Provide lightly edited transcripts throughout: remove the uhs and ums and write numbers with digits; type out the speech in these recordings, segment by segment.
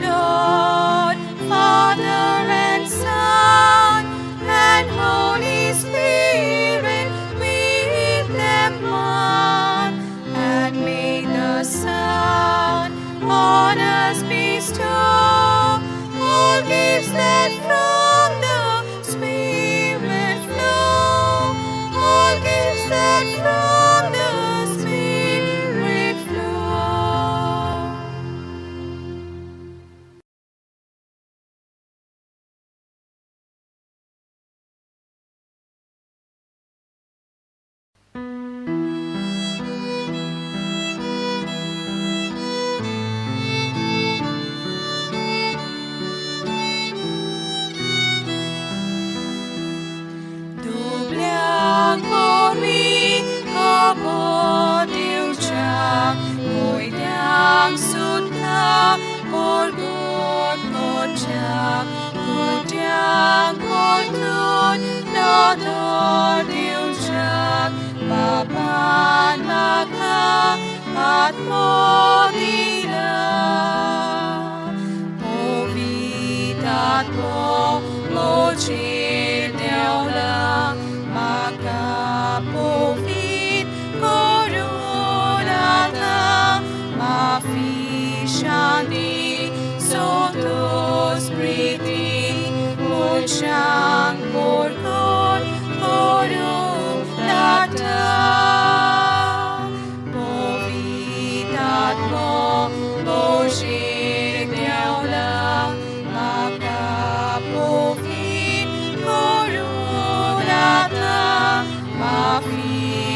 Lord, Father and Son, and Holy Spirit, with them one. And may the Son on us bestow all gifts that from the Spirit flow, all gifts that from the Spirit flow. Doblang pori kapot diucap, ngồi đang sút tha, korgot kocap, kudang kotun, nato diucap, papan maka at modila, povitat mo mojir deola, maka povit korunata, mafishandi sotos priti, muncang porkon korunata, povitat mo mojir deola, maka povit korunata, mafishandi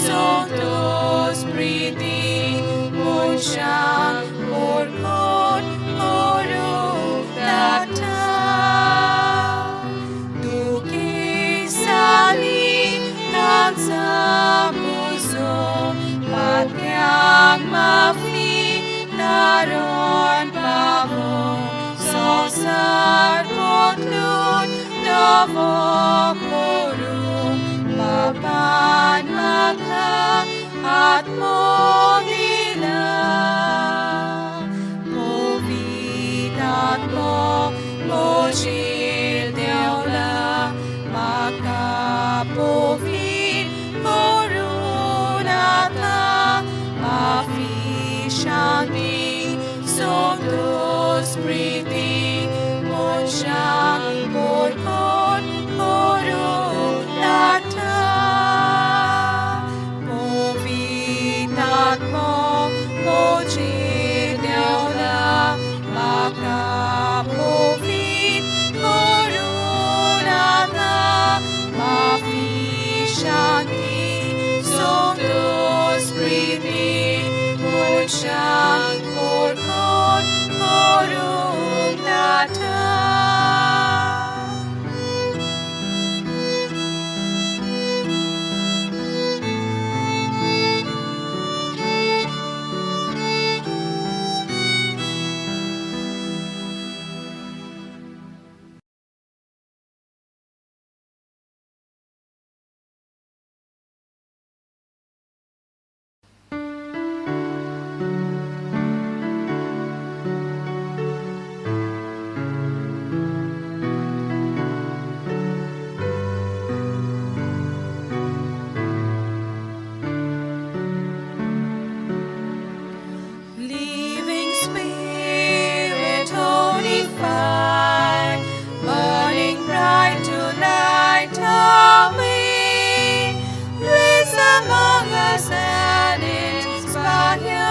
sotos priti, muncang porkon korunata. Duki sali tansa puso, patyang mafi naron pavo, sosar potlun davo korum, papan maka at modila, povitat mo mojir deola, maka povit korunata, mafishandi sotos priti, muncang porkon korunata, povitat mo mojir deola, maka povit korunata, mafishandi sotos priti, muncang porkon korunata. Living Spirit, holy fire, burning bright to light our way, blaze among us and inspire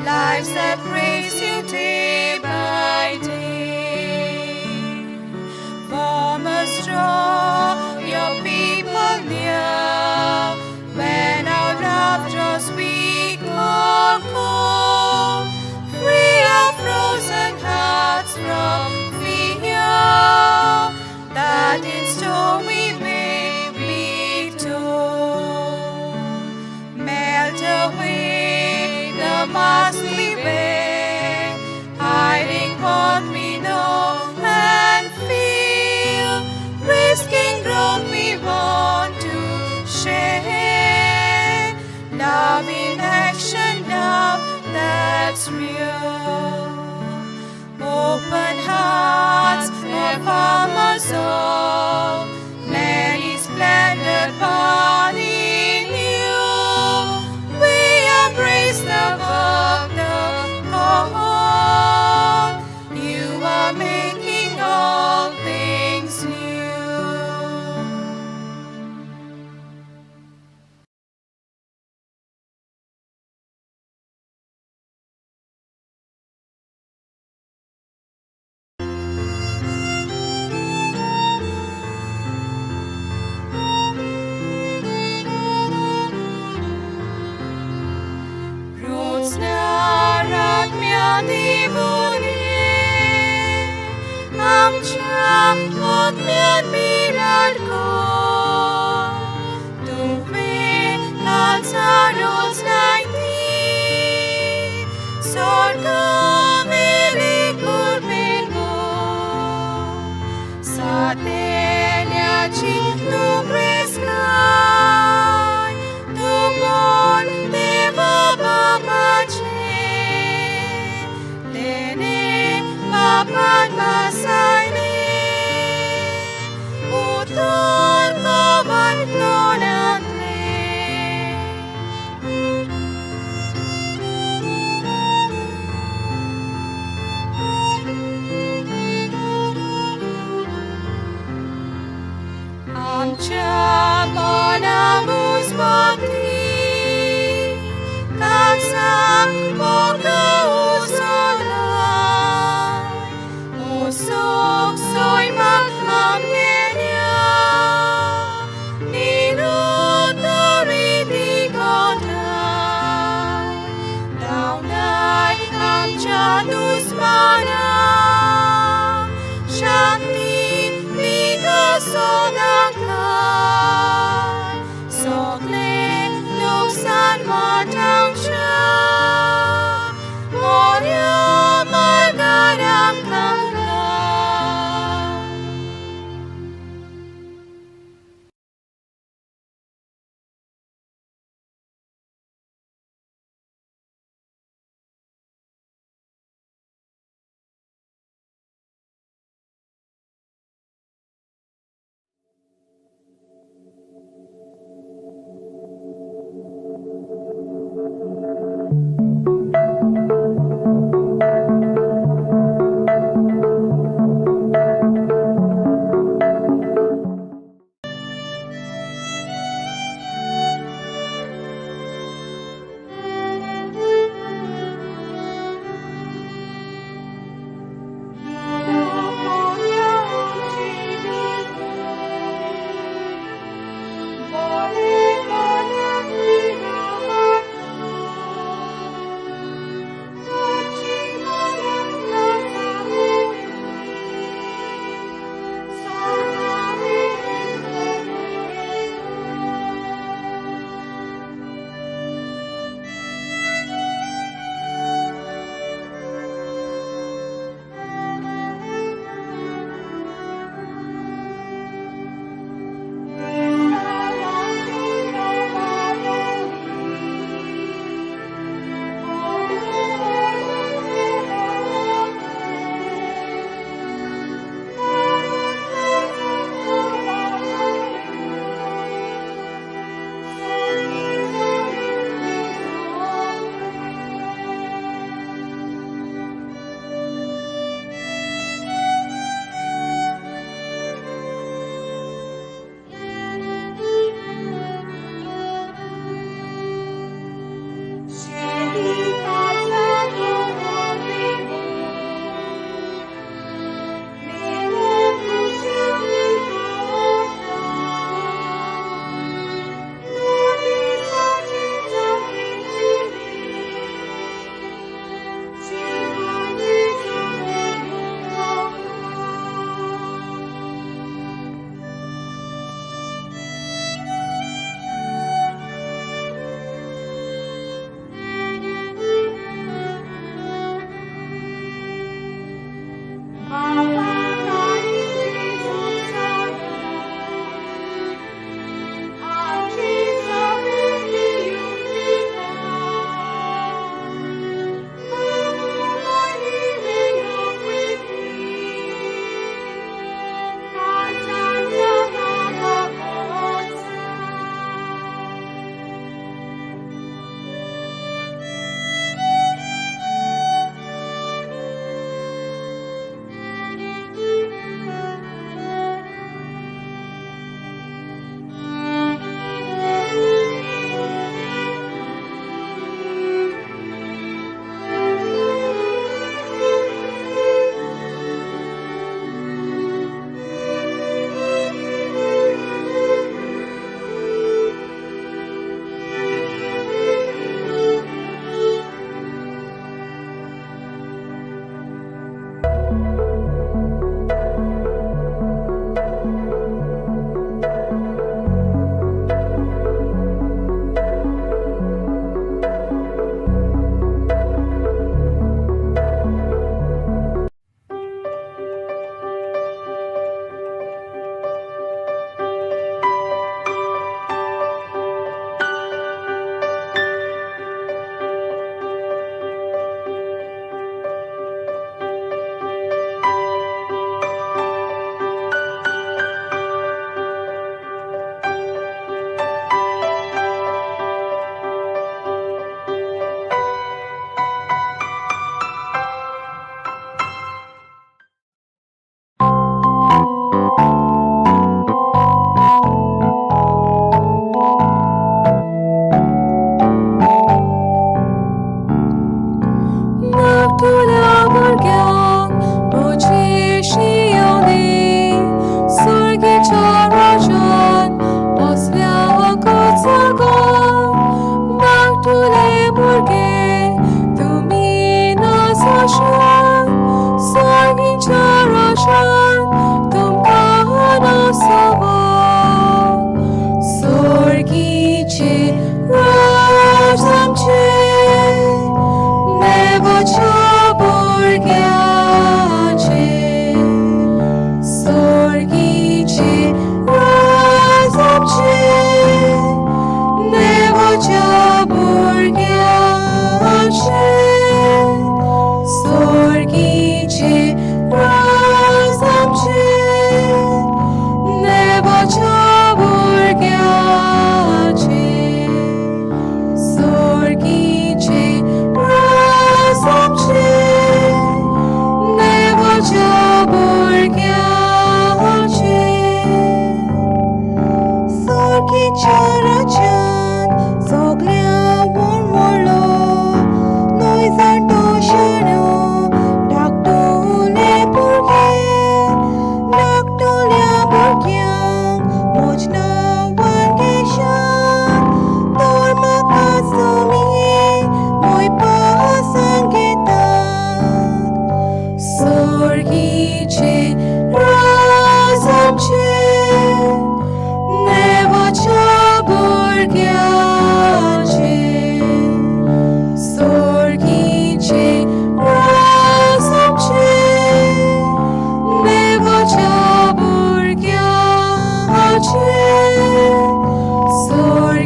lives that praise you day by day. Farmers, draw your people near, when our love draws weak or cold, free our frozen hearts from fear, that in storm we may be told. Melt away the mask we wear, hiding what we know and feel, risking growth we want to share. Love in action, love that it's real. Open hearts of our soul, many splendid body new. We embrace the work, the call. You are making all things new.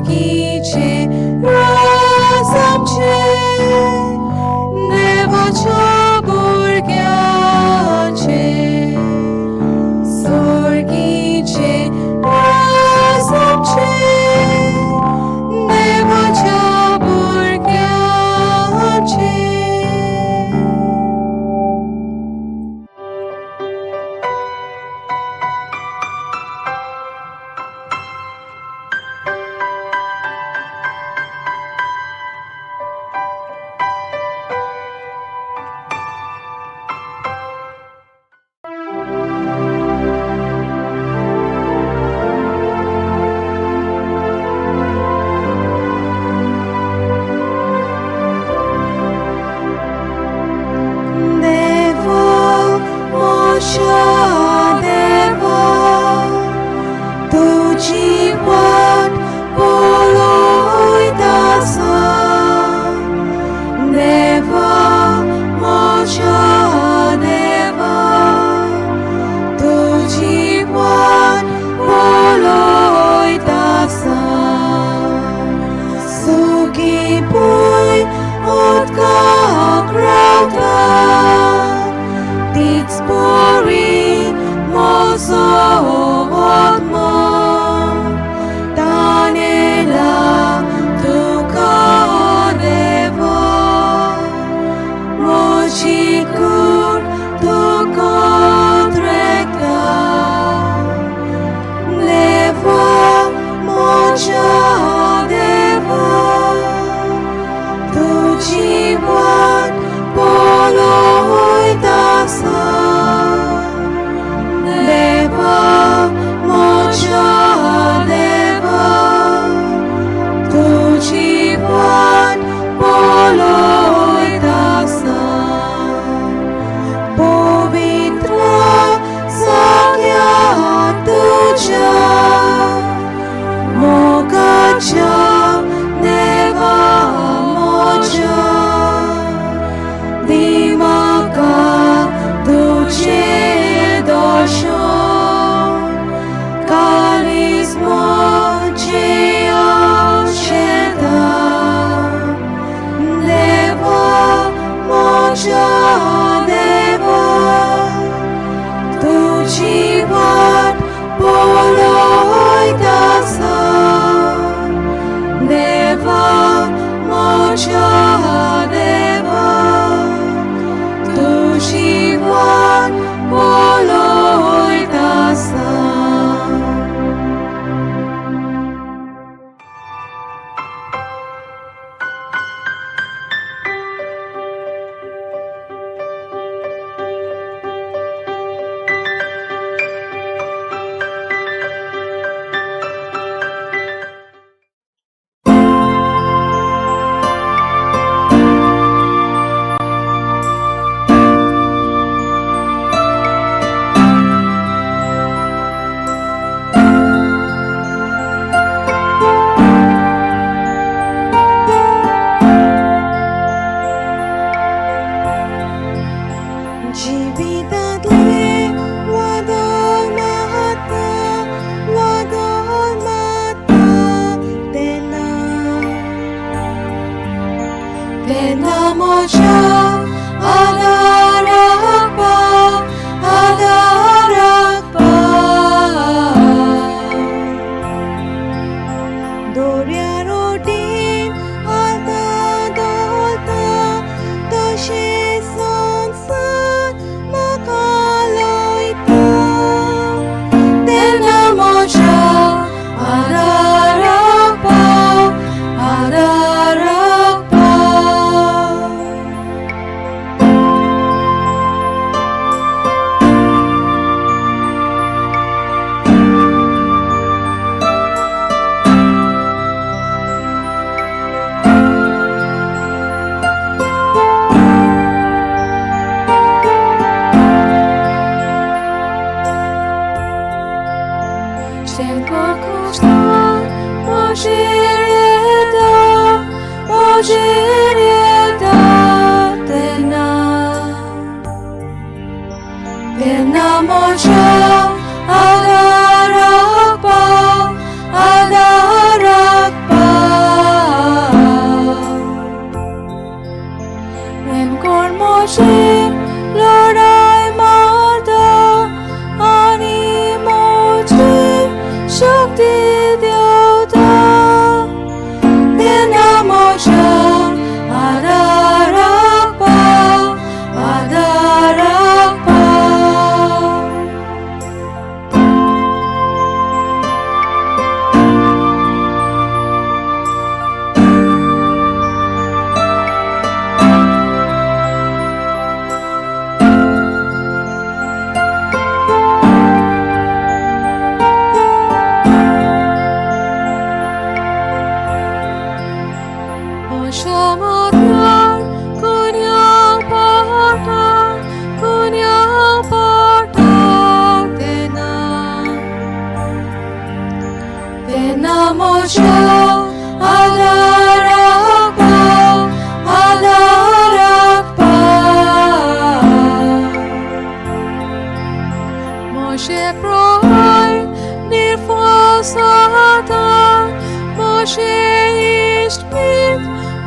Sorgice razamce nevacha burgyace Sorgice razamce nevacha burgyace ist mit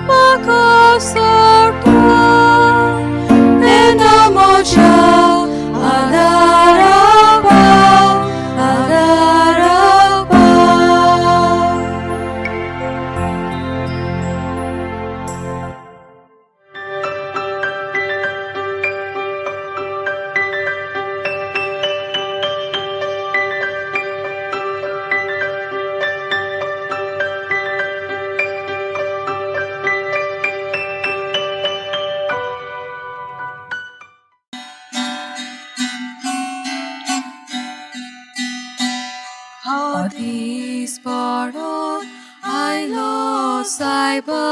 makasarta enamocha agaraba agaraba. Hadis paron ailo saiba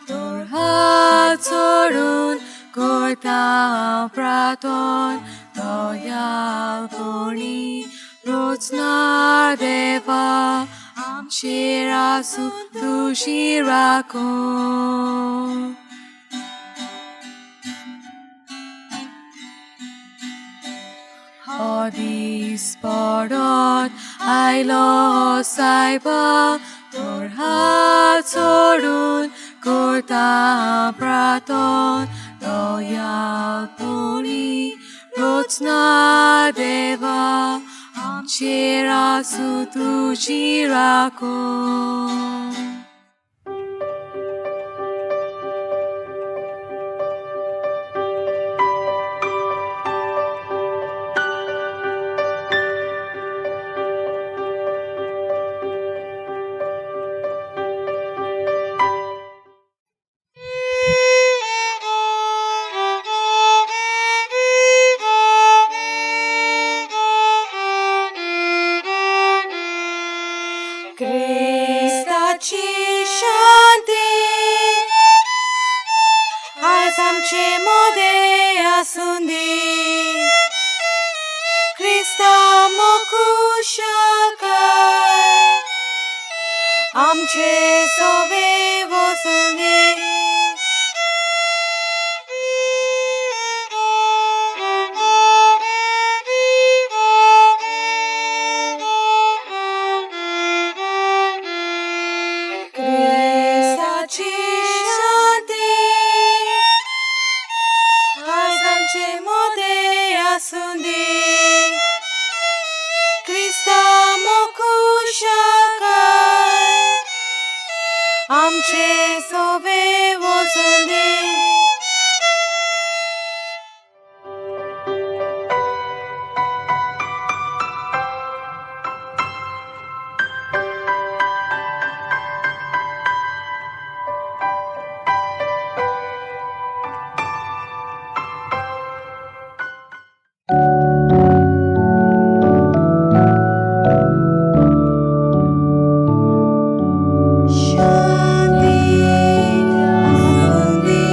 tor hatorun korta praton doyal poni rotsnar deva amchirasu tushirakon. Hadis paron ailo saiba tor hatorun korta praton doyal poni rotsna deva amchirasu tushirakon. Cristaci shanti Aizamche mode asundi Krista mokushakai Amche sove vosundi. Amche sove vosundi. Shanti asundi.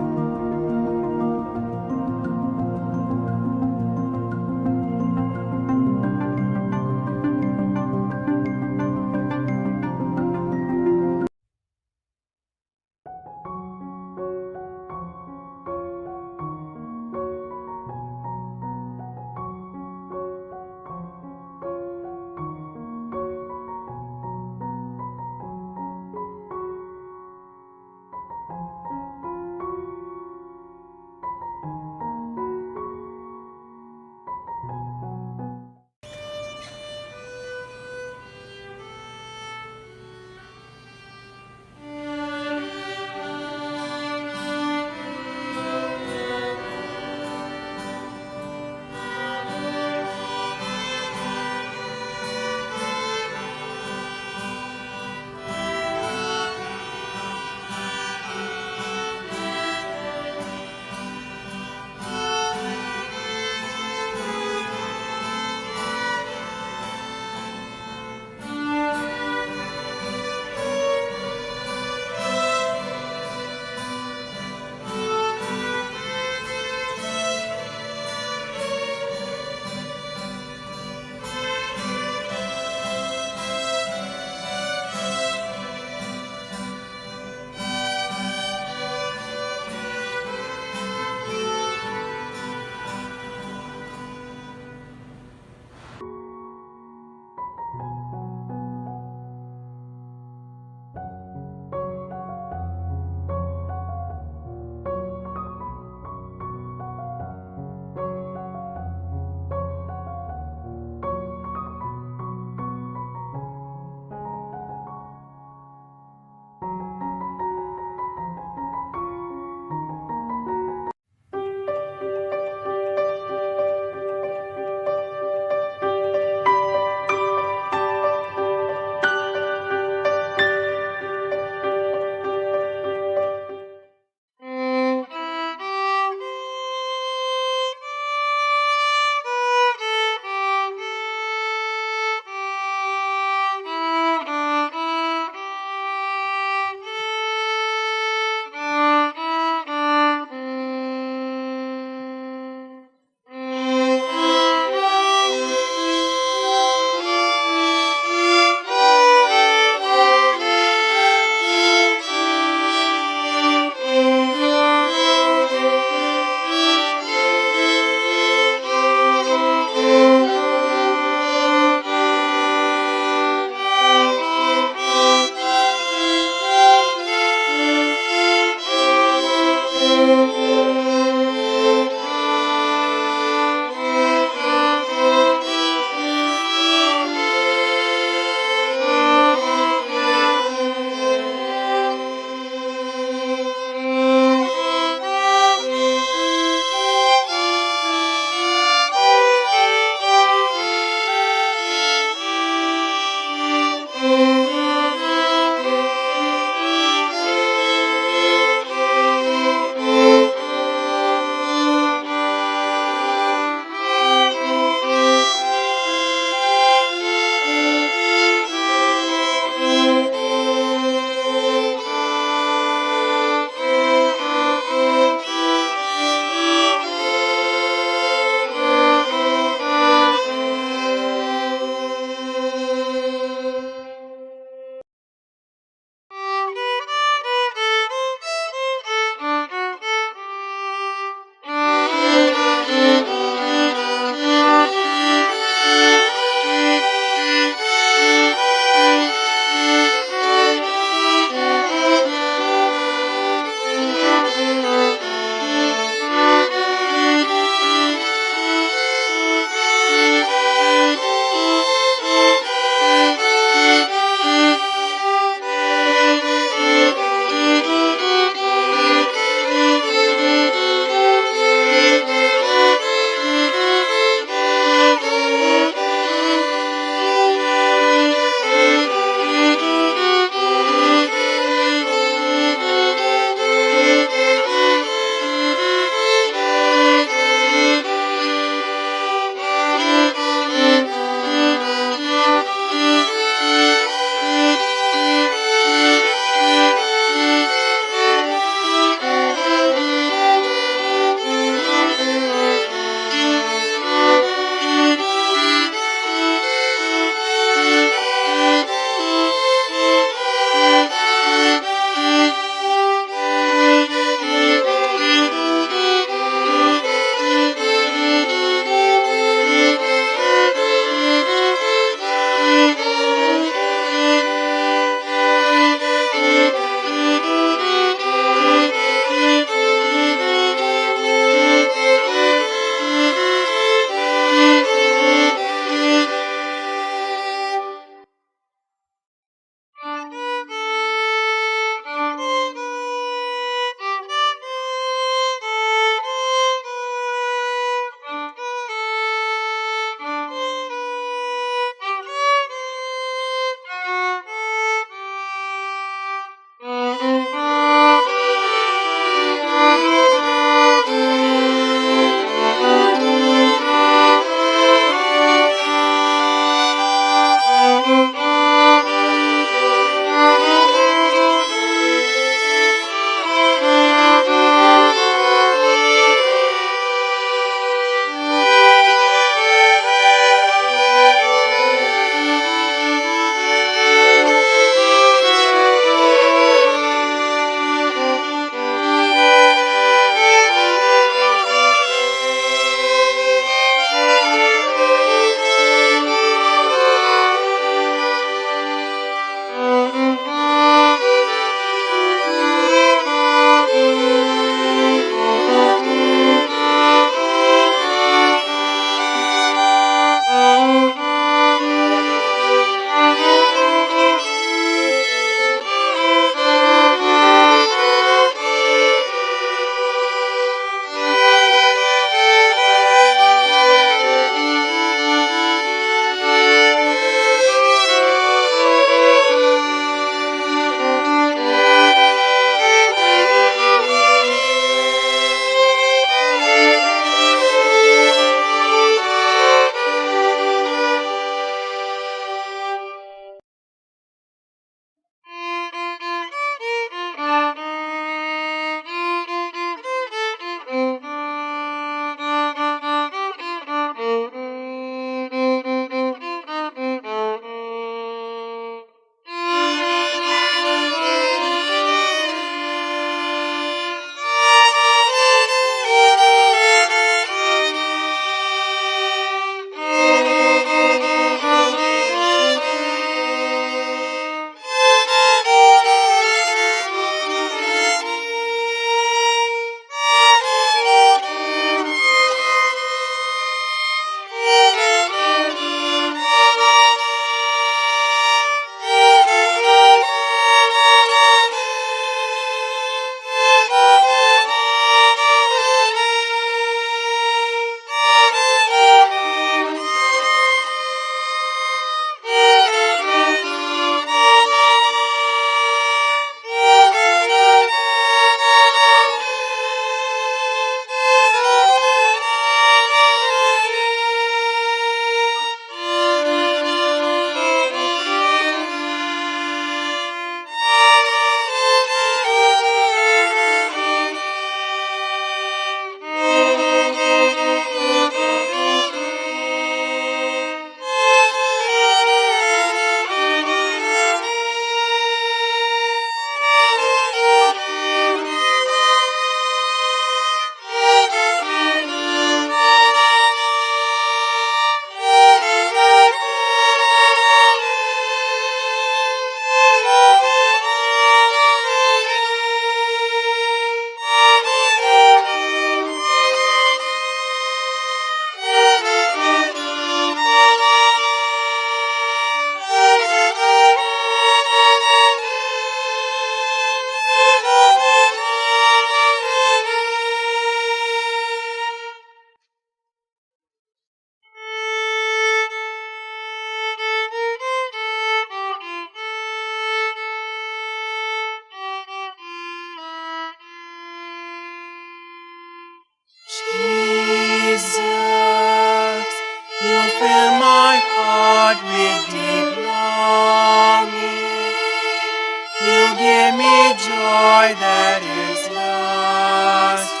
joy that is lasting.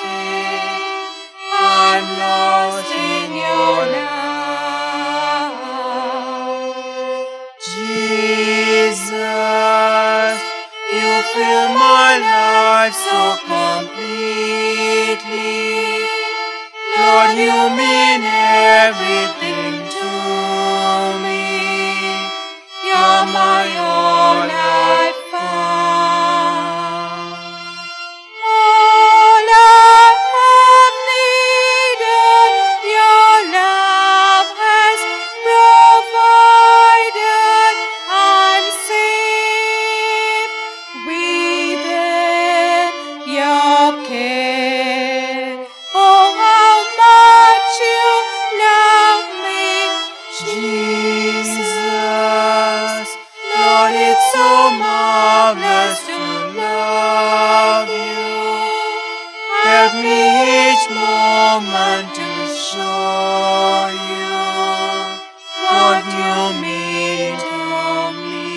I'm lost in your love. Jesus, you fill my life so completely. Lord, you mean everything to me. You're my all I found. All I have needed, your love has provided. I'm safe within your care. Oh, how much you love me, Jesus. Lord, it's so marvelous to love you. Help me each moment to show you what you mean to me.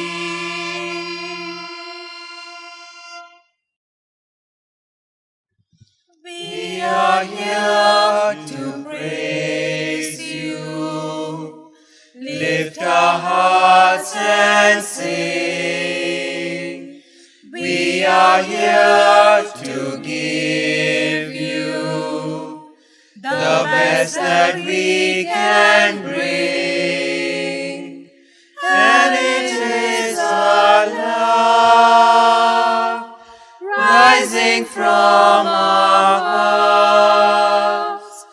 We are here to praise you, lift our hearts and sing. We are here to give you the best that we can bring. And it is our love rising from our hearts.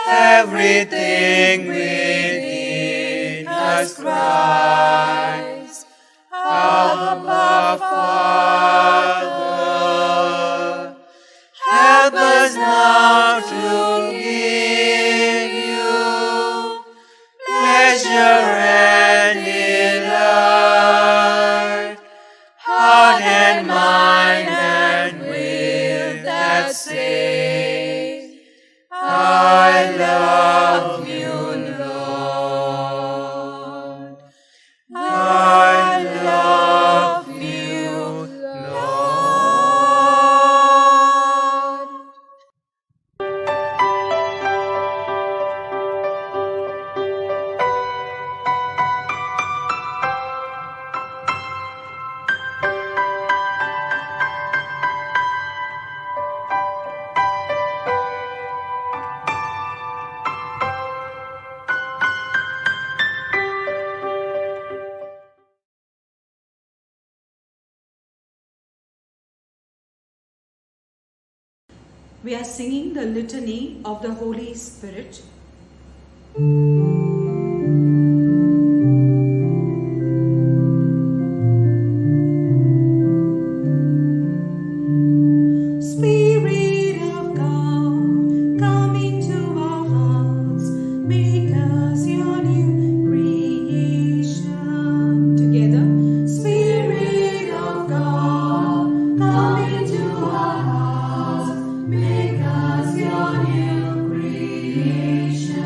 Everything within us cries, Abba, Father. Help us now to give you pleasure and delight, heart and mind and will that say, I love you, Lord. I love you, Lord. We are singing the Litany of the Holy Spirit. Spirit of God, come into our hearts, make us your new creation. Together. Spirit of God, come into our hearts, make us your new creation.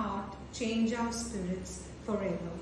heart change our spirits forever.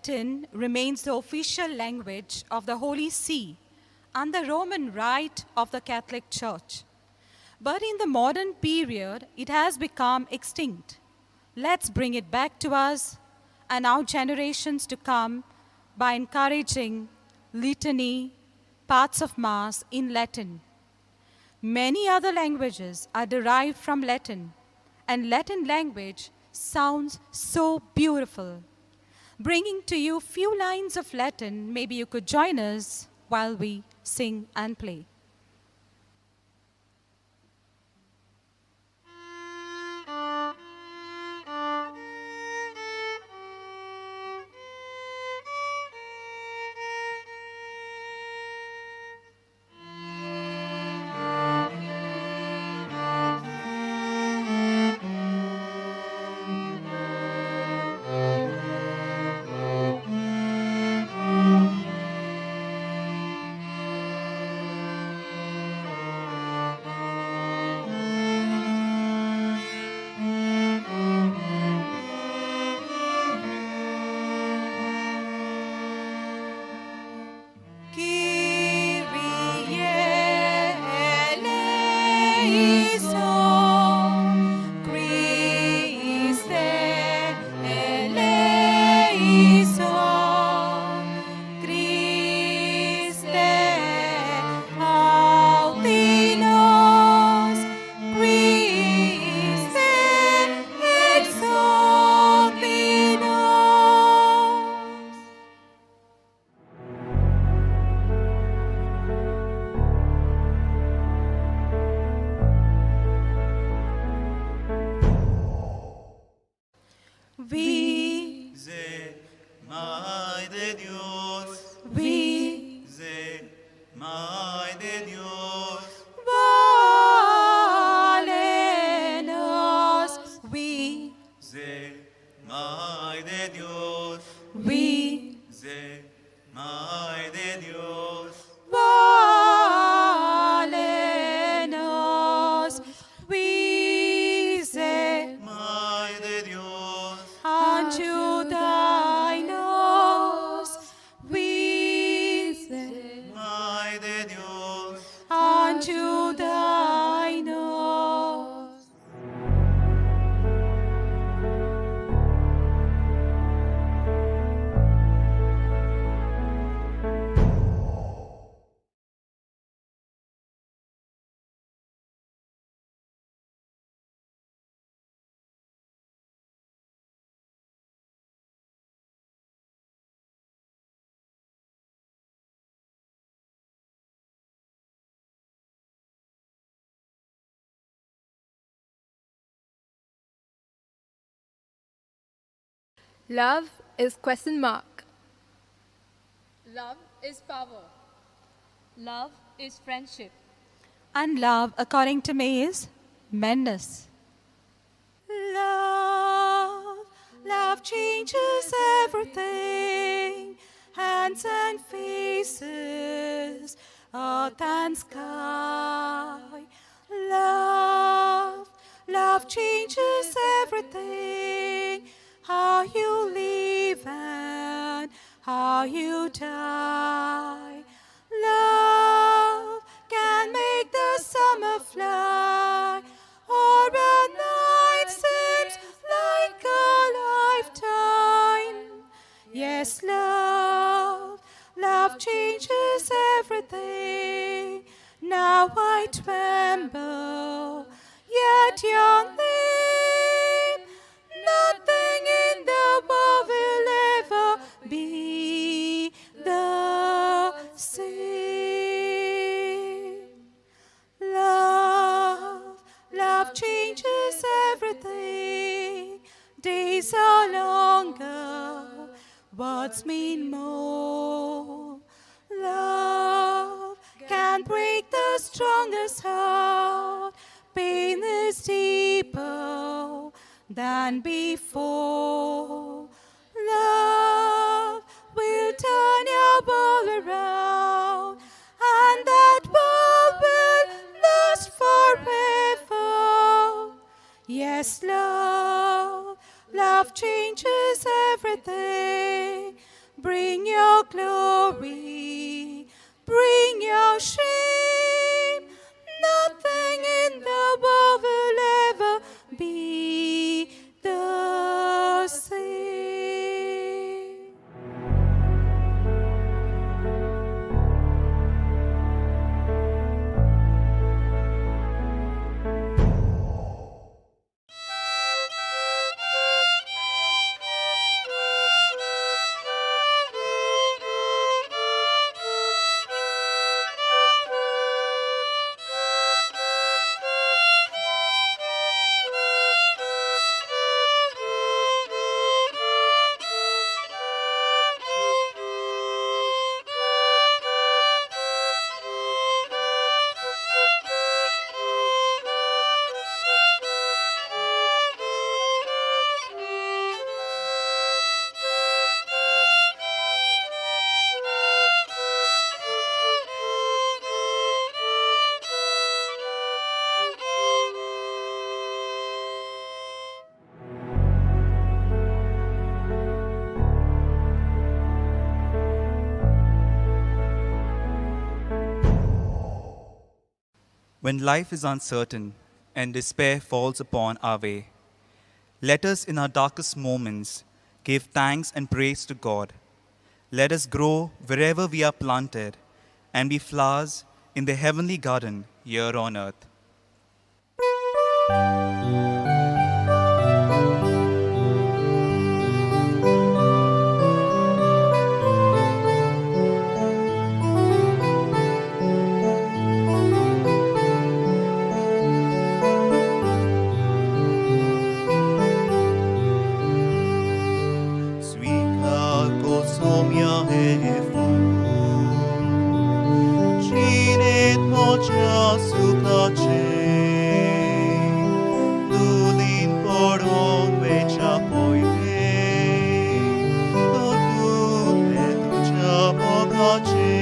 Latin remains the official language of the Holy See and the Roman Rite of the Catholic Church. But in the modern period, it has become extinct. Let's bring it back to us and our generations to come by encouraging litany, parts of Mass in Latin. Many other languages are derived from Latin, and Latin language sounds so beautiful. Bringing to you few lines of Latin, maybe you could join us while we sing and play. de Dios, we ze mai de Dios, vale nos, we ze mai de Dios, ze mai de Dios, vale nos, we say mai de Dios, unto thy nose, we say mai de Dios, unto thy nose. Love is question mark. Love is power. Love is friendship. And love, according to me, is madness. Love, love changes everything. Hands and faces, earth and sky. Love, love changes everything. How you live and how you die. Love can make the summer fly, or a night seems like a lifetime. Yes, love, love changes everything. Now I tremble, yet young name. Nothing in the world will ever be the same. Love, love changes everything. Days are longer, words mean more. Love can break the strongest heart. Pain is deeper than before. Love will turn your world around, and that world will last forever. Yes, love, love changes everything. Bring your glory, bring your shame. Nothing in the world will ever be the same. When life is uncertain and despair falls upon our way, let us in our darkest moments give thanks and praise to God. Let us grow wherever we are planted and be flowers in the heavenly garden here on earth. Sweet soumya moja suplace. Dulin poron vecha poive, totuple ducea mogace.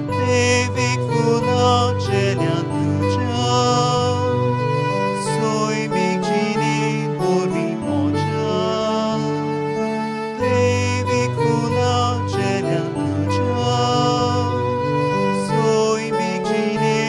Devic fula celian ducea, soi micinin vorbi moja. Devic fula celian ducea, soi micinin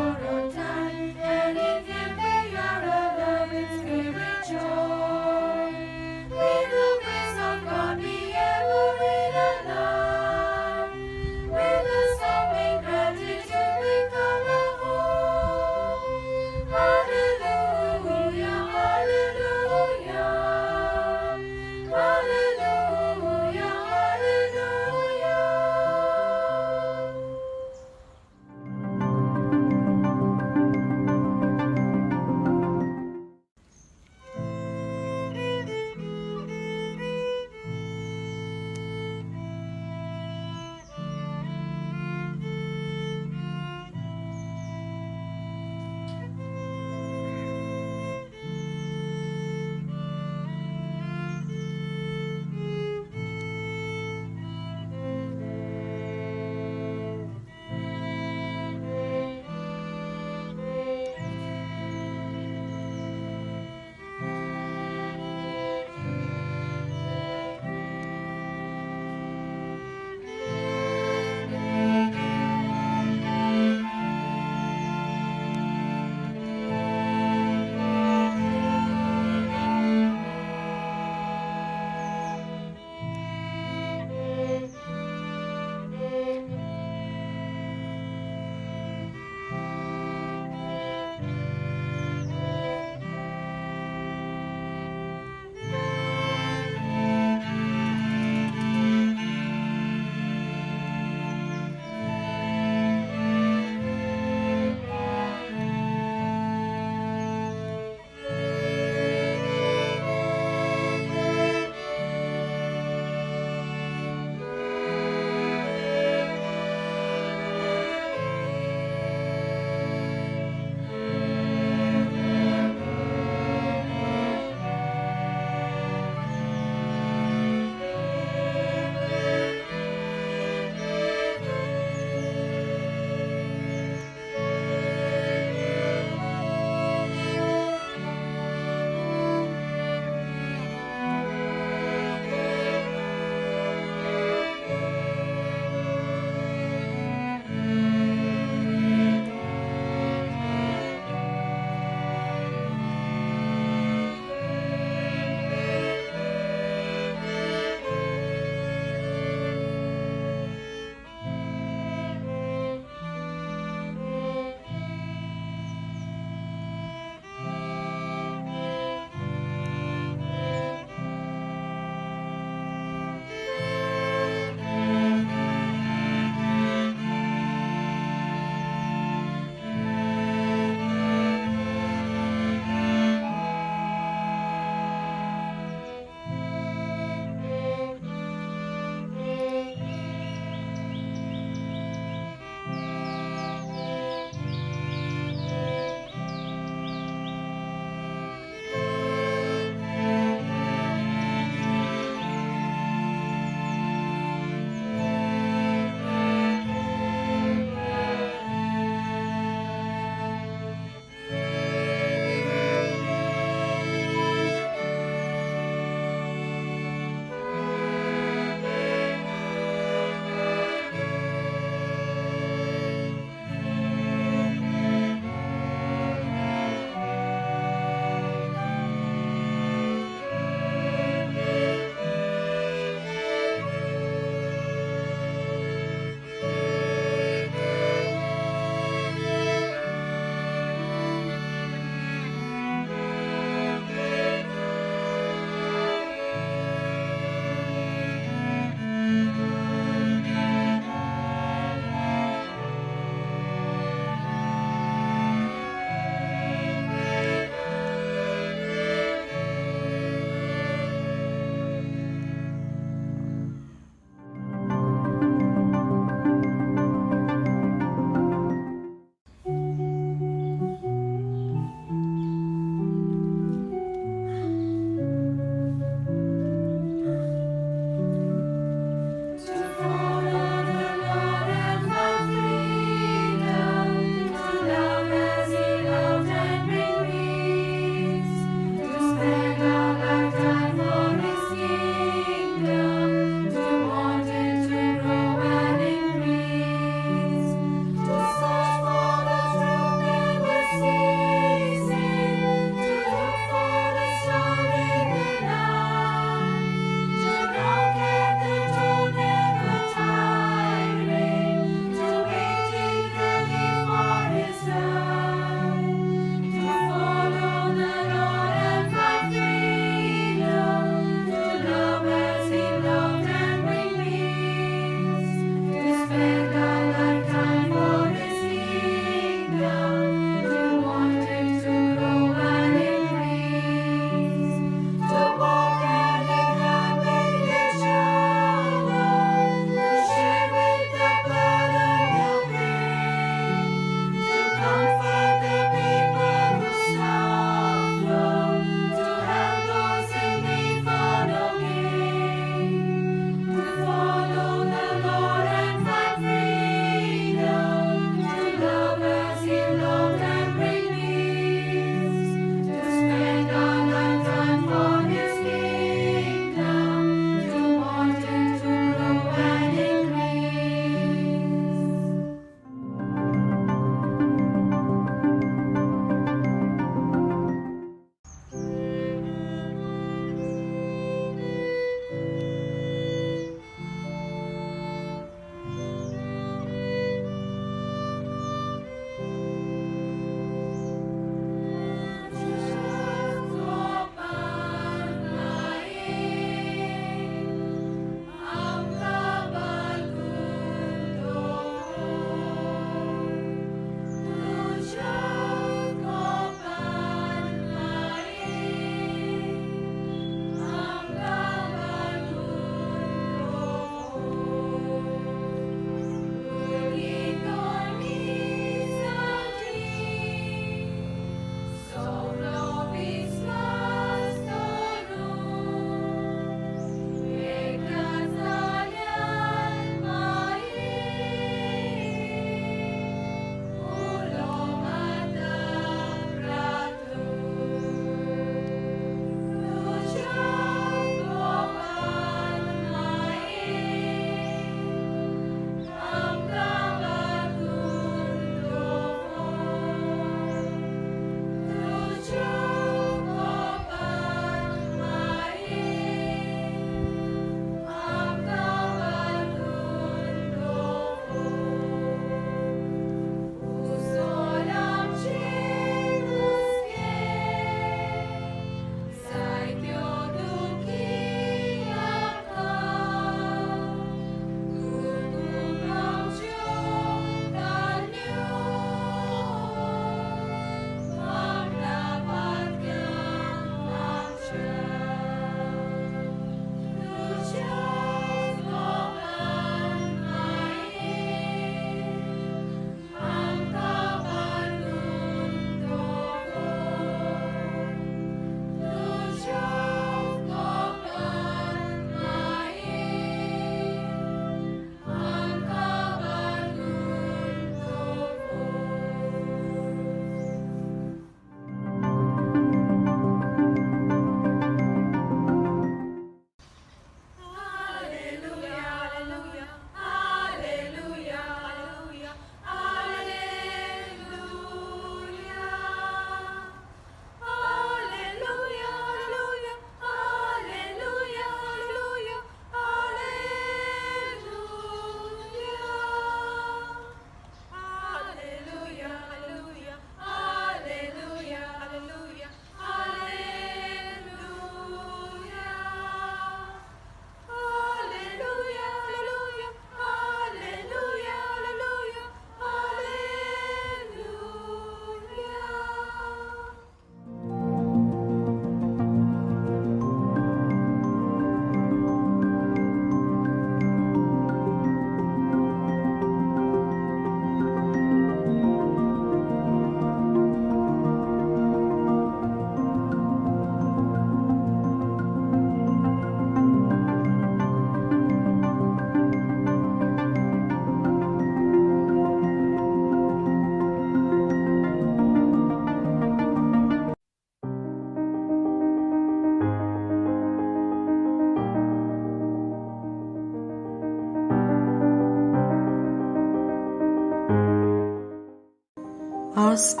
Ask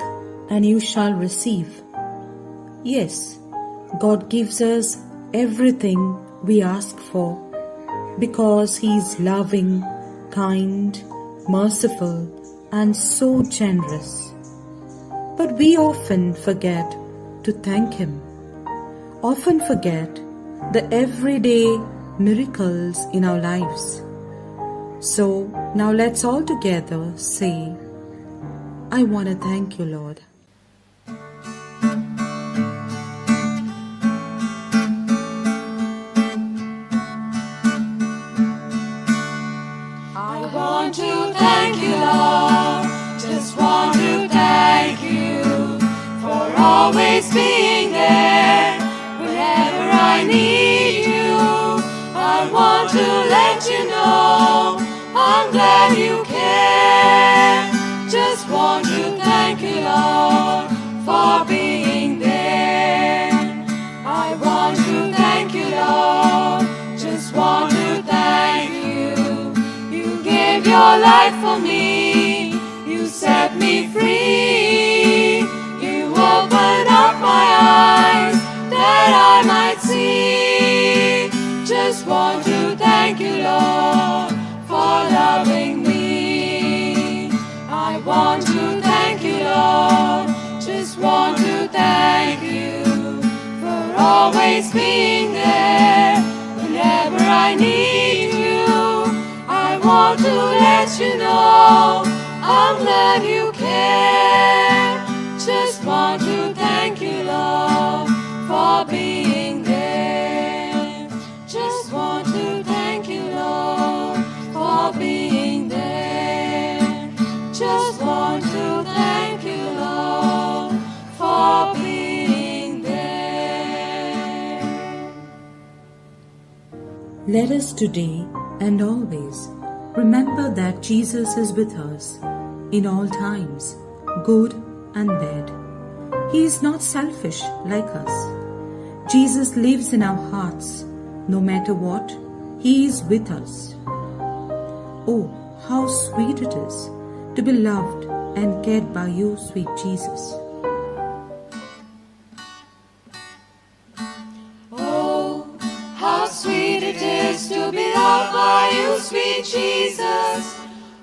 and you shall receive. Yes, God gives us everything we ask for because He is loving, kind, merciful, and so generous. But we often forget to thank Him, often forget the everyday miracles in our lives. So now let's all together say, I want to thank you, Lord. I want to thank you, Lord. Just want to thank you for always being there whenever I need you. I want to let you know I'm glad you care. Just want to thank you, Lord, for being there. I want to thank you, Lord. Just want to thank you. You gave your life for me. You set me free. You opened up my eyes that I might see. Just want to thank you, Lord, for loving me. I want to thank you, Lord. Just want to thank you for always being there whenever I need you. I want to let you know I'm glad you care. Just want to thank you, Lord, for being there. Just want to thank you, Lord, for being there. Just want to thank you, Lord, for being there. Let us today and always remember that Jesus is with us in all times, good and bad. He is not selfish like us. Jesus lives in our hearts. No matter what, He is with us. Oh, how sweet it is to be loved and cared by you, sweet Jesus. Oh, how sweet it is to be loved by you, sweet Jesus.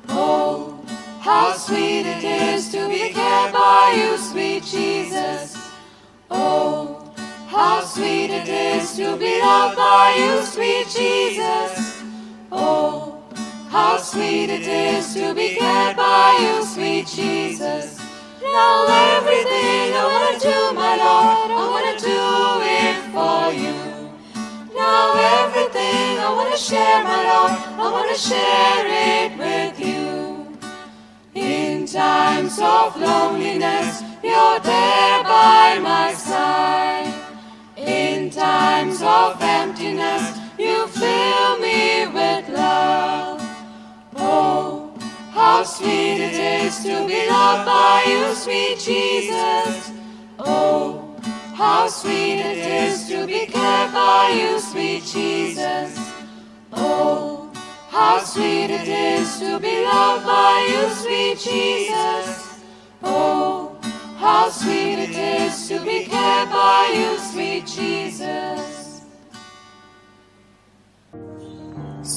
Oh, how sweet it is to be cared by you, sweet Jesus. Oh, how sweet it is to be loved by you, sweet Jesus. Oh, how sweet it is to be cared by you, sweet Jesus. Now everything I want to do, my Lord, I want to do it for you. Now everything I want to share, my Lord, I want to share it with you. In times of loneliness, you're there by my side. In times of emptiness, you fill me with love. Oh, how sweet it is to be loved by you, sweet Jesus. Oh, how sweet it is to be cared by you, sweet Jesus. Oh, how sweet it is to be loved by you, sweet Jesus. Oh, how sweet it is to be cared by you, sweet Jesus.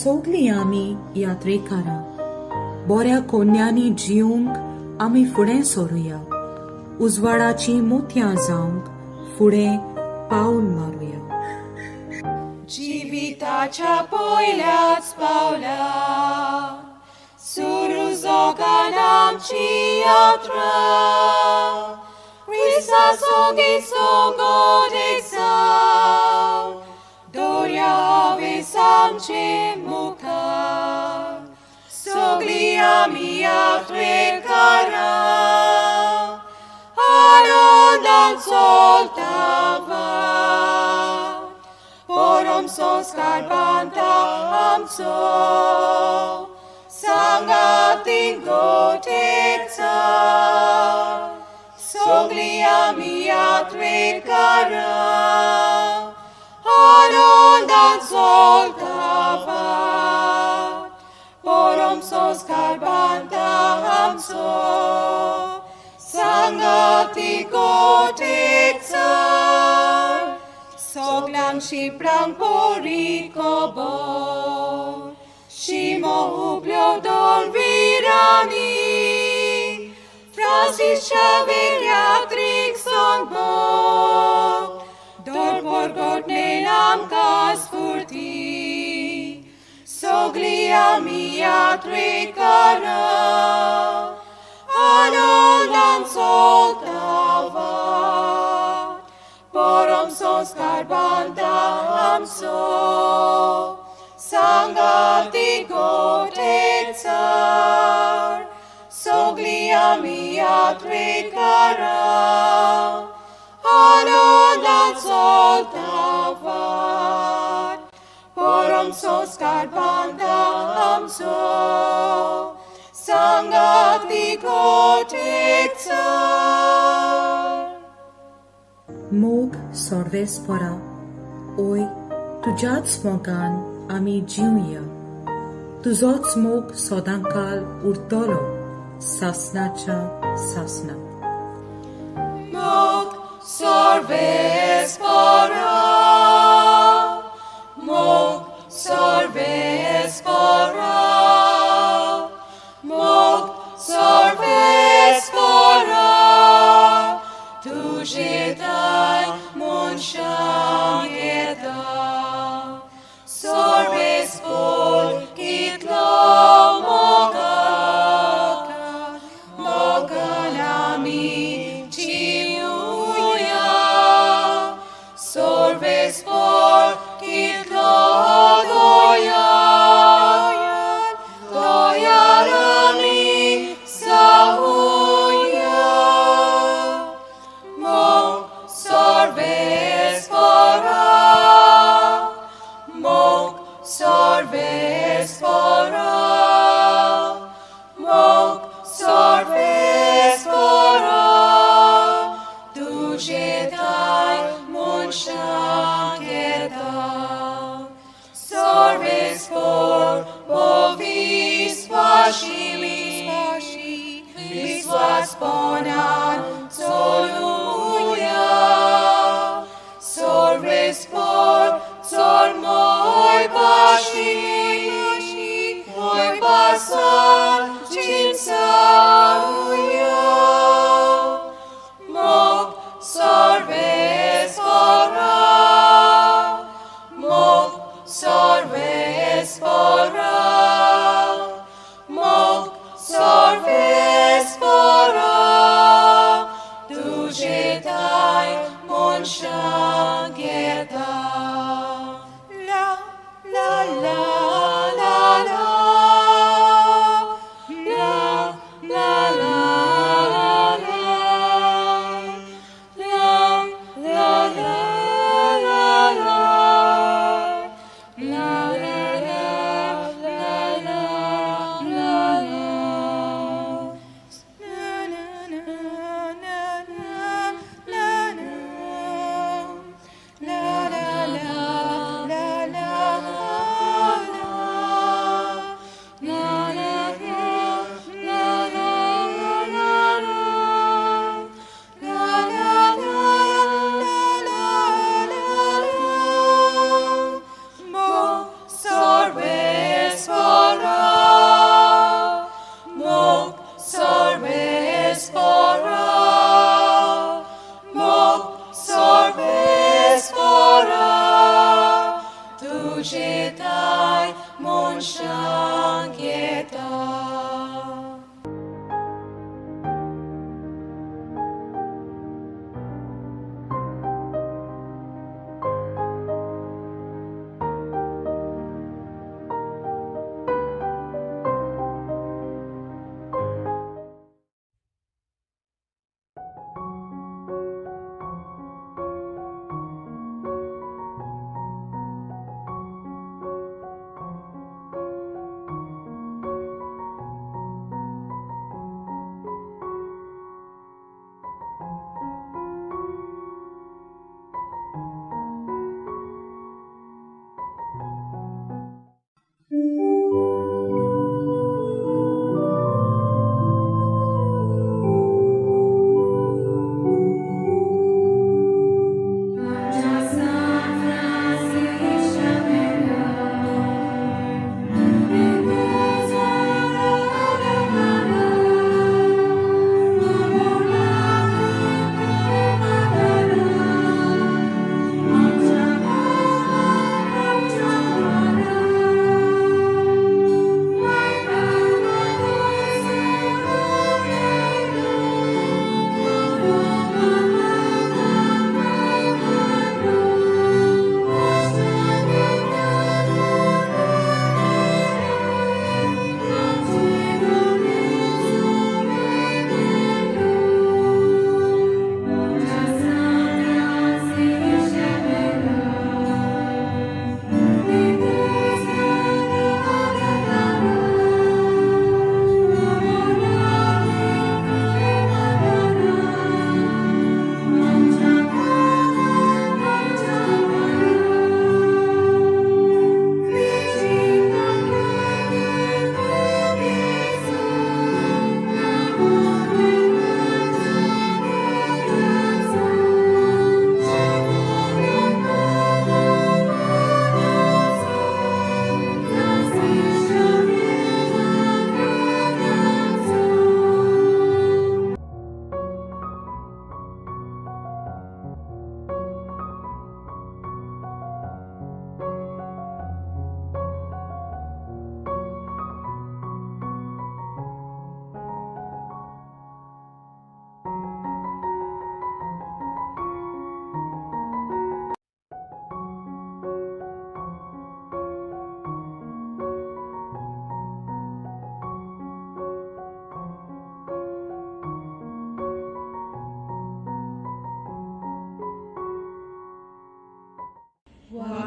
Sogli आमी यात्रेकारा, बोऱ्या कोन्यांनी जिवंक आमी फुडें सरूया. उजवाडाची मोतयां जावंक फुडें पावल मारूया. जिविताच्या पयल्याच पावला सुरू जागन आमची यात्रा. Krista sogico godek zaw, doria havis amche mukar. Sogli ami yatrekara, anondan soltava. Porom sos karbanta amso, sangatin godek zaw. Sogli ami yatrekara, anondan soltava. Porom sos karbanta amso, tigotikcer, soglang siprang porikobor, shimo ubliodol virani, frasis Xavier Trixon bog, dor porgot nenam kaspurti, soglia mia tricara, anolan soltavat, porom sos carbanta amso, sangati gotetzer, soglia mia tricara, anolan soltavat, porom sos carbanta amso, sangati gotetzer. Móg szarvészpara, oly, tudzsátsz magán, ami dzsiúja. Tuzotsz móg szodankál urtolo, szasznácsa szaszna. Móg szarvészpara, móg szarvészpara, móg szarvészpara, tužetaj munšangeta, sorvészpol kitlo mogaka, moganami csiúja, sorvészpol kitlo dojan, dojanami saúja. Móg szarvészpara, móg szarvészpara, móg szarvészpara, tužetaj munšangeta, szarvészpor, bo visvas ponan soluja, sorvészpor, szor moj basan csimszauja, móg szarvészpara, móg szarvészpara, móg szarvészpara, tužetaj munšangeta.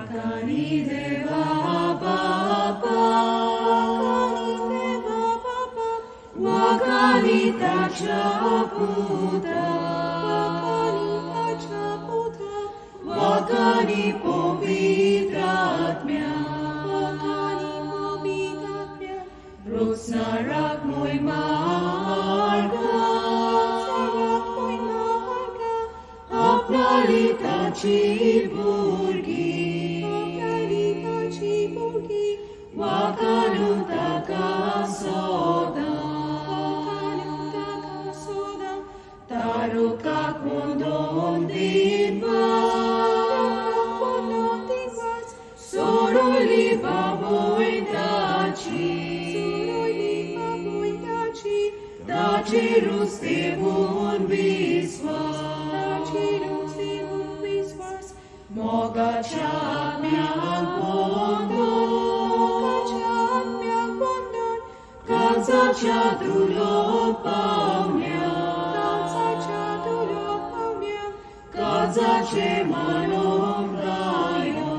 Wakani Deva Baba, Wakani Tachaputa, Wakani Povitratmya, Rosnarak Moy Marga, Apnalita Chiburgi, Wakanutaka Soda, Taruka Kondon Dinvas, Soroli Baboy Dachi, Dachi Rustevun Viswas, Moga Chamyang Pondon, Kansa Chadulok Pamya, Kansa Chemanong Gayo,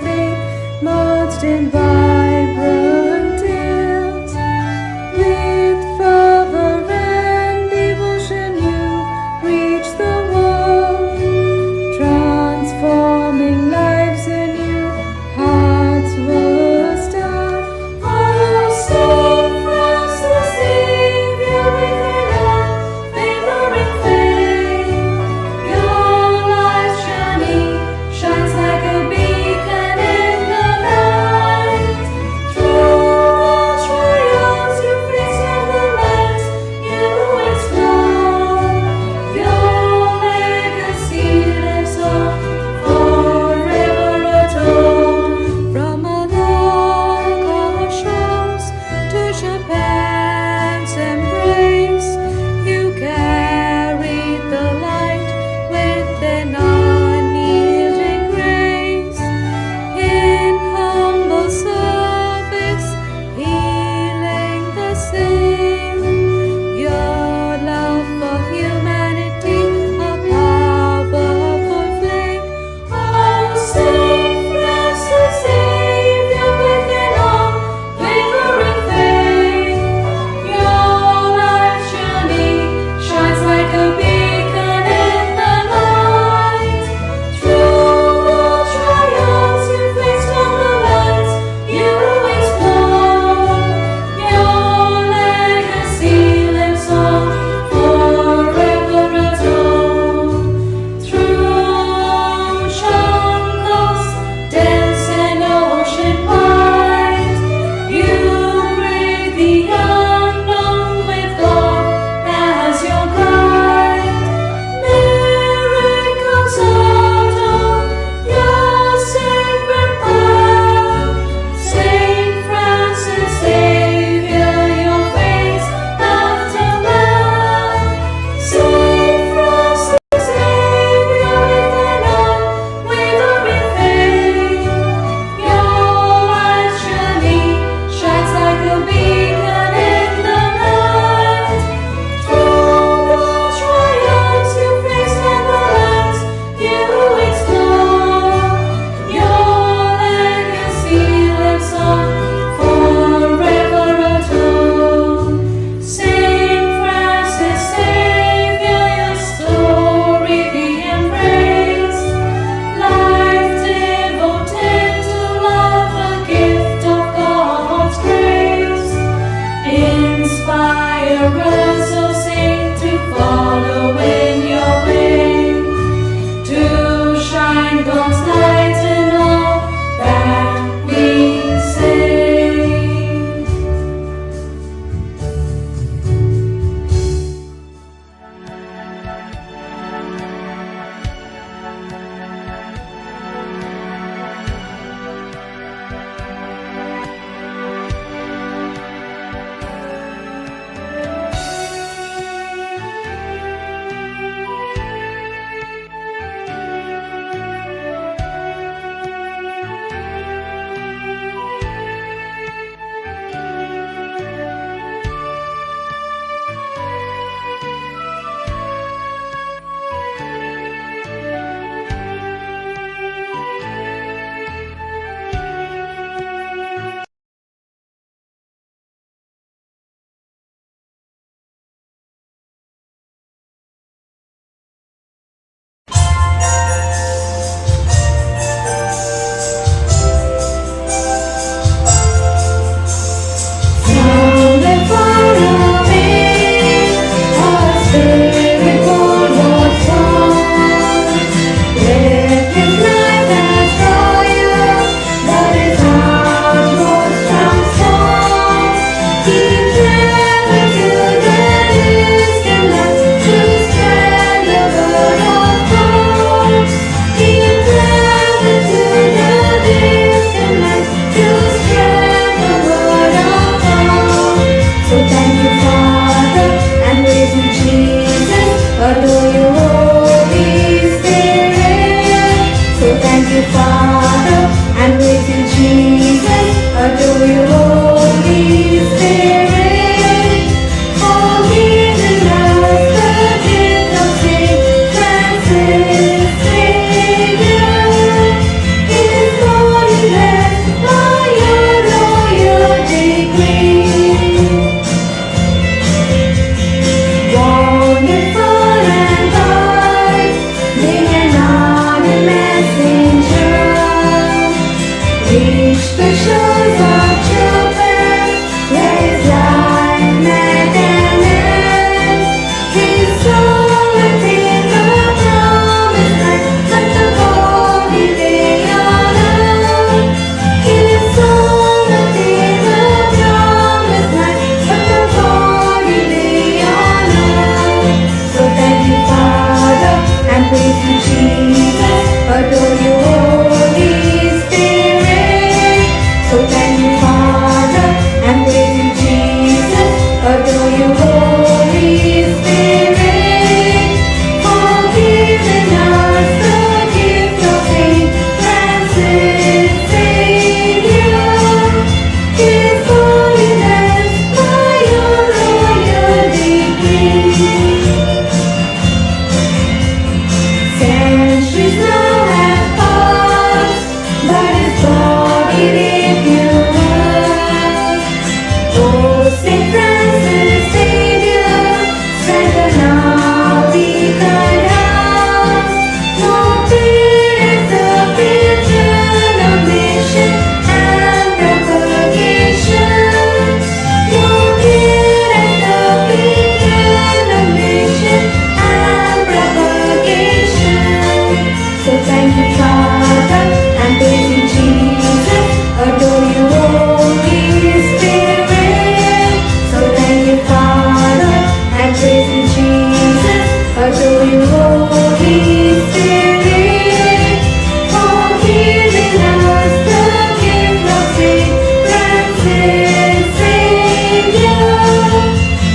faith, merged in vibrant tales. With fervor and devotion you reach the world, transforming lives anew, hearts were stirred. Oh, sing praise to Xavier with your unfavoring fame. Your life's journey shines like a beacon in the night. the shores of Japan, where his life met an end. His soul attained the promised land, but the body lay on earth. His soul attained the promised land, but the body lay on earth. So thank you, Father, and praise you, Jesus. Adore you, Holy Spirit. So thank you, Father, and praise you, Jesus. Adore you, Holy Spirit. For giving us the gift of Saint Francis Xavier. His holiness by your royal decree. Centuries now have passed, but his body lived you well. Oh, Saint Francis Xavier, strengthen our weakened hearts. Noted as the patron of mission and propagation. Noted as the patron of mission and propagation. So thank you, Father, and praise you, Jesus. Adore you, Holy Spirit. So thank you, Father, and praise you, Jesus. Adore you, Holy Spirit. For giving us the gift of Saint Francis Xavier.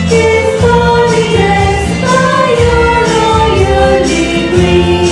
His holiness by your royal decree.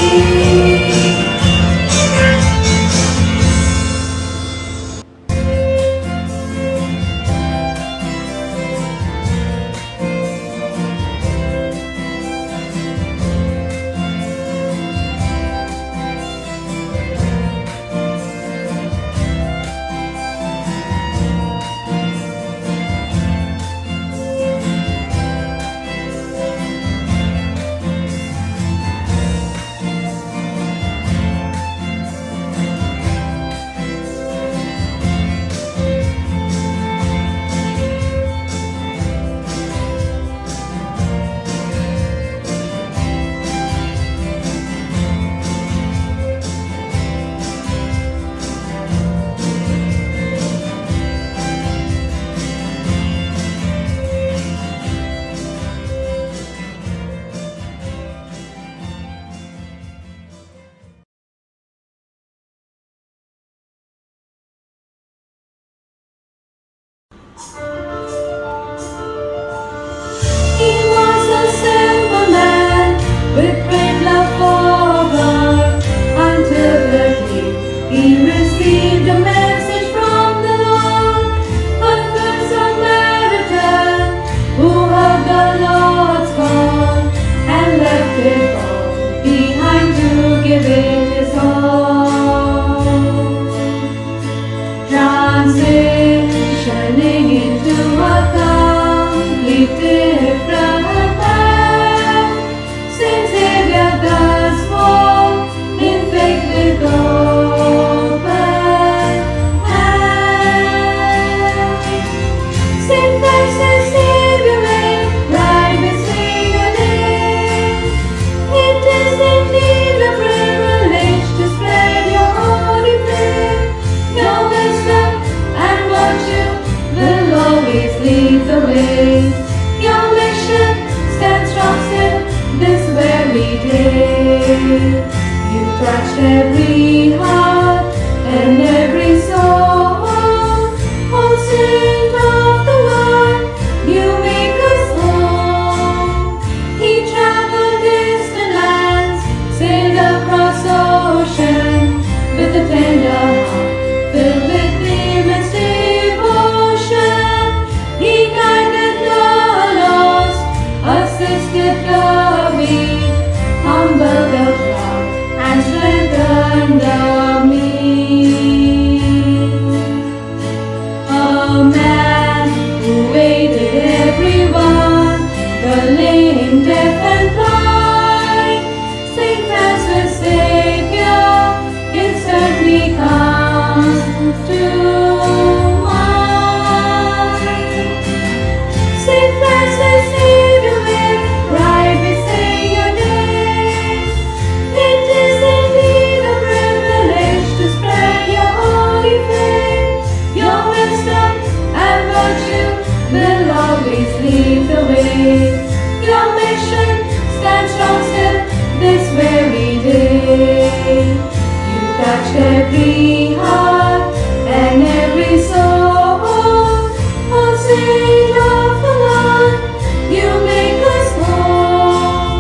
He was a simple man with great love for God, until the day he received a message from the Lord. A good Samaritan who heard the Lord's call and left it all behind to give it his all. Transitioning into a complete different man, Saint Xavier does walk in faith with open hand. Saint Francis Xavier may ride with singing. It is indeed a privilege to spread your holy faith. Your wisdom and virtue will to mine. Saint Francis, Xavier, right we say your name. It is indeed a privilege to spread your holy flame. Your wisdom and virtue will always lead the way. Your mission stands strong still this very day. You touched every heart and every soul. Oh, Saint of the Lord, you make us whole.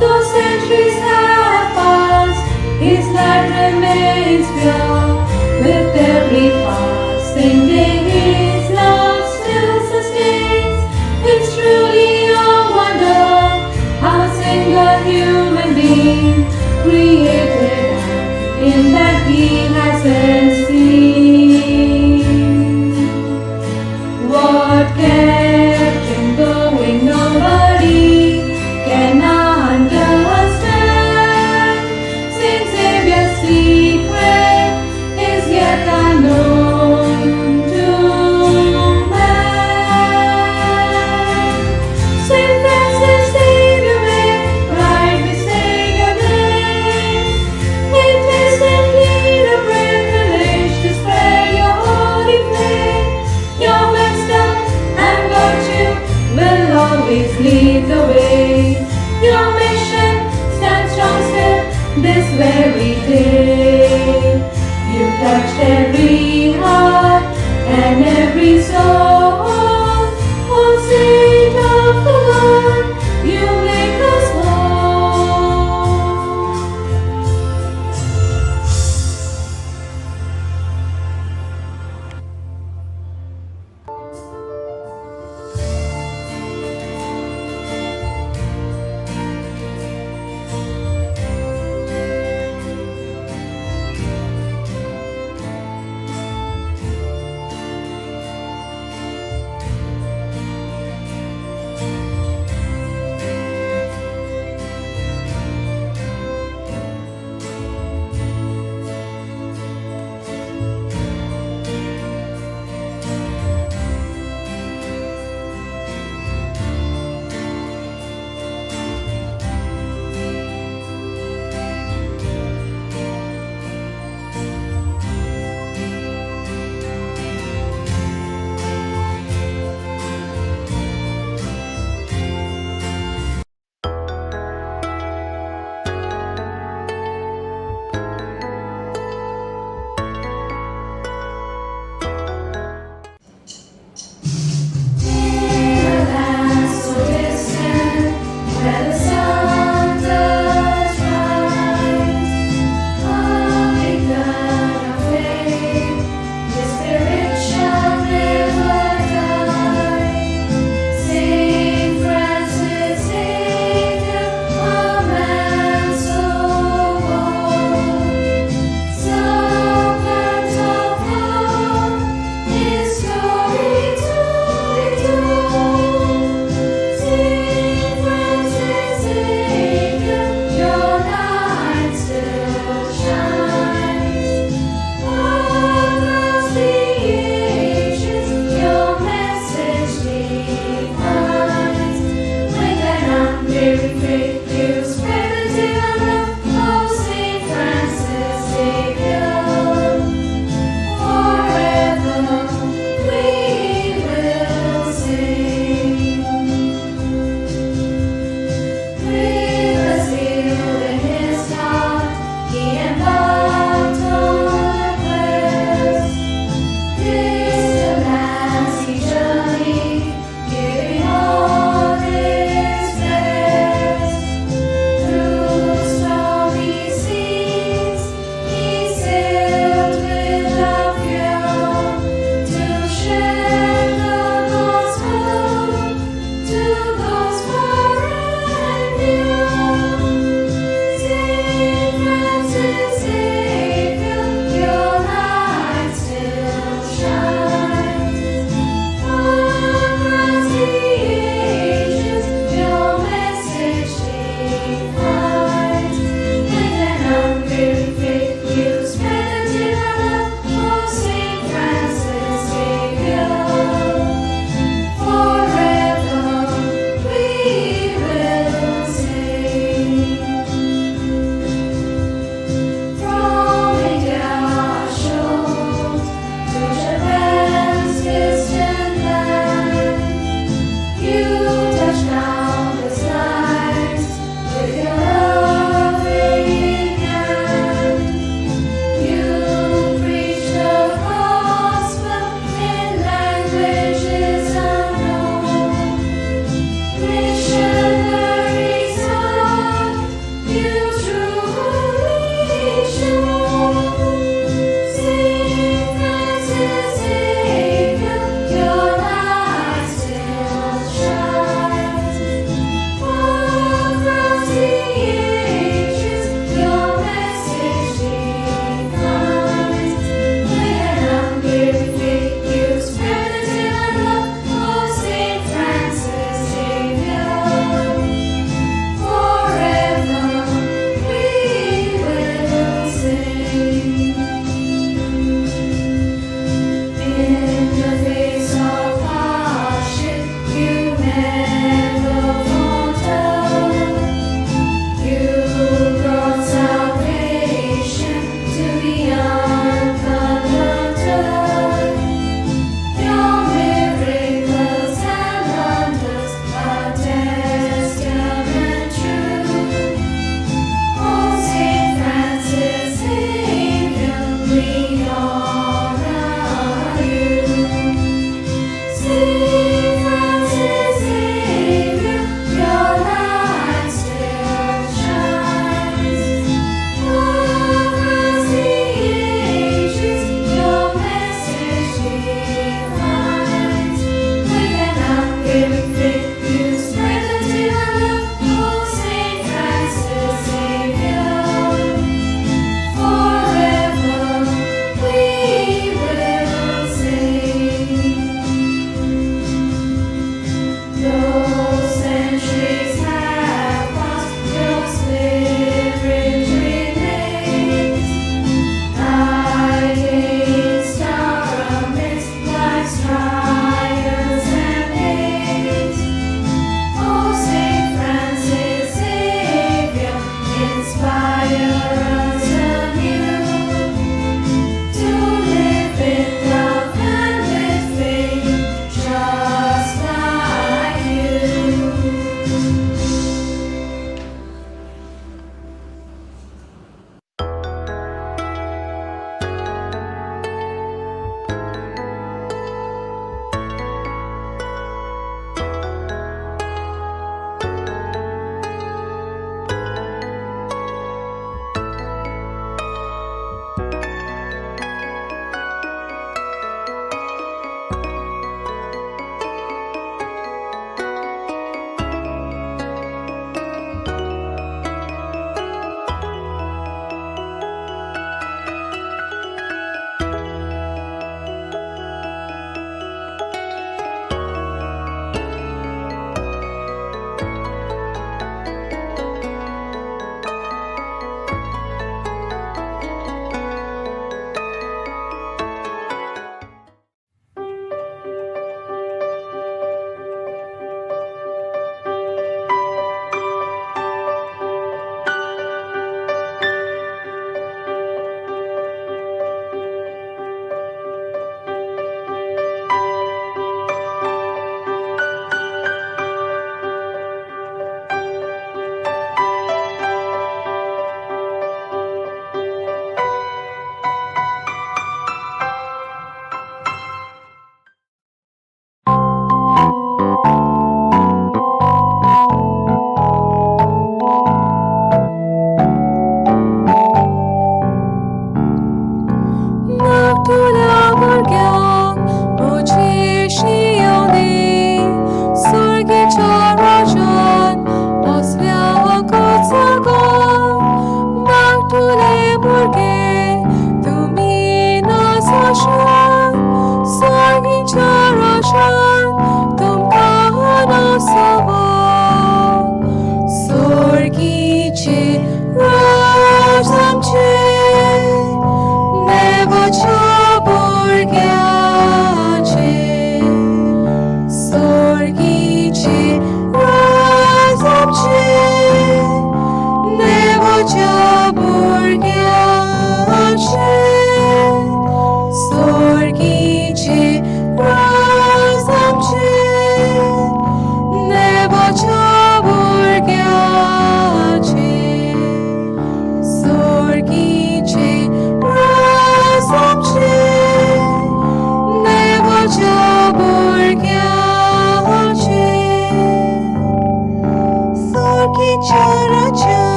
Though centuries have passed, His light remains pure. With every passing day, His love still sustains. It's truly a wonder how a single human being created in that He hasn't seen. What kept Him going, nobody can understand. Saint Xavier's secret is yet unknown to man. Saint Francis, Xavier, right we say your name. It is indeed a privilege to spread your holy flame. Your wisdom and virtue will always lead the way. Your mission stands strong still this very day. You touched every heart and every soul. Oh, Saint of the Lord, you make us whole.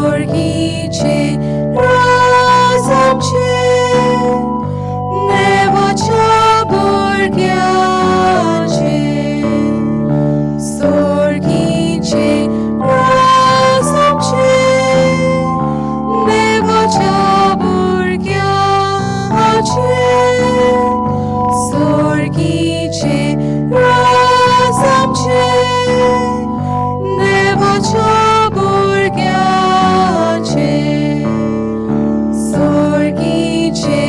सोर्गीचे राज आमचे देवाच्या भुरग्यांचे सोर्गीचे राज आमचे देवाच्या भुरग्यांचे सोर्गीचे राज आमचे देवाच्या भुरग्यांचे सोर्गीचे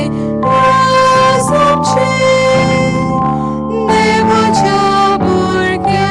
राज आमचे देवाच्या भुरग्यांचे.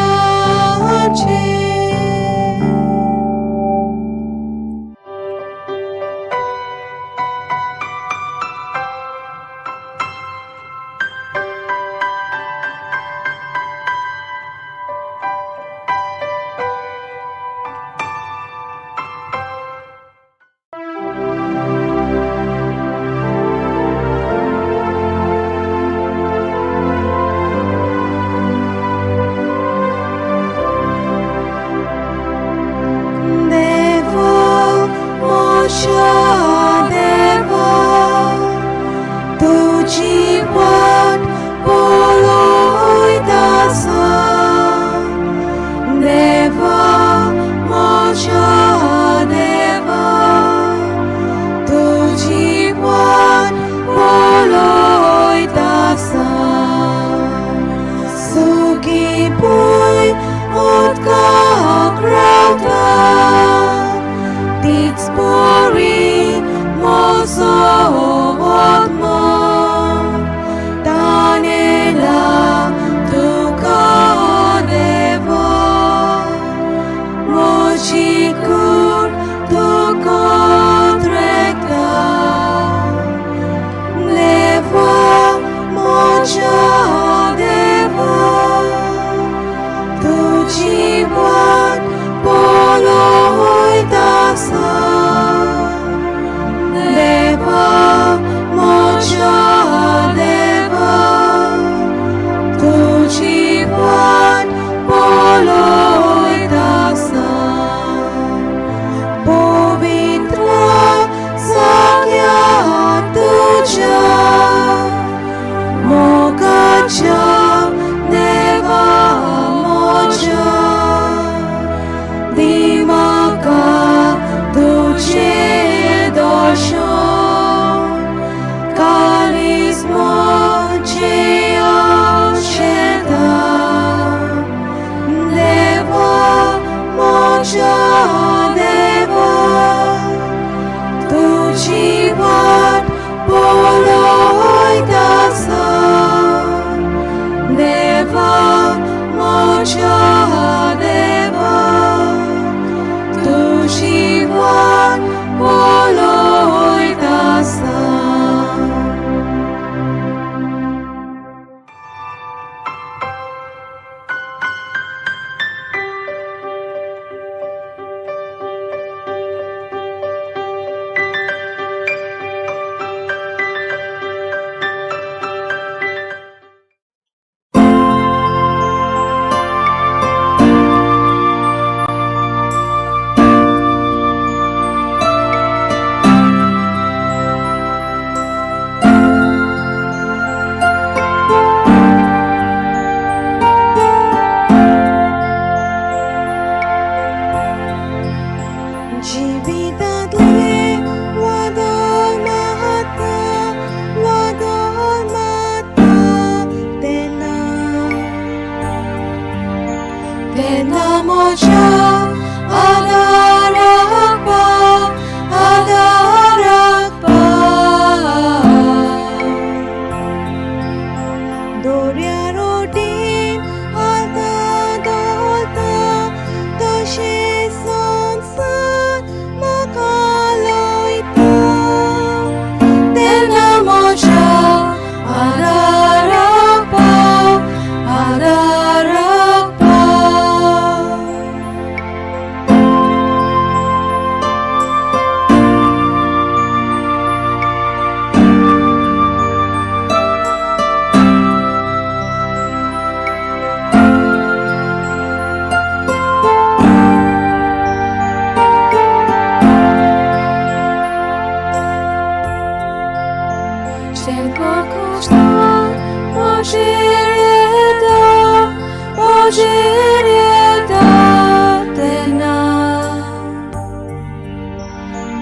Tashis sunset, Makala.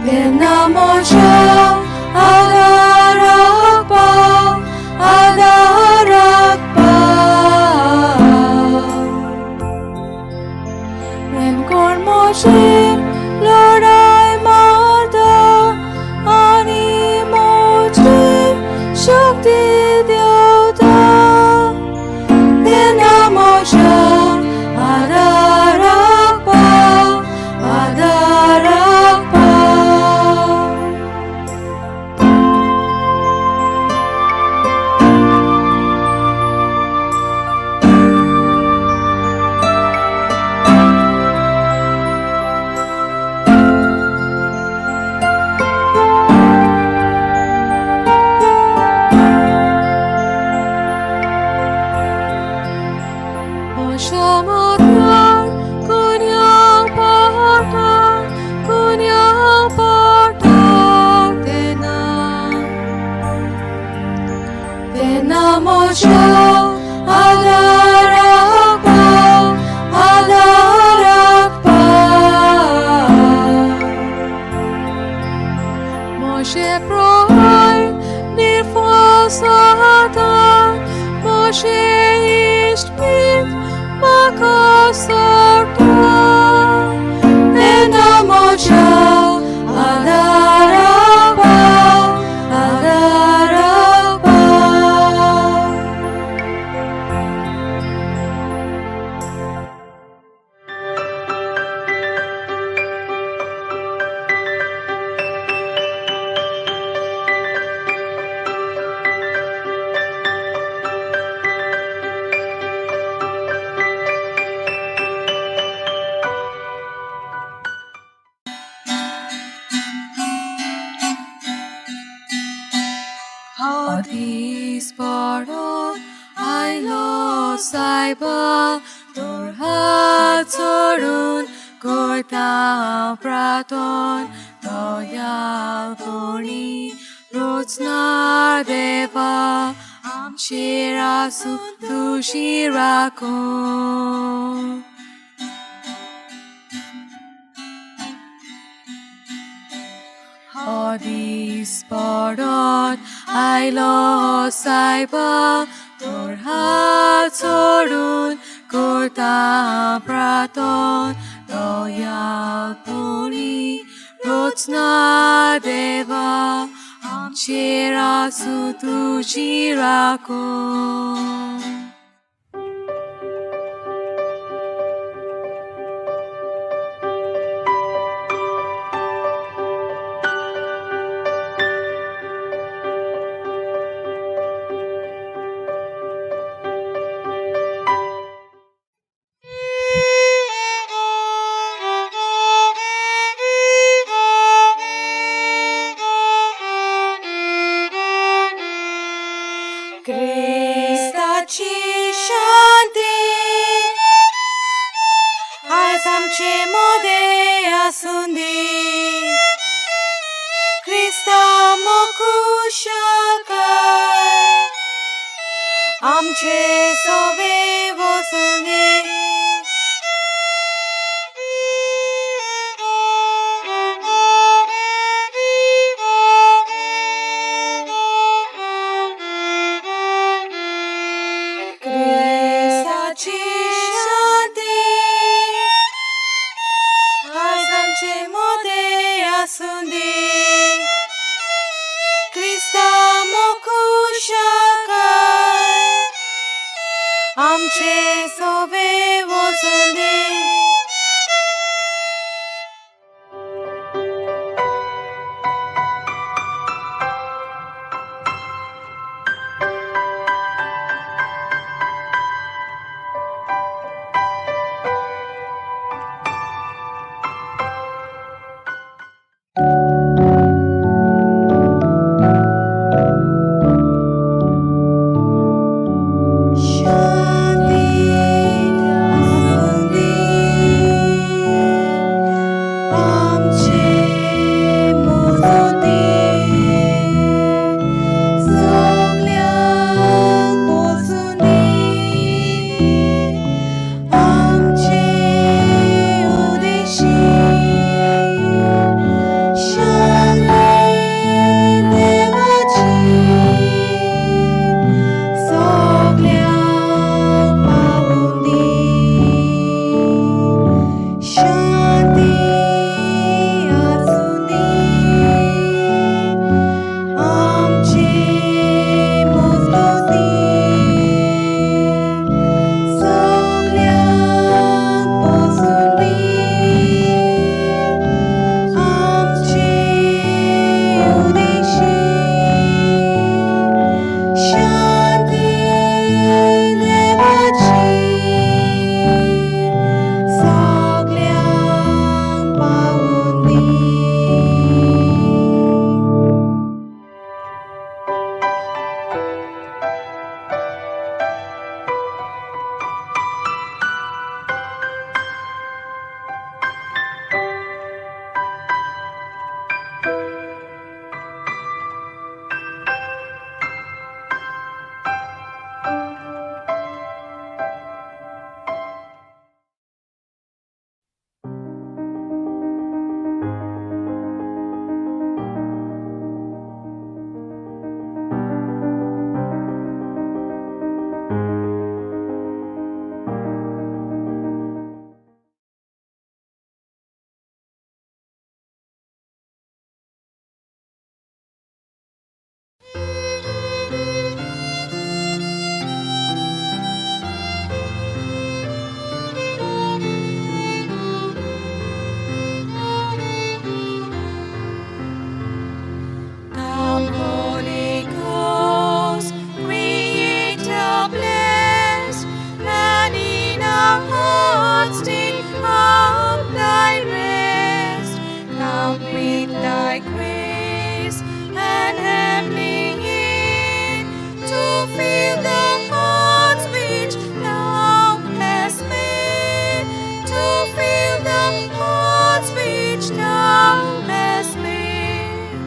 Tenamocha Adarakpa Adarakpa Enkormoche Lordai Marda Ani Moche Shakti Devta Tenamocha Adarakpa Adarakpa Shamatran kunyang partak tena mocha adarakpa adarakpa Moshe proy nirfasata Moshe ishpit makasarta tena mocha adarakpa adarakpa Hadis pardon ailo saiba tor hatorun korta praton doyal poni rotsnar deva am shirasu tu shirakon Hadis pardon ailo saiba tor hatorun korta praton doyal poni rotsna deva am shirasu tu shirakon Krista ci shanti Hai samche mode asundi Krista mokushakai Amche sove vosundi Amche sove vosundi Shanti with thy grace and heavenly aid, to fill the hearts which thou hast made, to fill the hearts which thou hast made.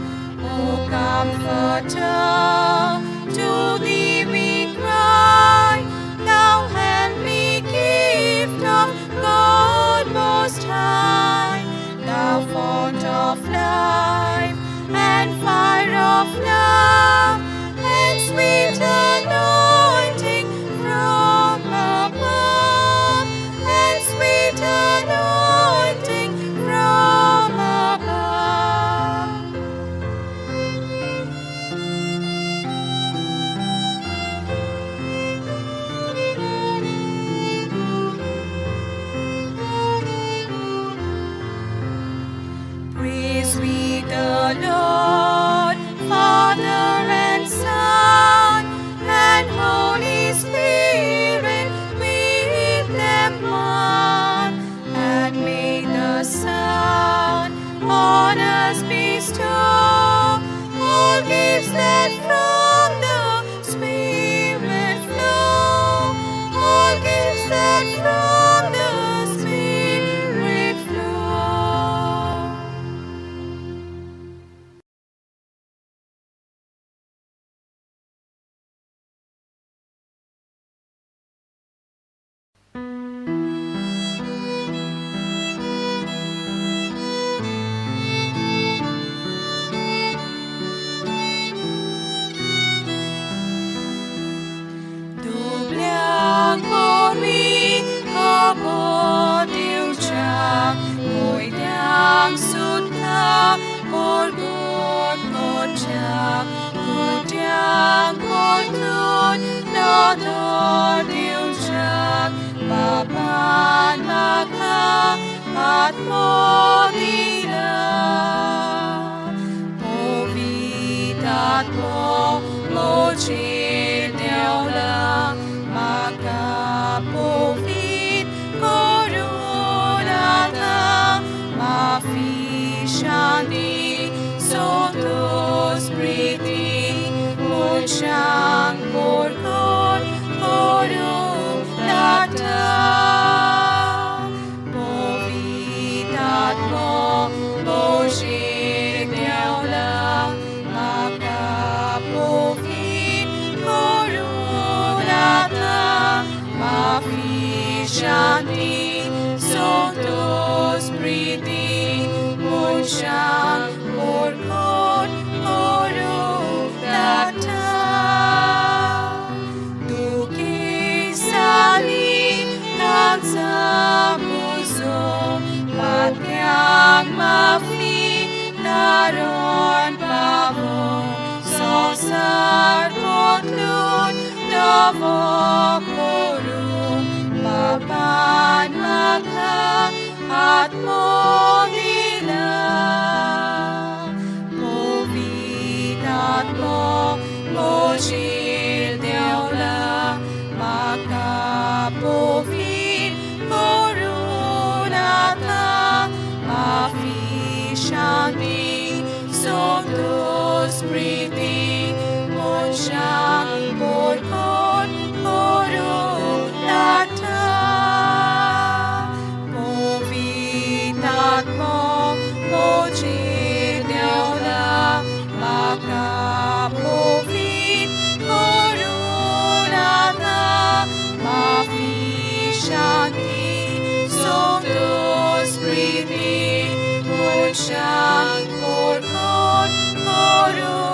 O Comforter, to thee we cry, thou heavenly gift of God Most High, thou fount of life and fire of love, and sweet anointing from above, and sweet anointing from above. Praise we the Lord, Father and Son, and Holy Spirit with them one. And may the Son on us bestow all gifts that from the Spirit flow, all gifts that from the Spirit flow. Doblang pori kapot diucap, ngồi đang sút tha, orgot kocap, kudang kotun, nato diucap, baban maka at modila. Povitat mo mochir deola, maka povit korunata, mafishandi sotos priti, mochang porkor korunata. Povitat mo mochir deola, maka povit korunata, mafishandi sotos priti, mochang porkor korunata. Duki sali tansa puso, patyang mafi naron pavo, sosar potlun davo korum, papan maka at modila. Povitat mo mochir deola, maka povit korunata, mafishandi sotos priti, mochang porkor korunata. Povitat mo mochir deola, maka povit korunata, mafishandi sotos priti, mochang porkor korunata.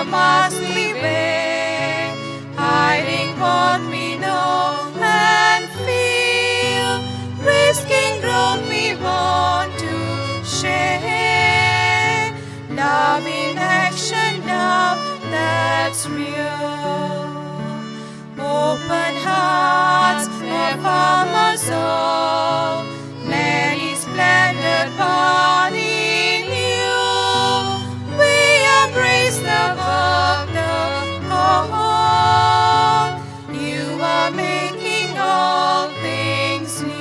must we weigh, hiding what we know and feel, risking growth we want to share. Love in action, love that's real. Open hearts of our soul, many splendid part in you. We embrace the work, the call. You are making all things new.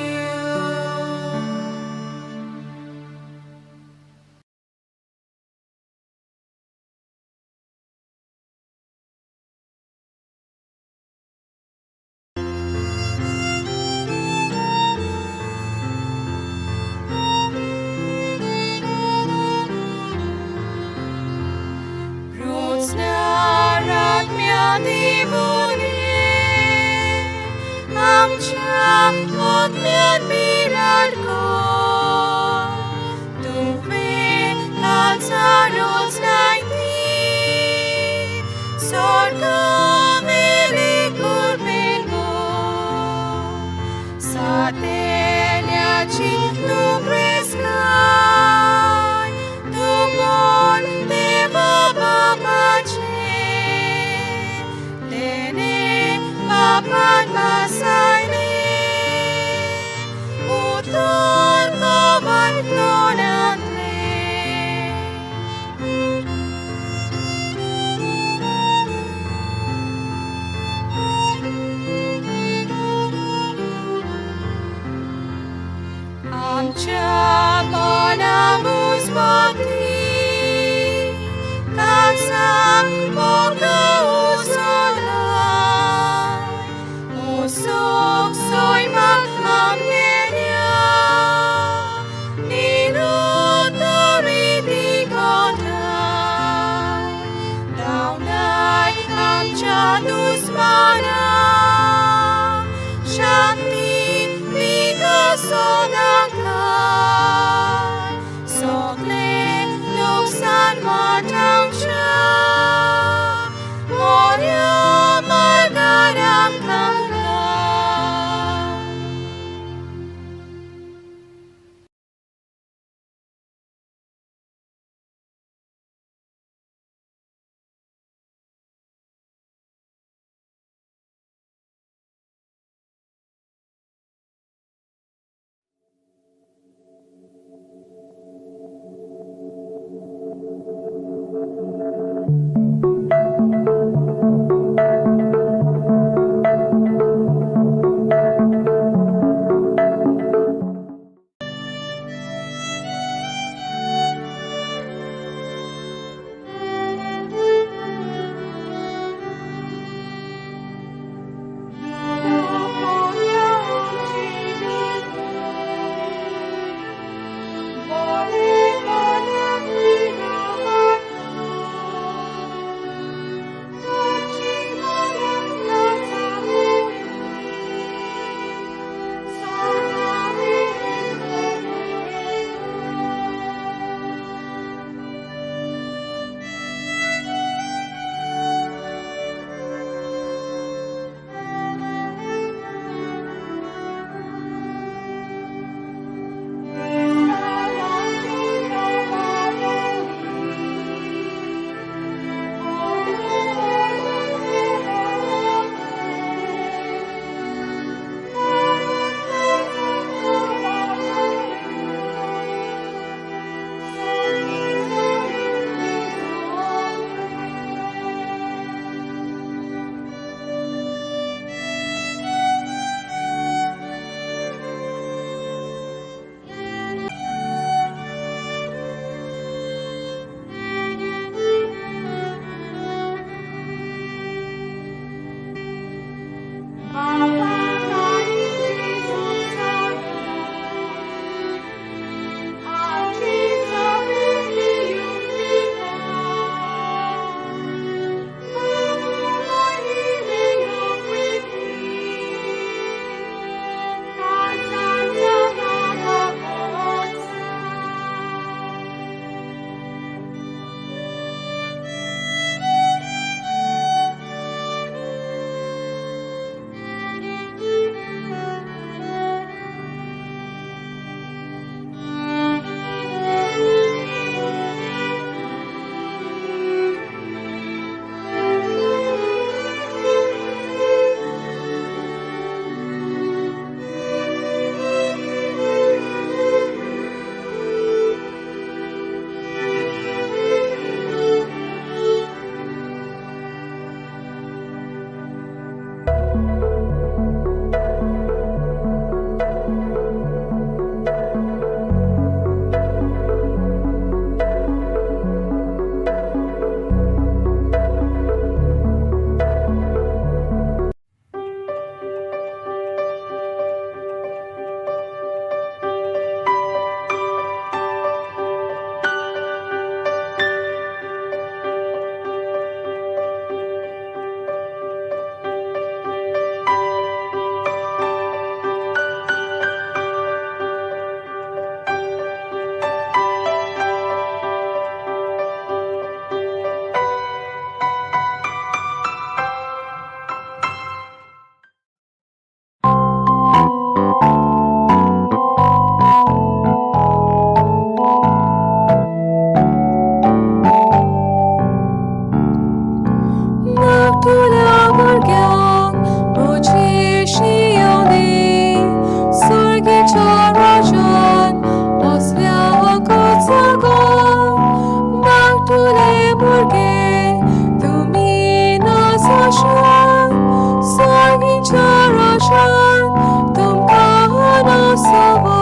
तुला भुरग्यांक म्हजी शियोनी सर्गेच्या राजान असल्या कोचागो धाकटुले भुरगे तुमी नाचशात सर्गेच्या राजान तुमकां नाचवा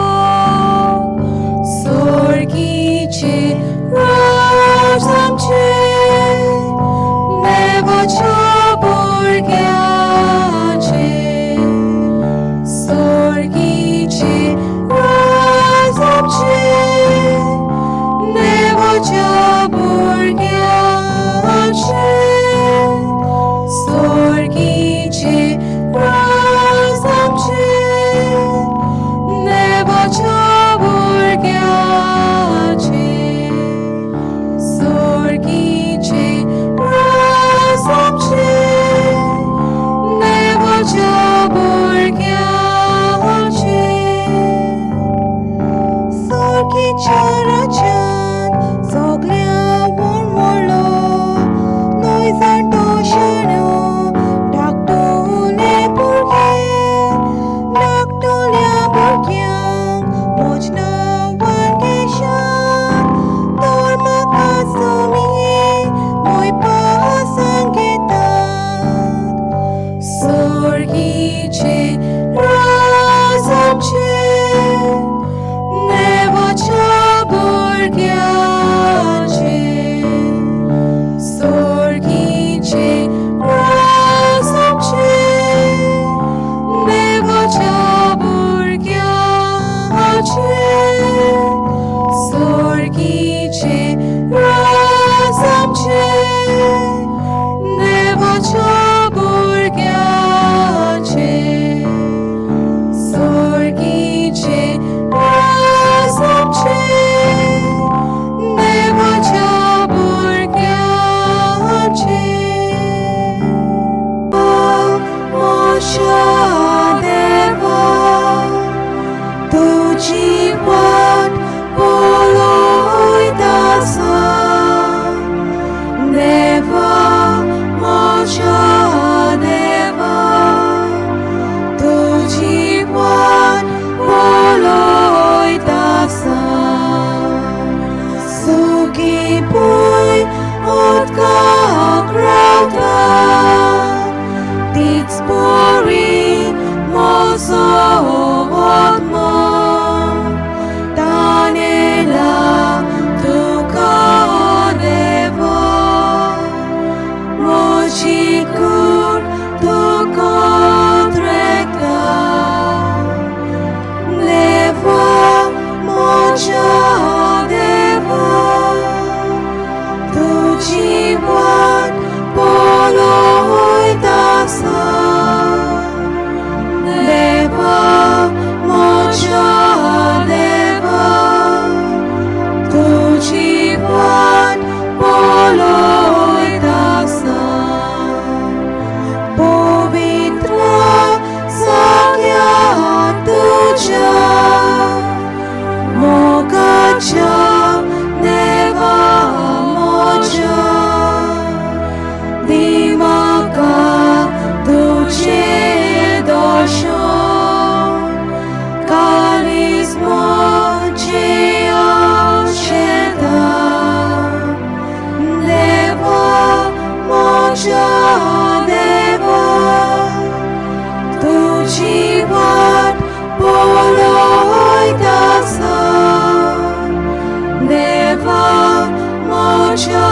सर्गीचे राज आमचे नेवाच्या भुरग्यांचे सर्गीचे राज आमचे नेवाच्या भुरग्यांचे सर्गीचे राज आमचे नेवाच्या भुरग्यांचे सर्गीचे राज आमचे नेवाच्या भुरग्यांचे सर्गीच्या राजान सगल्या वणवळो नोय जाणटो शाणो धाकटुले भुरगे धाकटुल्या भुरग्यांक मोजना वांगेशान तर म्हाका तुमी मोयपा सांगेतात सर्गीचे राज आमचे नेवाच्या भुरग्यांचे सर्गीचे राज आमचे नेवाच्या भुरग्यांचे सर्गीचे राज आमचे नेवाच्या भुरग्यांचे सर्गीचे राज आमचे नेवाच्या भुरग्यांचे मोशा देवा तुझी वाट पळयता देवा मोशा देवा तुझी वाट पळयता सुखी पळय उदकाक रावता तीच बरी म्हजो आत्मा तानेला तुका देवा म्हजी कूड तुका रेका देवा म्हज्या देवा तुझी वाट पळयता देवा म्हज्या देवा तुझी वाट पळयता पवित्र जाग्या तुझ्या मोगाच्या देवा म्हज्या दी म्हाका तुझें दर्शन कालीज म्हजें आशेता देवा म्हज्या देवा तुझी वाट पळयता देवा म्हज्या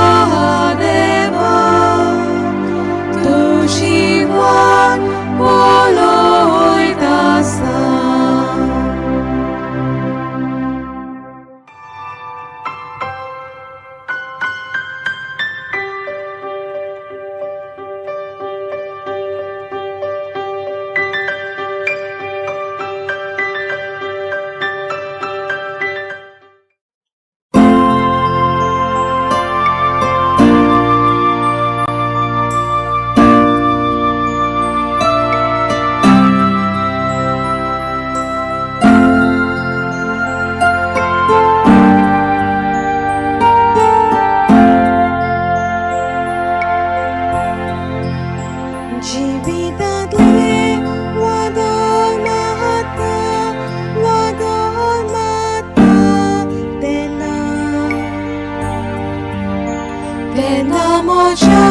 देवा तुझी वाट पळयता जिवितातले वादळ माता तेन्ना म्हज्या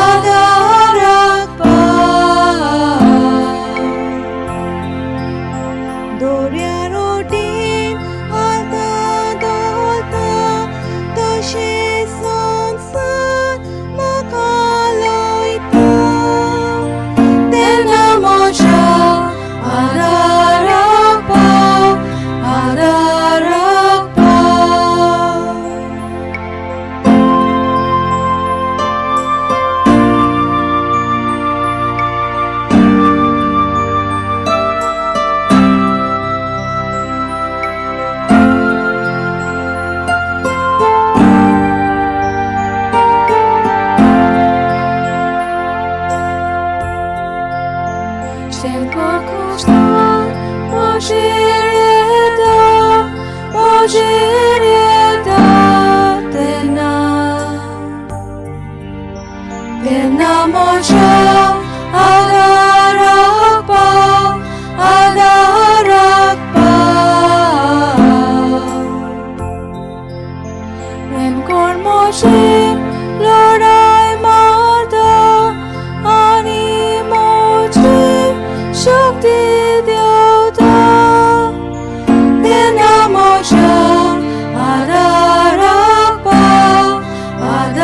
आदाराक पाव दोर्यार ओटीन आलता दोलता तशें संवसार म्हाका लोयता तेन्ना म्हज्या आदाराक पाव Tenna moja adarak pa Rem kor moje lodai marda ani moje shakti devta Tenna moja adarak pa Moja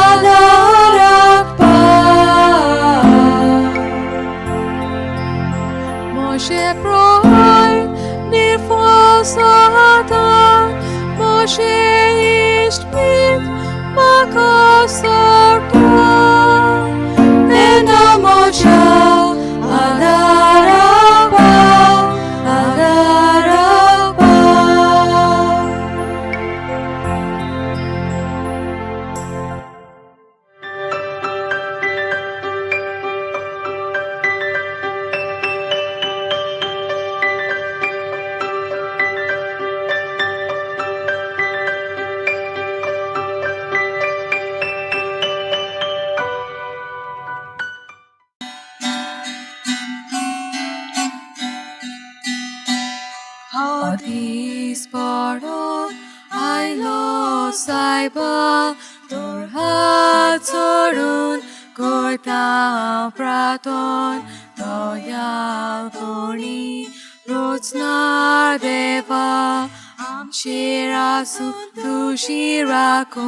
adarak pa Moshe proi nirfosata Moshe ishtmit makasorta Tenna moja adarak pa Hadis pardon ailo saiba tor hat sorun korta praton doyal poni rotsnar deva amshirasu tushirakom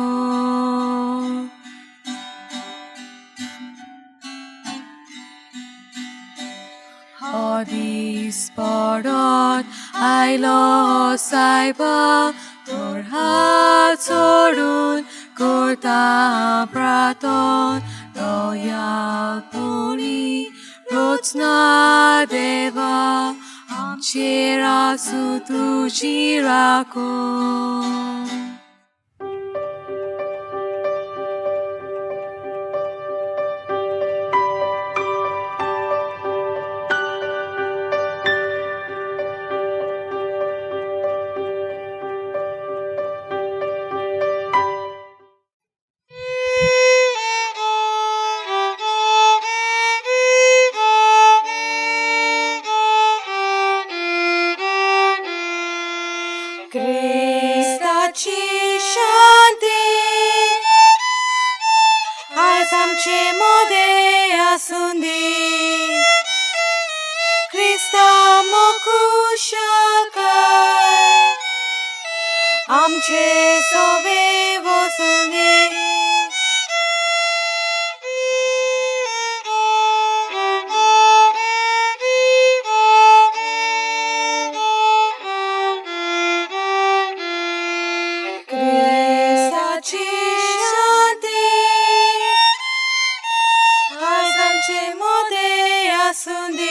Hadis pardon ailo saiba tor hat sorun korta praton doyal poni rotsna deva amshirasu tushirakom Cristaci shanti Azi amche mode asundi Crista mokushakai Amche sove vosundi आमचे मोदे आसुंदी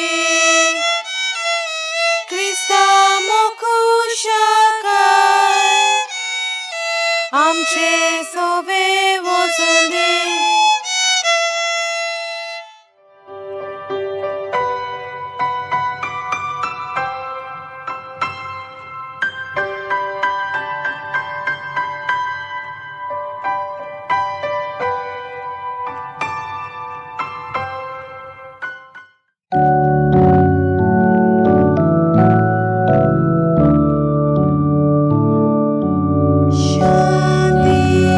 Crysta मोकुशका आमचे सोबे वचुंदी Shanti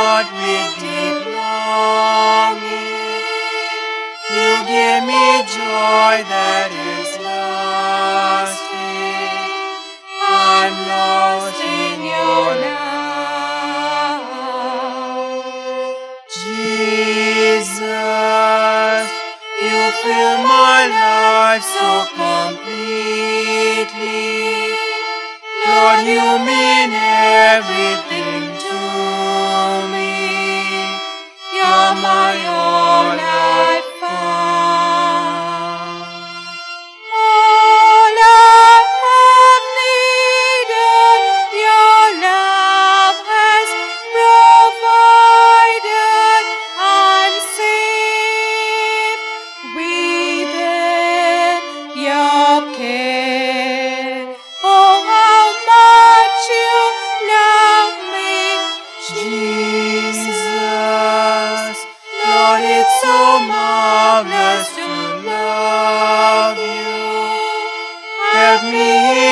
heart with deep longing. You give me joy that is lasting. I'm lost in your love. Jesus, you fill my life so completely. Lord, you mean everything to me. You're my all I found. All I have needed, your love has provided. I'm safe within your care. Oh, how much you love me, Jesus. Lord, it's so marvelous to love you. Help me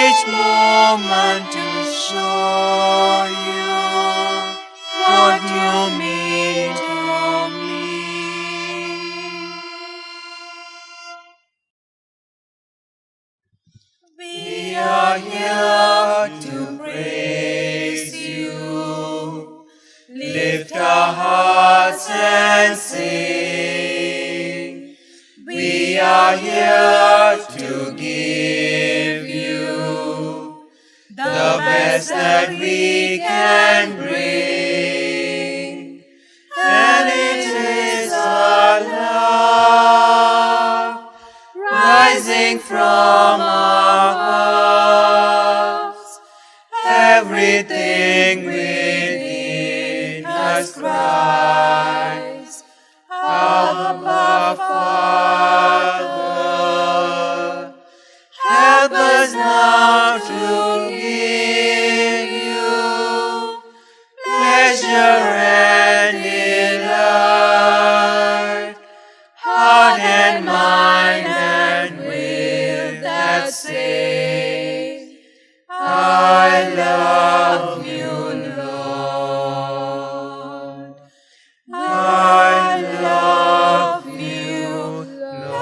each moment to show you what you mean to me. We are here to praise you, lift our hearts and sing. We are here to give you the best that we can bring. And it is our love rising from our hearts. Everything within us cries, Abba, Father. Help us now to give you pleasure and delight, heart and mind and will that say, I love you, Lord. I love you, Lord.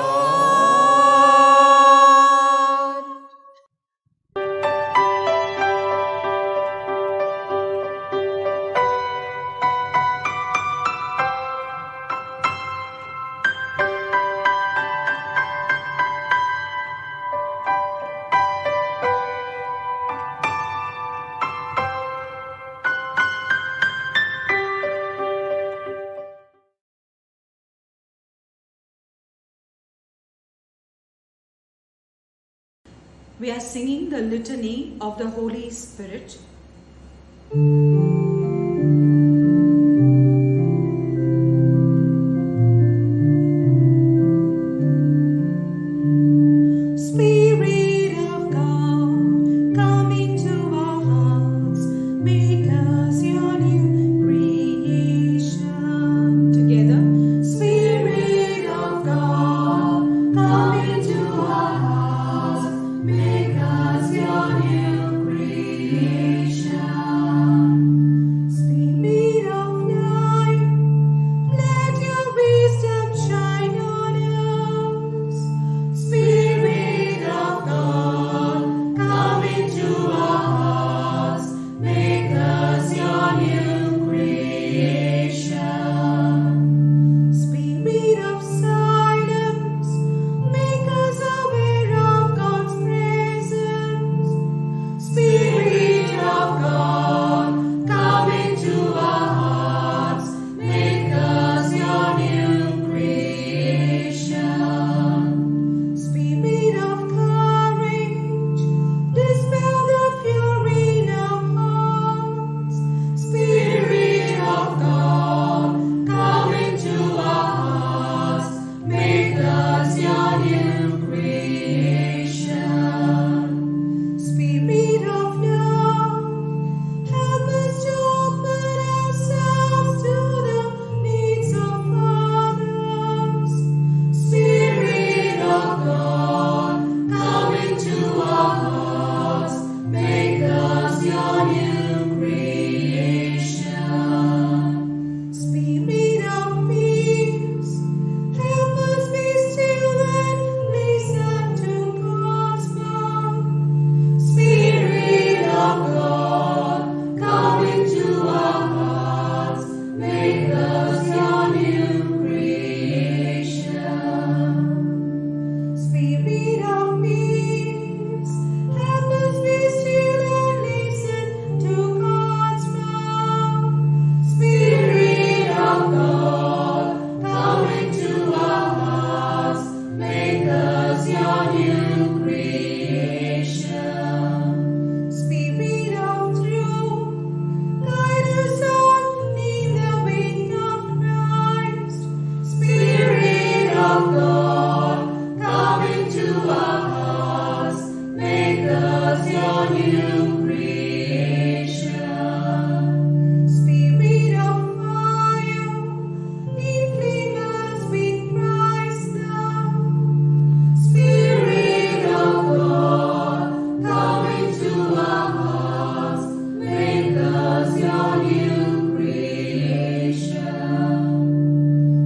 We are singing the Litany of the Holy Spirit. Spirit of God, come into our hearts, make us your new creation. Together. Spirit of God, come into our hearts, make us your new creation.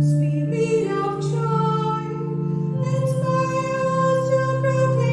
Spirit of joy, inspire us to proclaim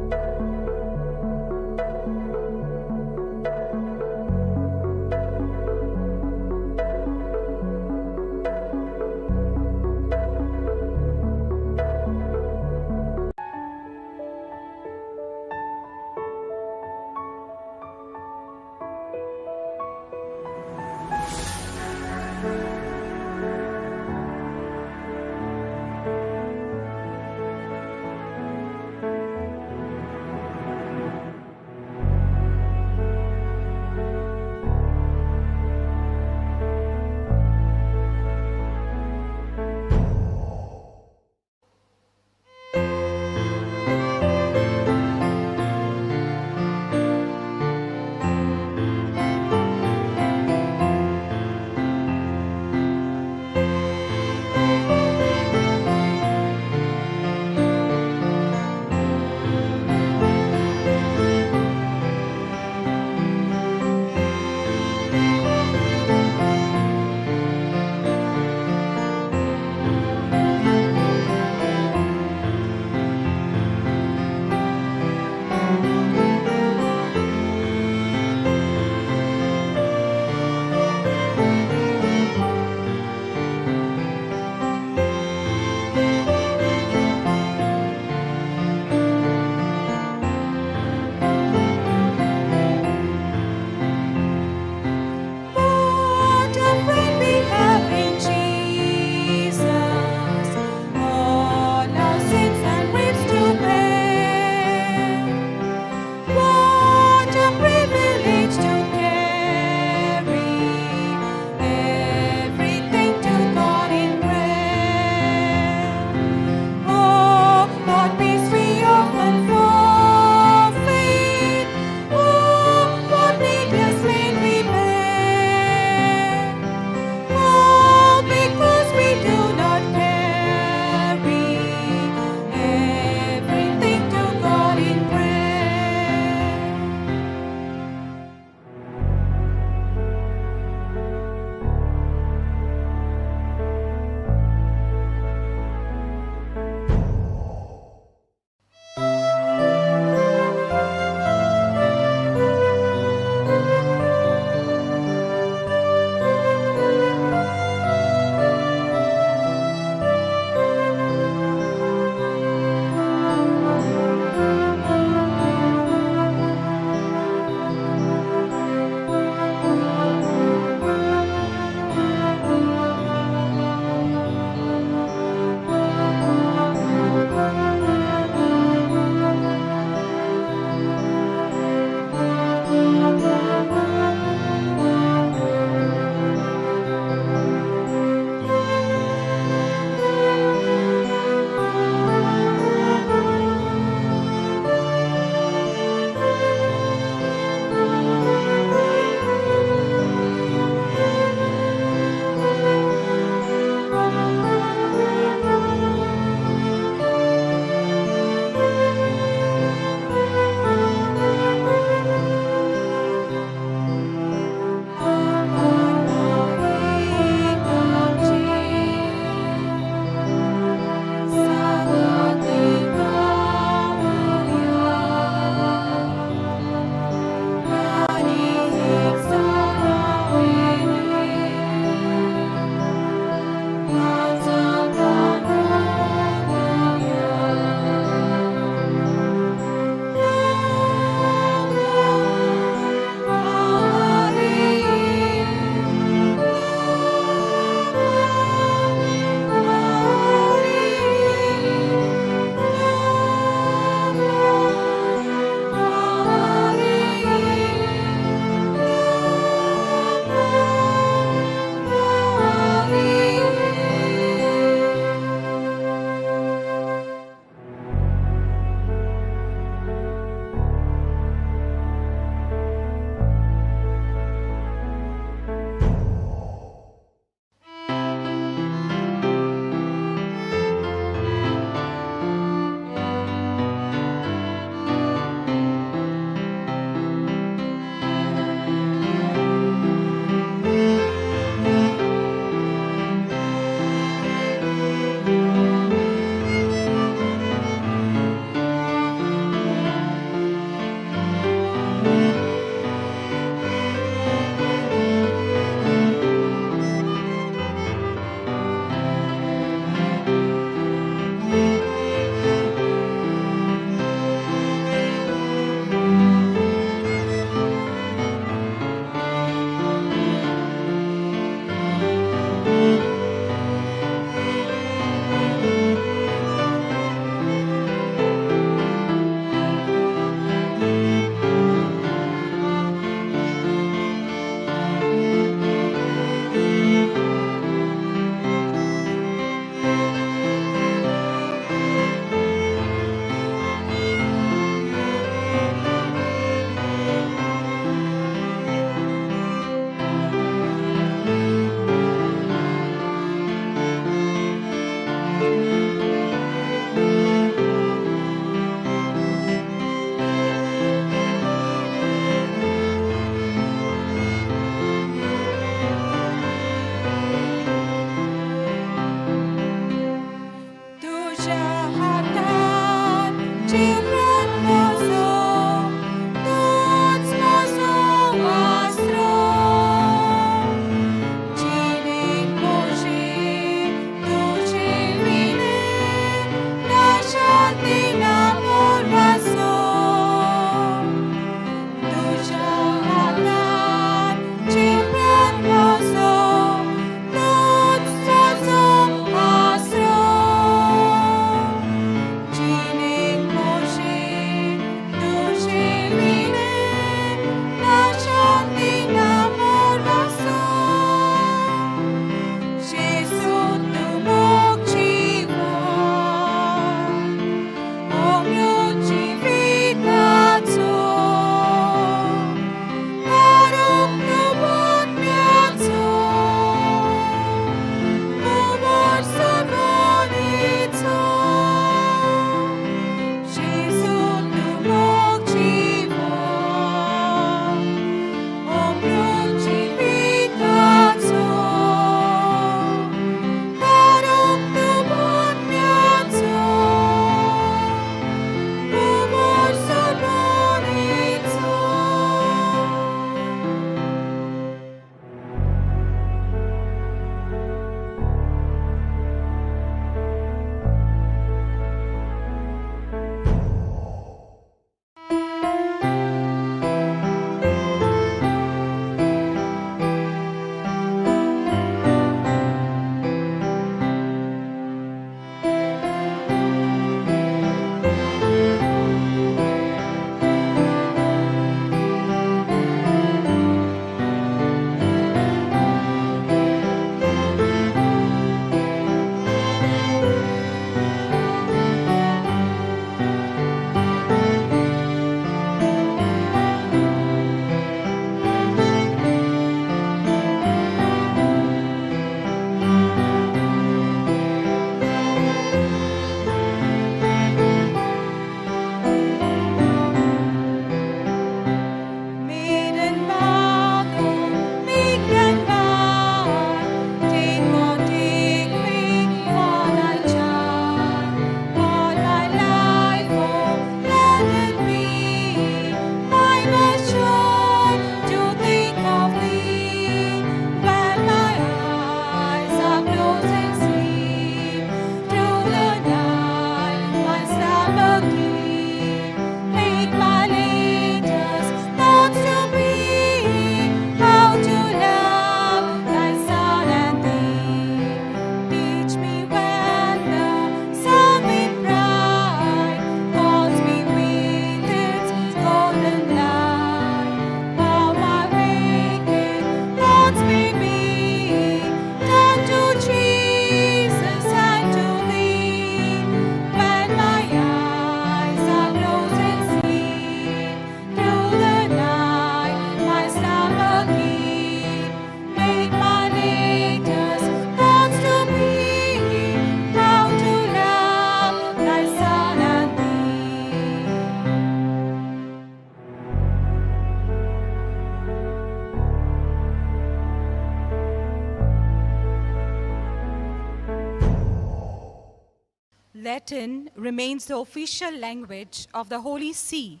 Latin remains the official language of the Holy See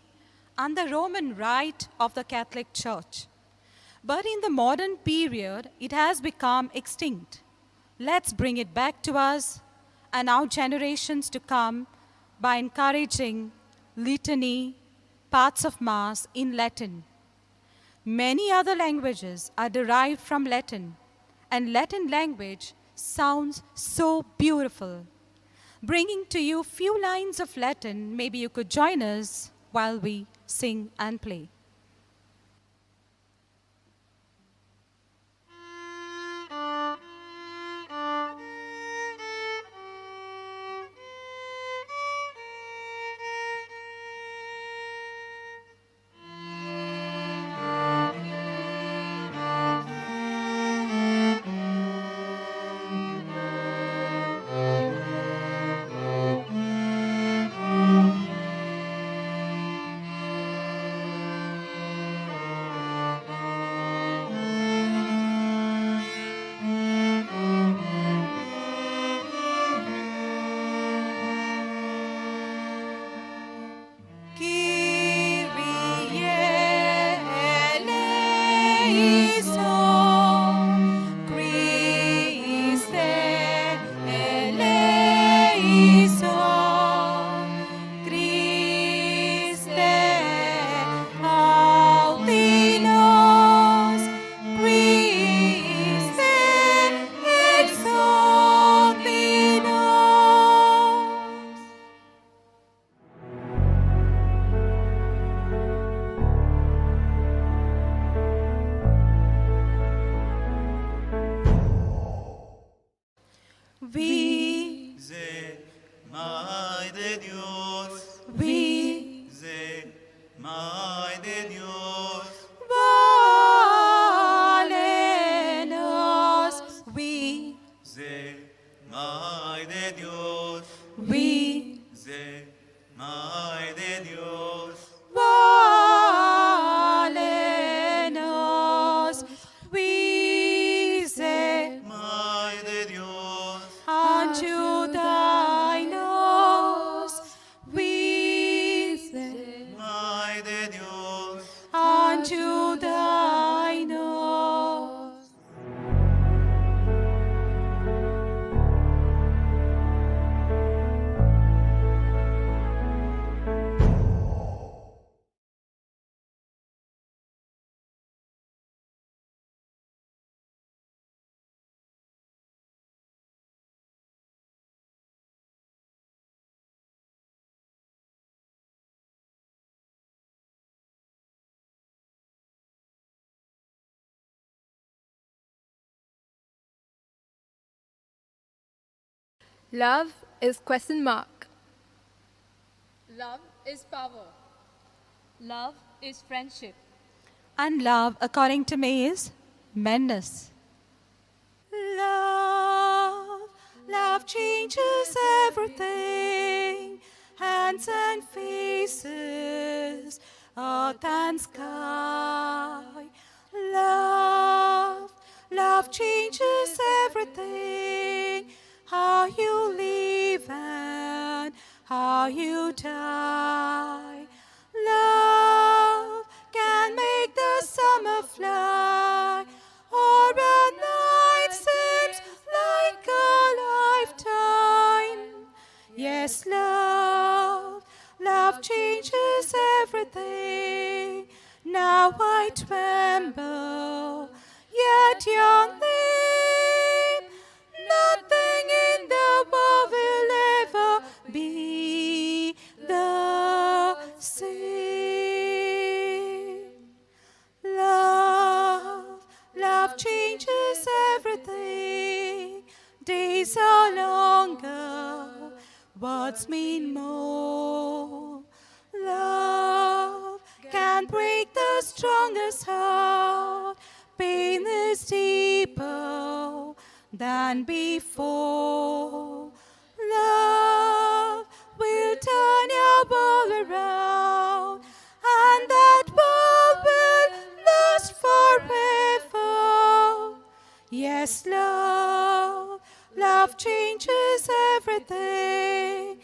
and the Roman Rite of the Catholic Church. But in the modern period, it has become extinct. Let's bring it back to us and our generations to come by encouraging litany, parts of Mass in Latin. Many other languages are derived from Latin, and Latin language sounds so beautiful. Bringing to you few lines of Latin, maybe you could join us while we sing and play. We, Mai de Dios, we, Mai de Dios, valenos, we, Mai de Dios, we, Mai de Dios, valenos, we say Mai de Dios, unto thy nose, we say Mai de Dios, unto thy nose. Love is ? Love is power. Love is friendship. And love, according to me, is madness. Love, love changes everything. Hands and faces, earth and sky. Love, love changes everything. How you live and how you die. Love can make the summer fly, or a night seems like a lifetime. Yes, love, love changes everything. Now I tremble, yet young name. Nothing in the world will ever be the same. Love, love changes everything. Days are longer, words mean more. Love can break the strongest heart. Pain is deeper than before. Love will turn your world around, and that world will last forever. Yes, love, love changes everything.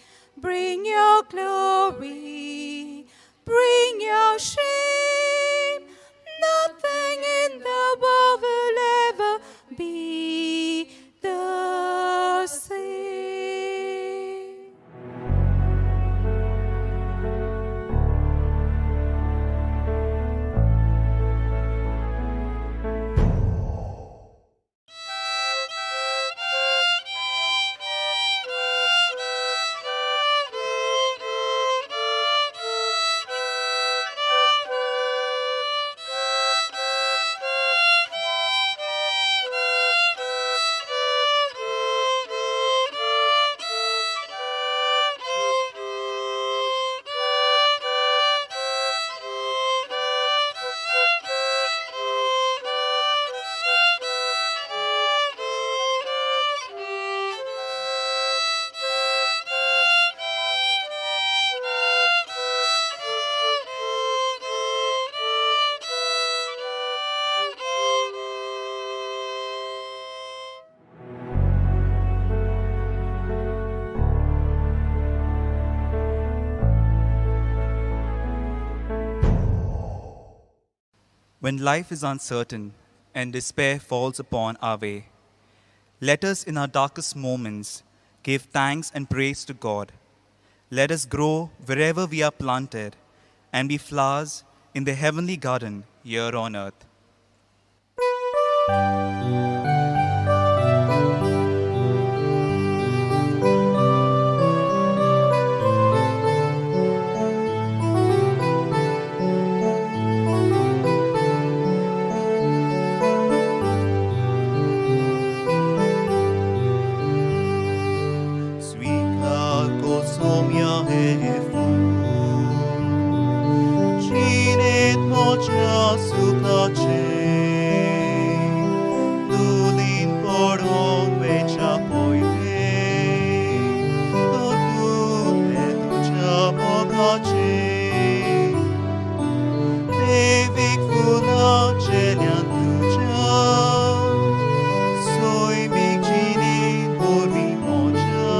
When life is uncertain and despair falls upon our way, let us in our darkest moments give thanks and praise to God. Let us grow wherever we are planted and be flowers in the heavenly garden here on earth. Sweet somia Chinit mocha sukache Dulin poron vecha poite Tortune ducha mokache Devik funa celian ducha Soy mig chinit por mi mocha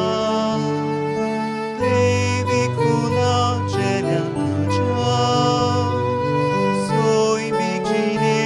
Devik funa celian ducha Soy mig chinit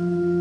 Thank you.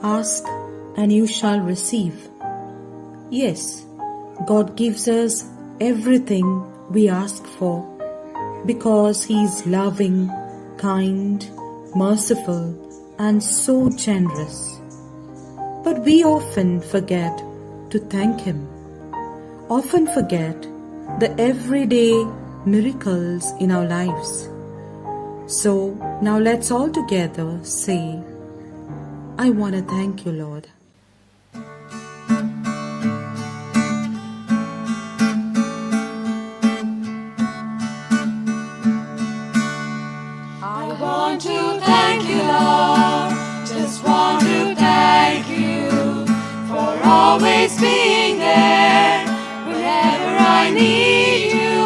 Ask and you shall receive. Yes, God gives us everything we ask for because He is loving, kind, merciful, and so generous. But we often forget to thank Him, often forget the everyday miracles in our lives. So now let's all together say, I want to thank you, Lord. I want to thank you, Lord. Just want to thank you for always being there whenever I need you.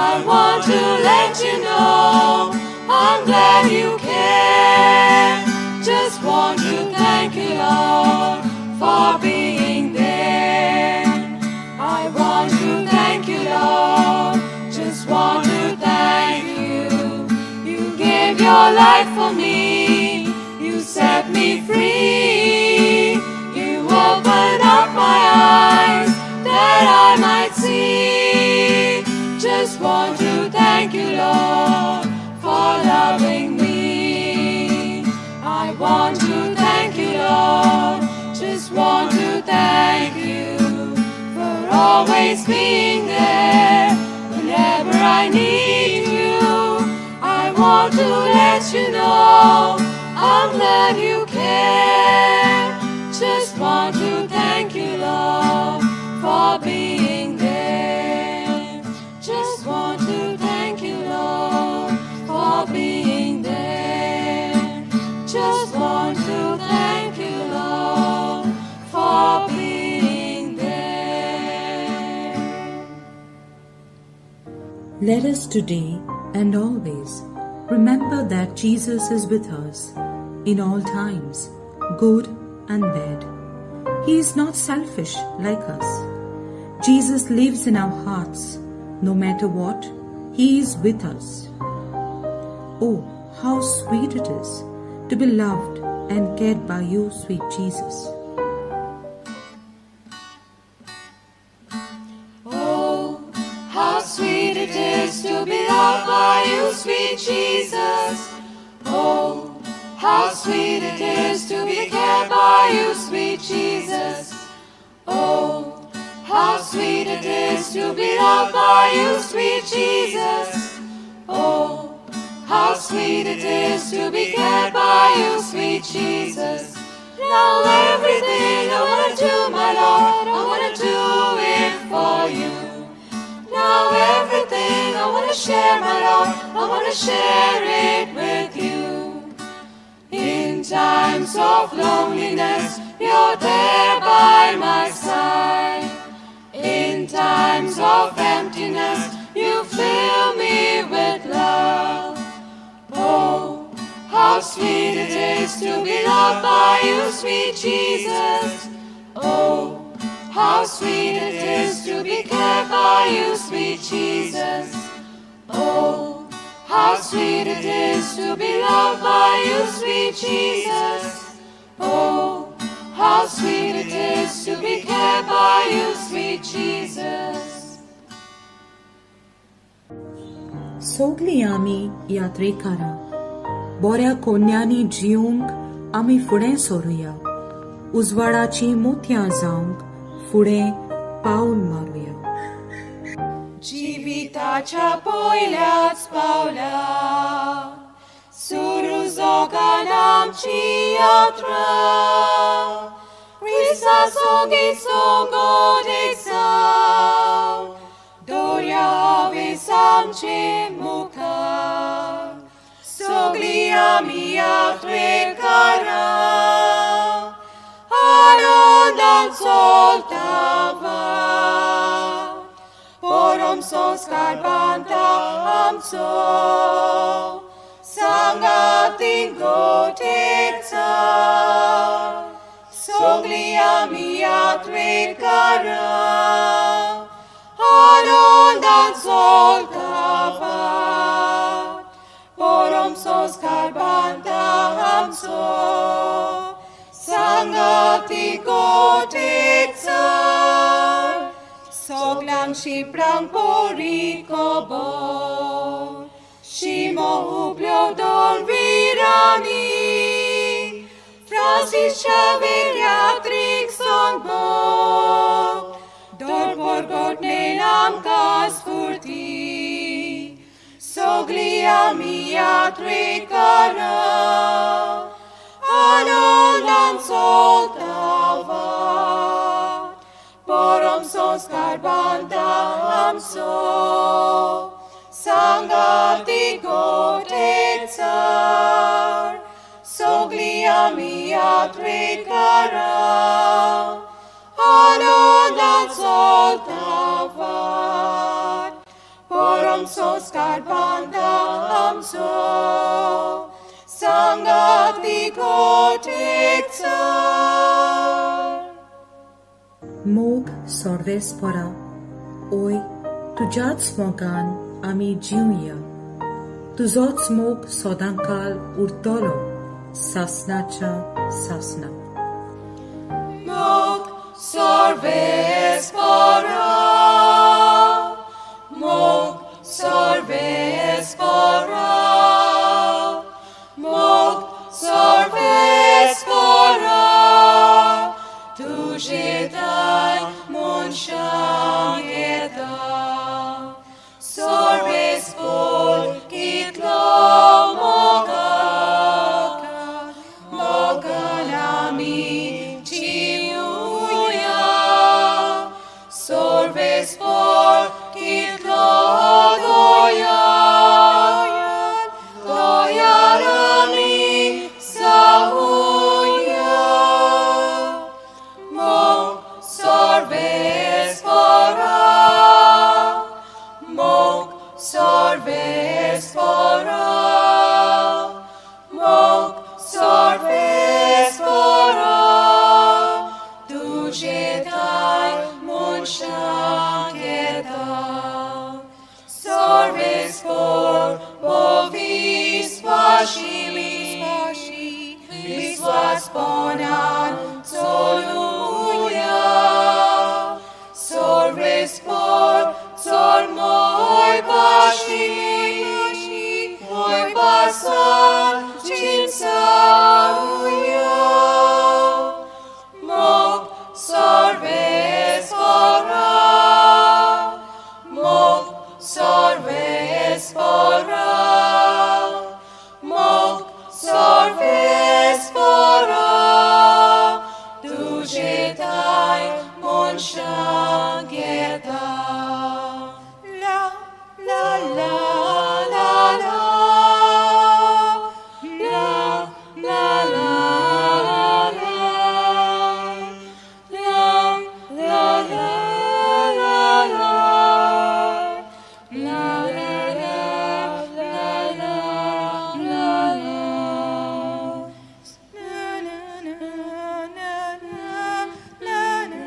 I want to let you know I'm glad you care. Just want to thank you, Lord, for being there. I want to thank you, Lord. Just want to thank you. You gave your life for me. You set me free. You opened up my eyes that I might see. Just want to thank you, Lord, for loving me. I want to thank you, Lord. Just want to thank you for always being there whenever I need you. I want to let you know I'm glad you care. Just want to thank you, Lord, for being there. Just want to thank you, Lord, for being there. Just want to thank you, Lord, for being there. Let us today and always remember that Jesus is with us in all times, good and bad. He is not selfish like us. Jesus lives in our hearts. No matter what, He is with us. Oh, how sweet it is to be loved and cared by you, sweet Jesus. Oh, how sweet it is to be loved by you, sweet Jesus. Oh, how sweet it is to be cared by you, sweet Jesus. Oh, how sweet it is to be loved by you, sweet Jesus. Oh, how sweet it is to be cared by you, sweet Jesus. Now everything I want to do, my Lord, I want to do it for you. Now everything I want to share, my Lord, I want to share it with you. In times of loneliness, you're there by my side. In times of emptiness, you fill me with love. Oh, how sweet it is to be loved by you, sweet Jesus. Oh, how sweet it is to be cared by you, sweet Jesus. Oh, how sweet it is to be loved by you, sweet Jesus. Oh, how sweet it is to be cared by you, sweet Jesus. Sogli आमी यात्रेकारा, बोऱ्या कोन्यांनी जिवंक आमी फुडें सरूया. उजवाडाची मोतयां जावंक फुडें पावल मारूया. जिविताच्या पयल्याच पावला सुरू जोगान आमची यात्रा. Krista sogit sogodek zaw, doria havis amche mukhar. Sogli ami yatrekara, anondan soltava. Porom soskar banta amco, sangatin gotek zaw. Sogli ami yatrekara, anondan soltava. Porom soskar banta amco, Sangati gotik tsar, soglang shiprang pori kobo, shimo uplodol virani, Francis Xavier Trixon bok, dor porgot nelam kas furti, soglia mia tricana, Anolan soltavat, porom son scarbanta amso, sangati gote tsar, soglia mia tricara, Anolan soltavat, porom son scarbanta amso, Sangati gotik tsar. Mog sorvespora, oi, tu jats mogan ami jiuia, tu zots mog sodankal urtolo, sasnacha sasna. Mog sorvespora, mog sorvespora, mog sorvespora, tu jetai mon shangeta, sorvespor kitlo mogaka, moganami chiuya, sorvespor kitlo doya. Doyarami sauya, mog sorvespora, mog sorvespora, mog sorvespora, tu jetai mon shangeta, sorvespor bovis Vasili, visvas bonan soluia, sorvespor sor moi Vasili, moi basan chinsauia, mog sorvespora, mog sorvespora, mog sorvespora, tu jetai mon shangeta. La la la la la, la la la la, la la la la la. La la la la la la la. Na na na na na na na.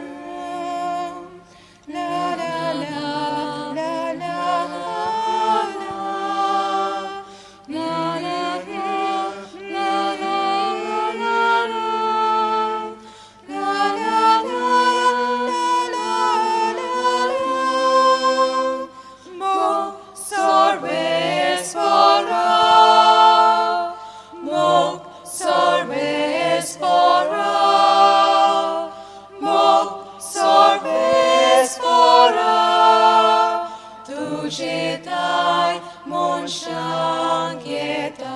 La la la la la la. La la la la la la la. La la la la la la. Mog sorvespora, mog sorvespora, mog sorvespora, tu jetai mon shangeta.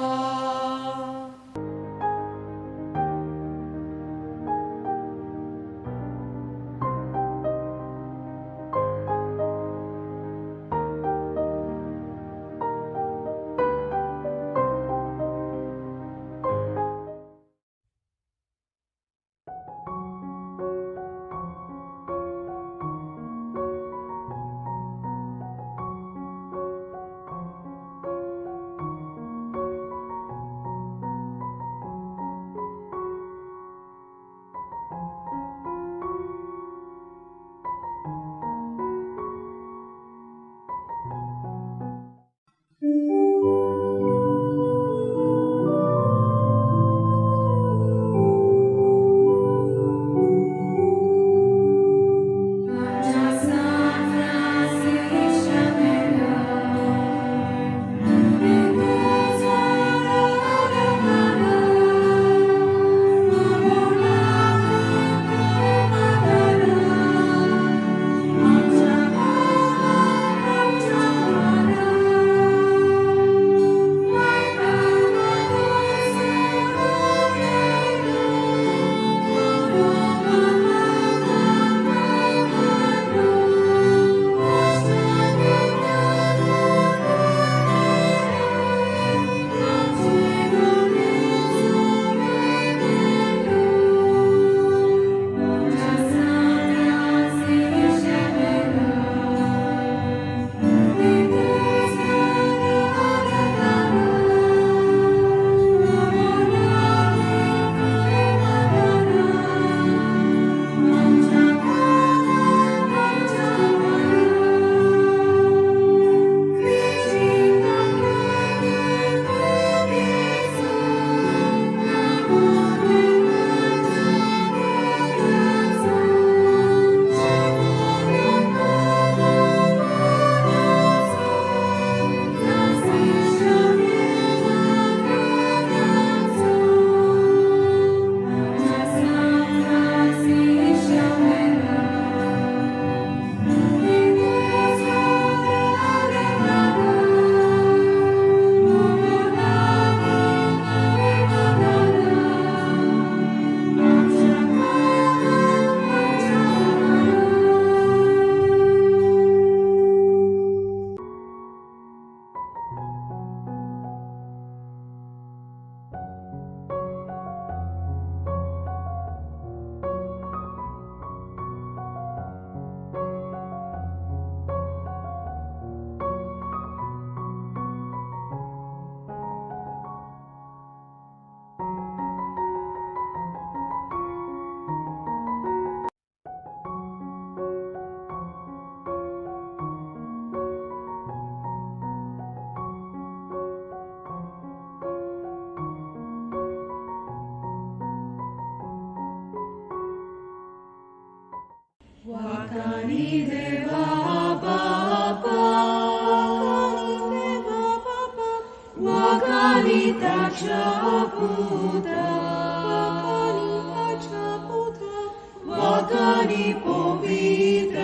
Wakani povitratmya,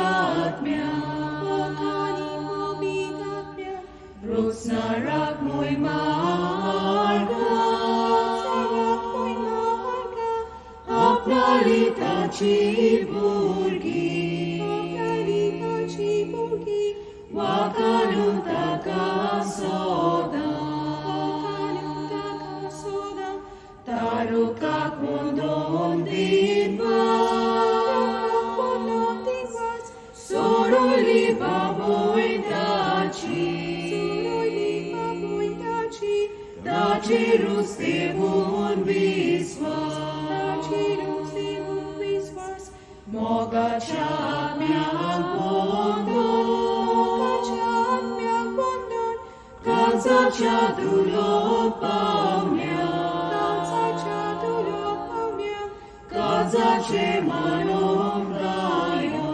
Brutsnarak moy marga, Aplalita chiburgi, Wakanutaka soda, Taruka kondon dinvas, Soroli baboy dachi, Dachi rustevun visvas, Moga chamyang kondon, Kansa chadulo pamya, Kansa che manom gayo,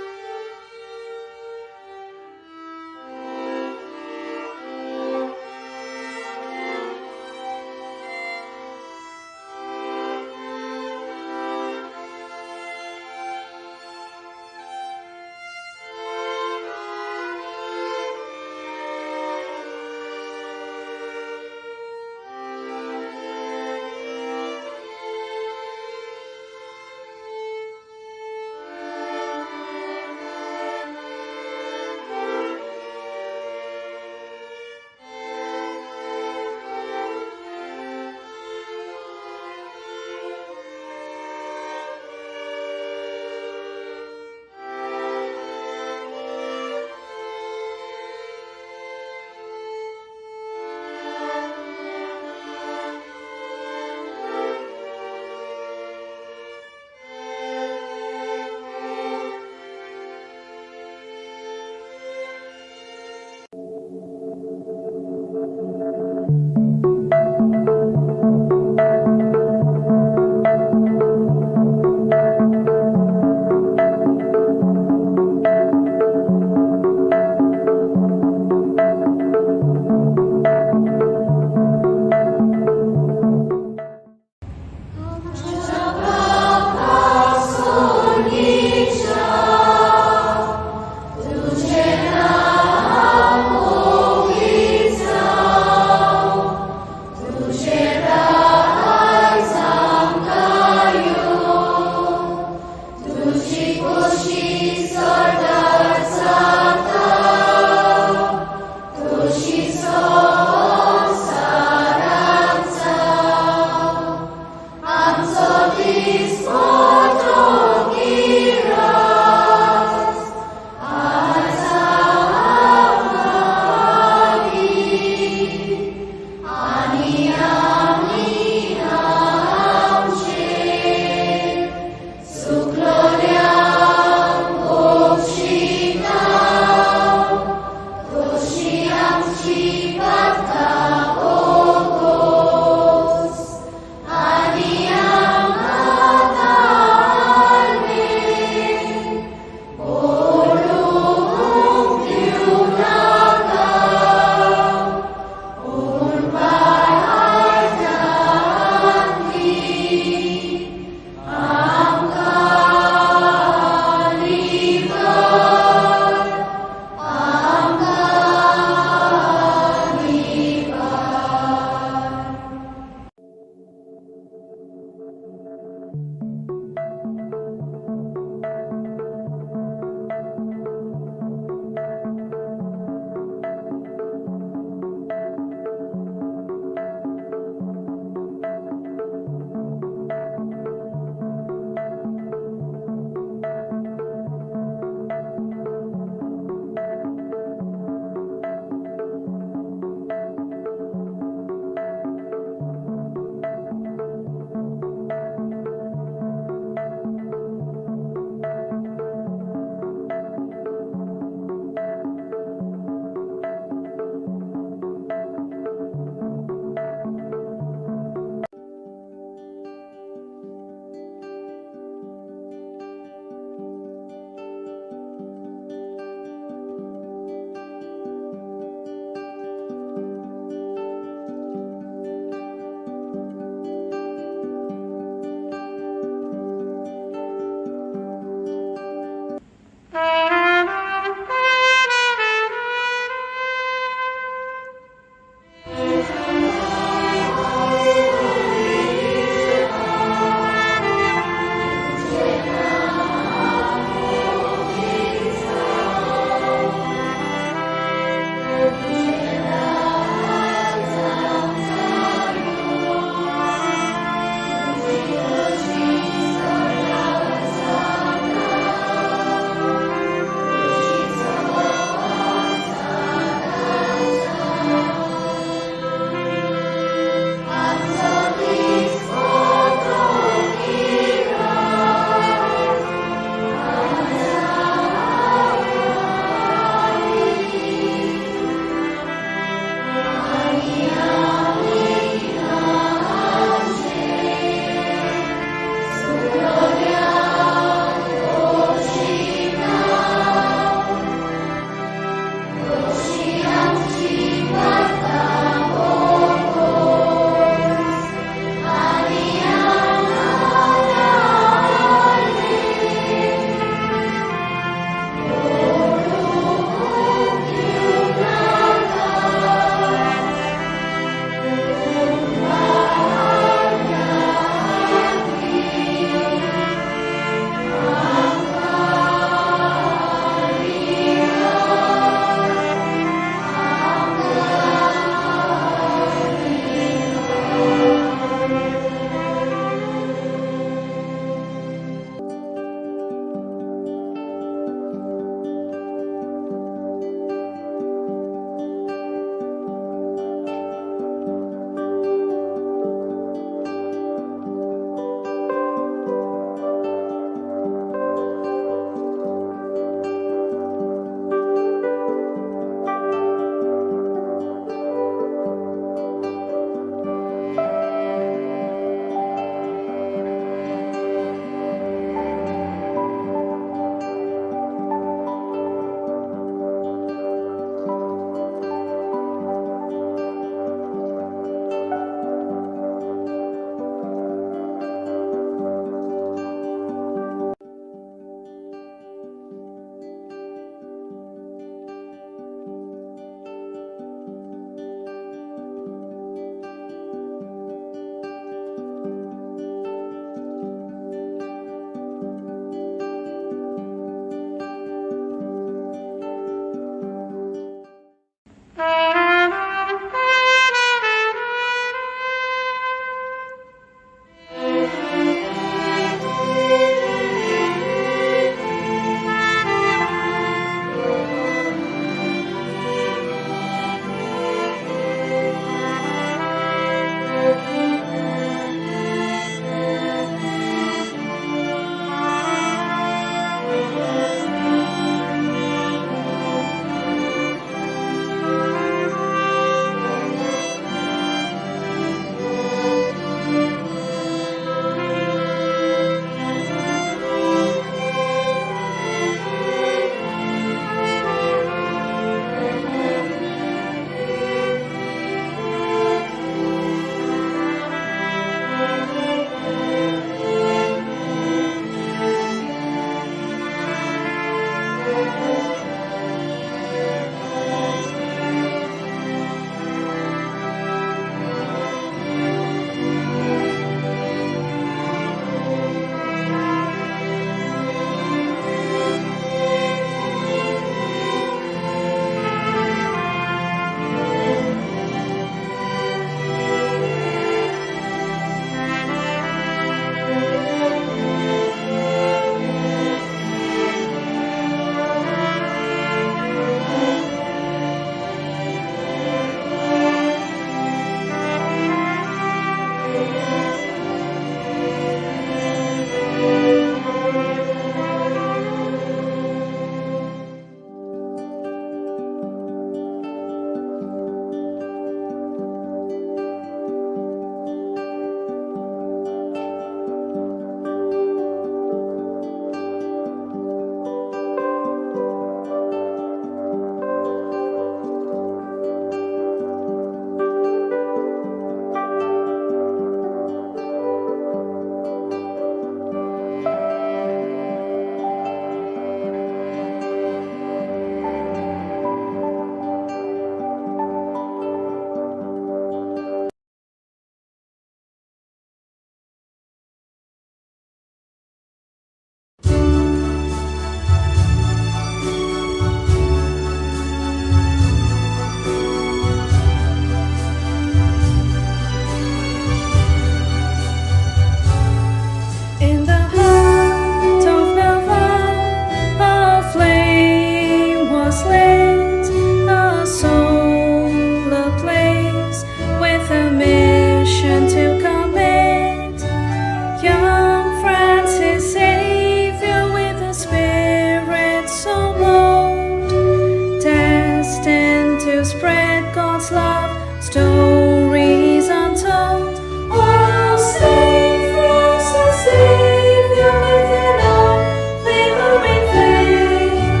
God's love, stories untold. Oh, sing for us, our Savior, within our flickering flame.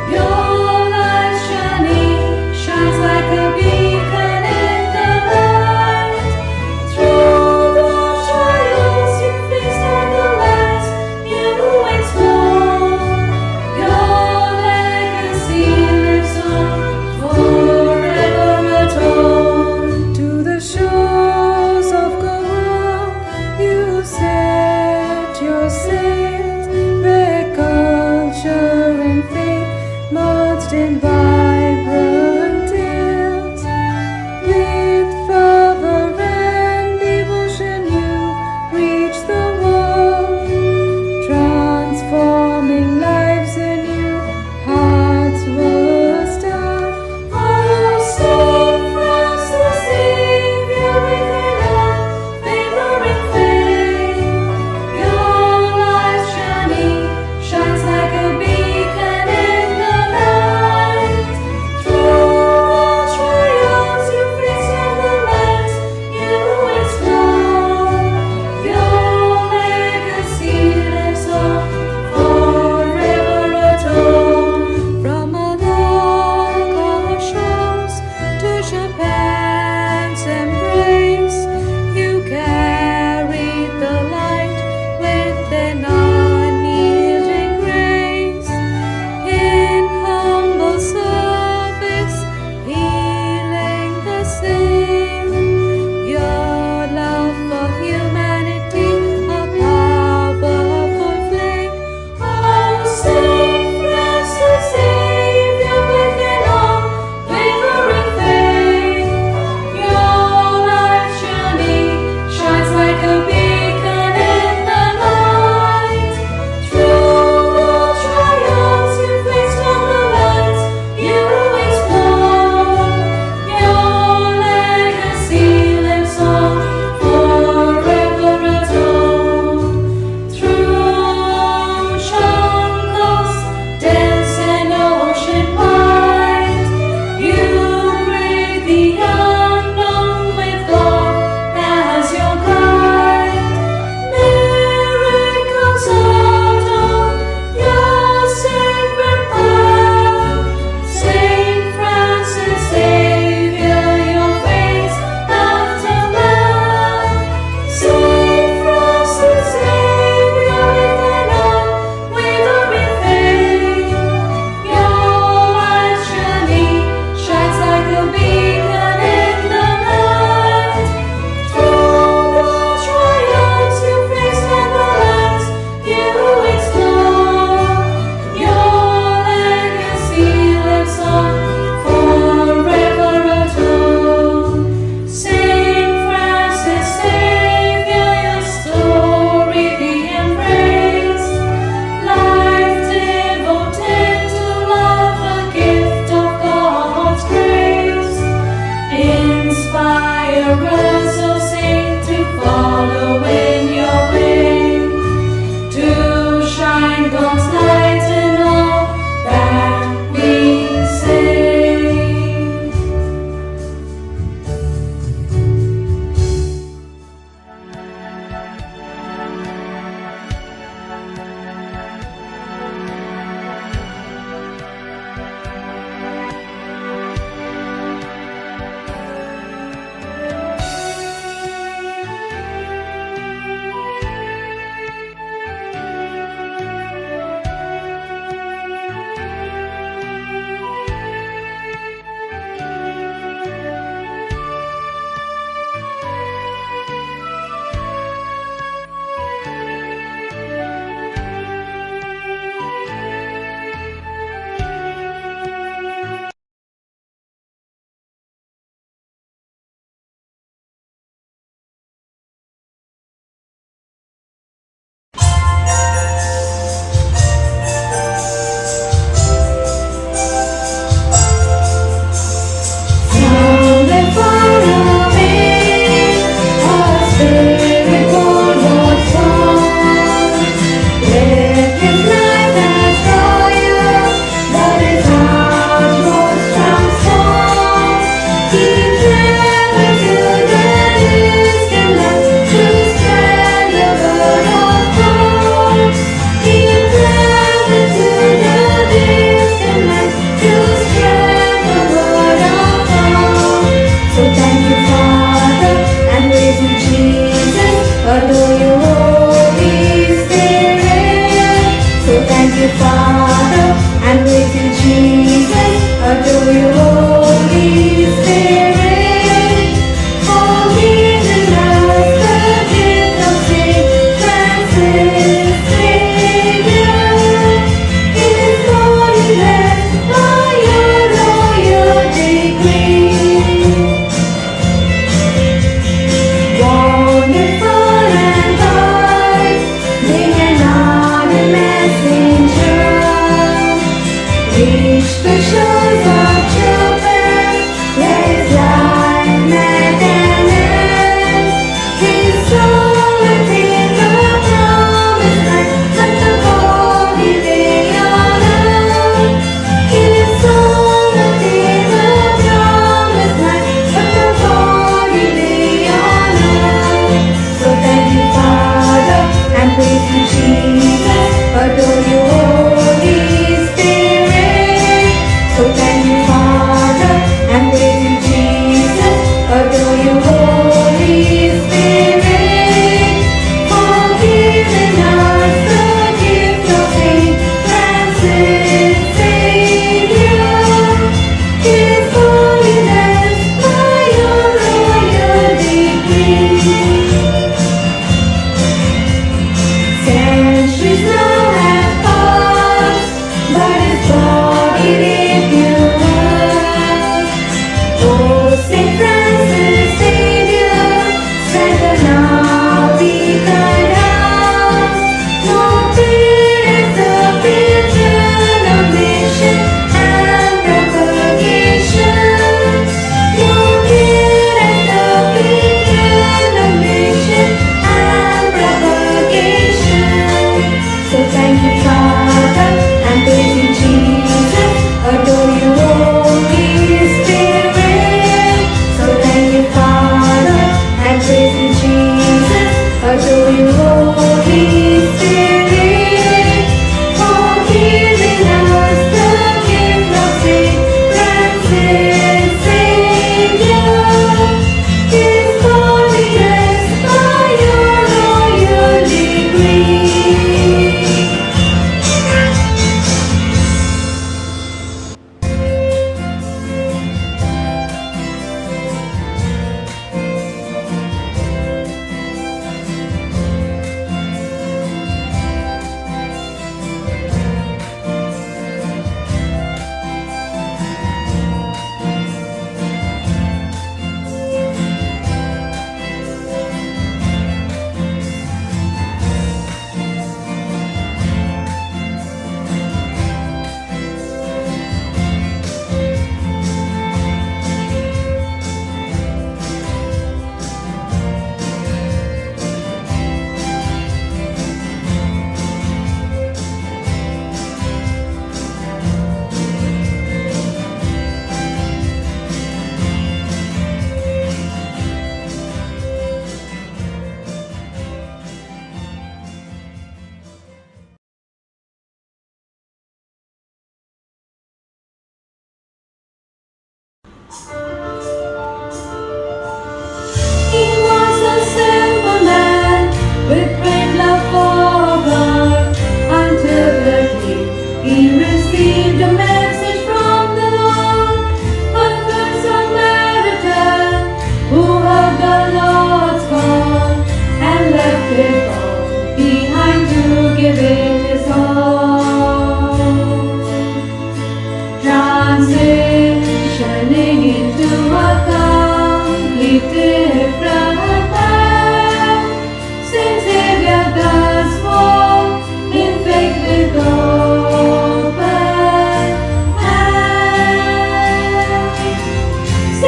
Your light shining shines like a beacon in the night. Through the trials you faced and the lands you explored, your legacy lives on forever at all.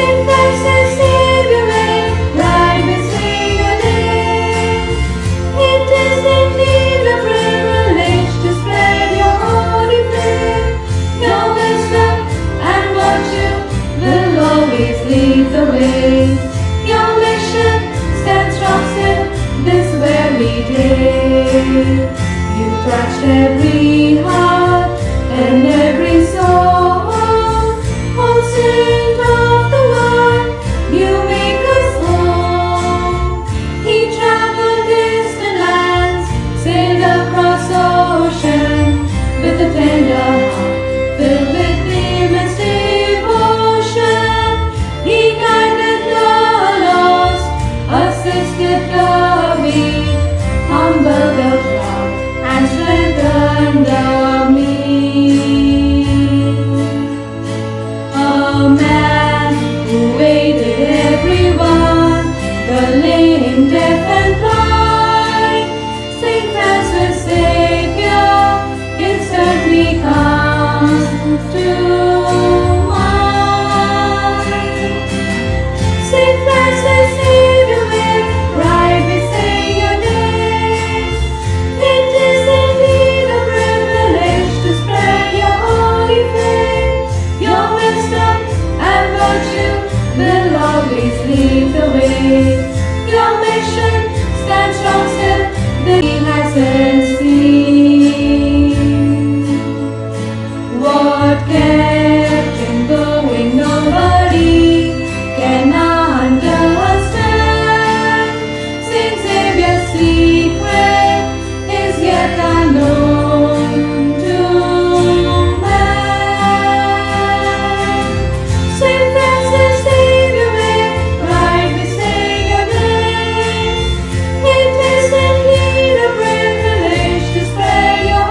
Saint Francis Xavier, right beside your name. It is indeed a privilege to spread your holy flame. Your wisdom and virtue will always lead the way. Your mission stands strong still this very day. You touched every heart and every soul. Oh, Saint of the world, you make us whole. He traveled distant lands, sailed across ocean, with a tender heart filled with immense devotion. He guided the lost, assisted the weak, humbled the proud, and strengthened the meek. A man who aided everyone, the lame, deaf, and blind. Saint Francis Xavier instantly comes to mind. Saint Francis Xavier, right beside your name. It is indeed a privilege to spread your holy flame. Your wisdom and virtue will always lead the way. Your mission stands strong still, the He hasn't seen. What kept him going, nobody can understand. Saint Xavier's secret is yet unknown to man. Saint Francis Xavier, right beside your name. It is indeed a privilege to spread your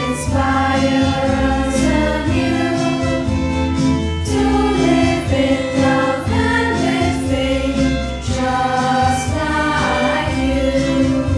inspire us anew to live with love and with faith, just like you.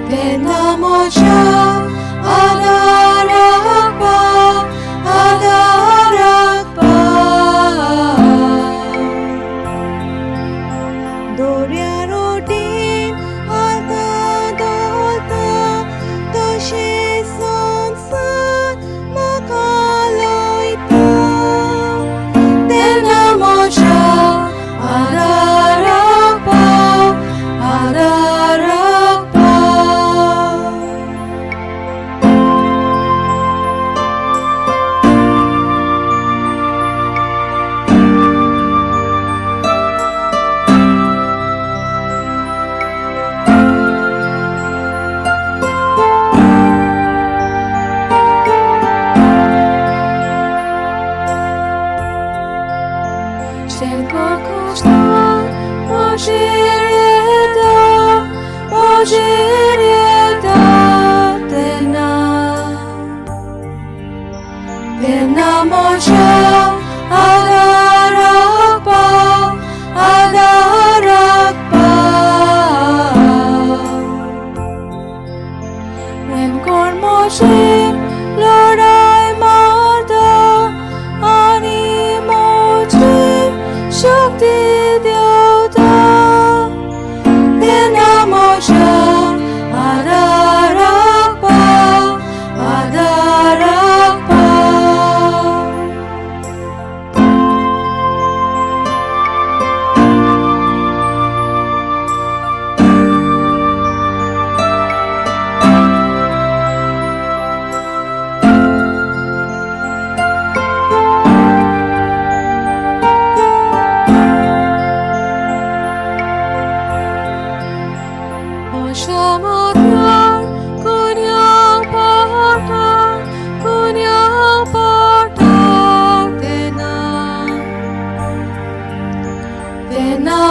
Tenamocha Adarakpa Adarakpa Doriarodin Alta Dolta Toshe Sansan Makaloita Tenamocha Adarakpa Adarakpa Mocha Adarakpa Adarakpa Remkor Moshe Lordai Marda Ani Mochi Shakti Devta Tena Mocha Adarakpa Adarakpa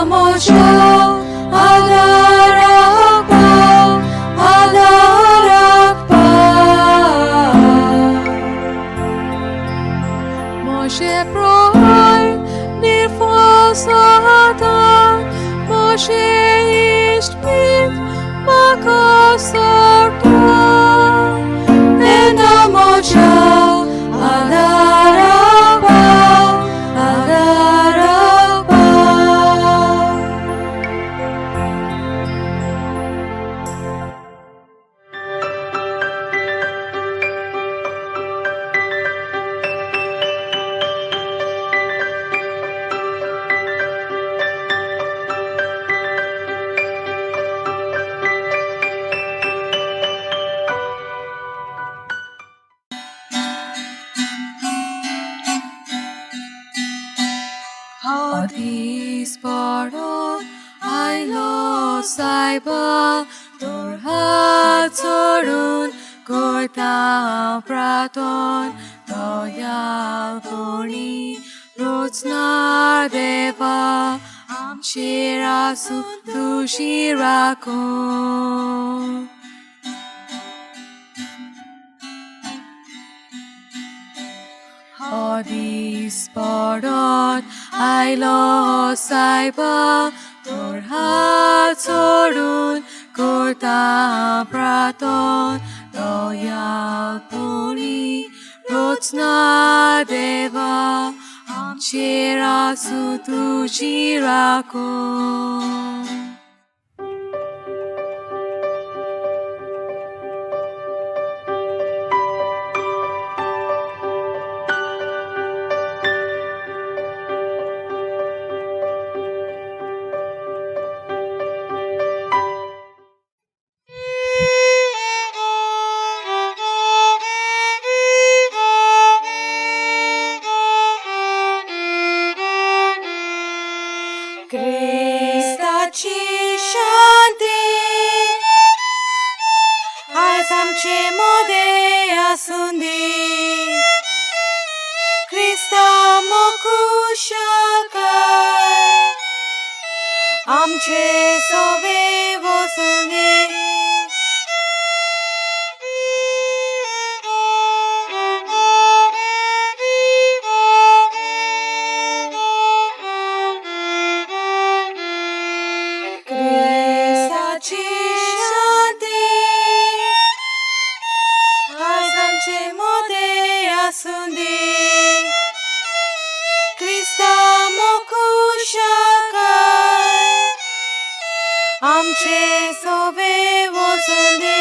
Mocha Adarakpa Adarakpa Moshe Proy Nirfosata Moshe Ishpit Makasarta Tena Mocha Adarakpa Adarakpa Hadis Pardon Ailo Saiba Tor Hatzorun Gorta Praton Doyal Puri Rotsnar Deva Am Shirasu Tushirako Hadis Pardon Ailo Saiba Tor Hatzorun Gorta Praton Doyal Puri Rotsna Deva Am Shirasu Tushirako Krista ci shanti Hai samche modea sundi Krista mokushakai Amche sovevo sundi Krista ci shanti amche sovevozundi.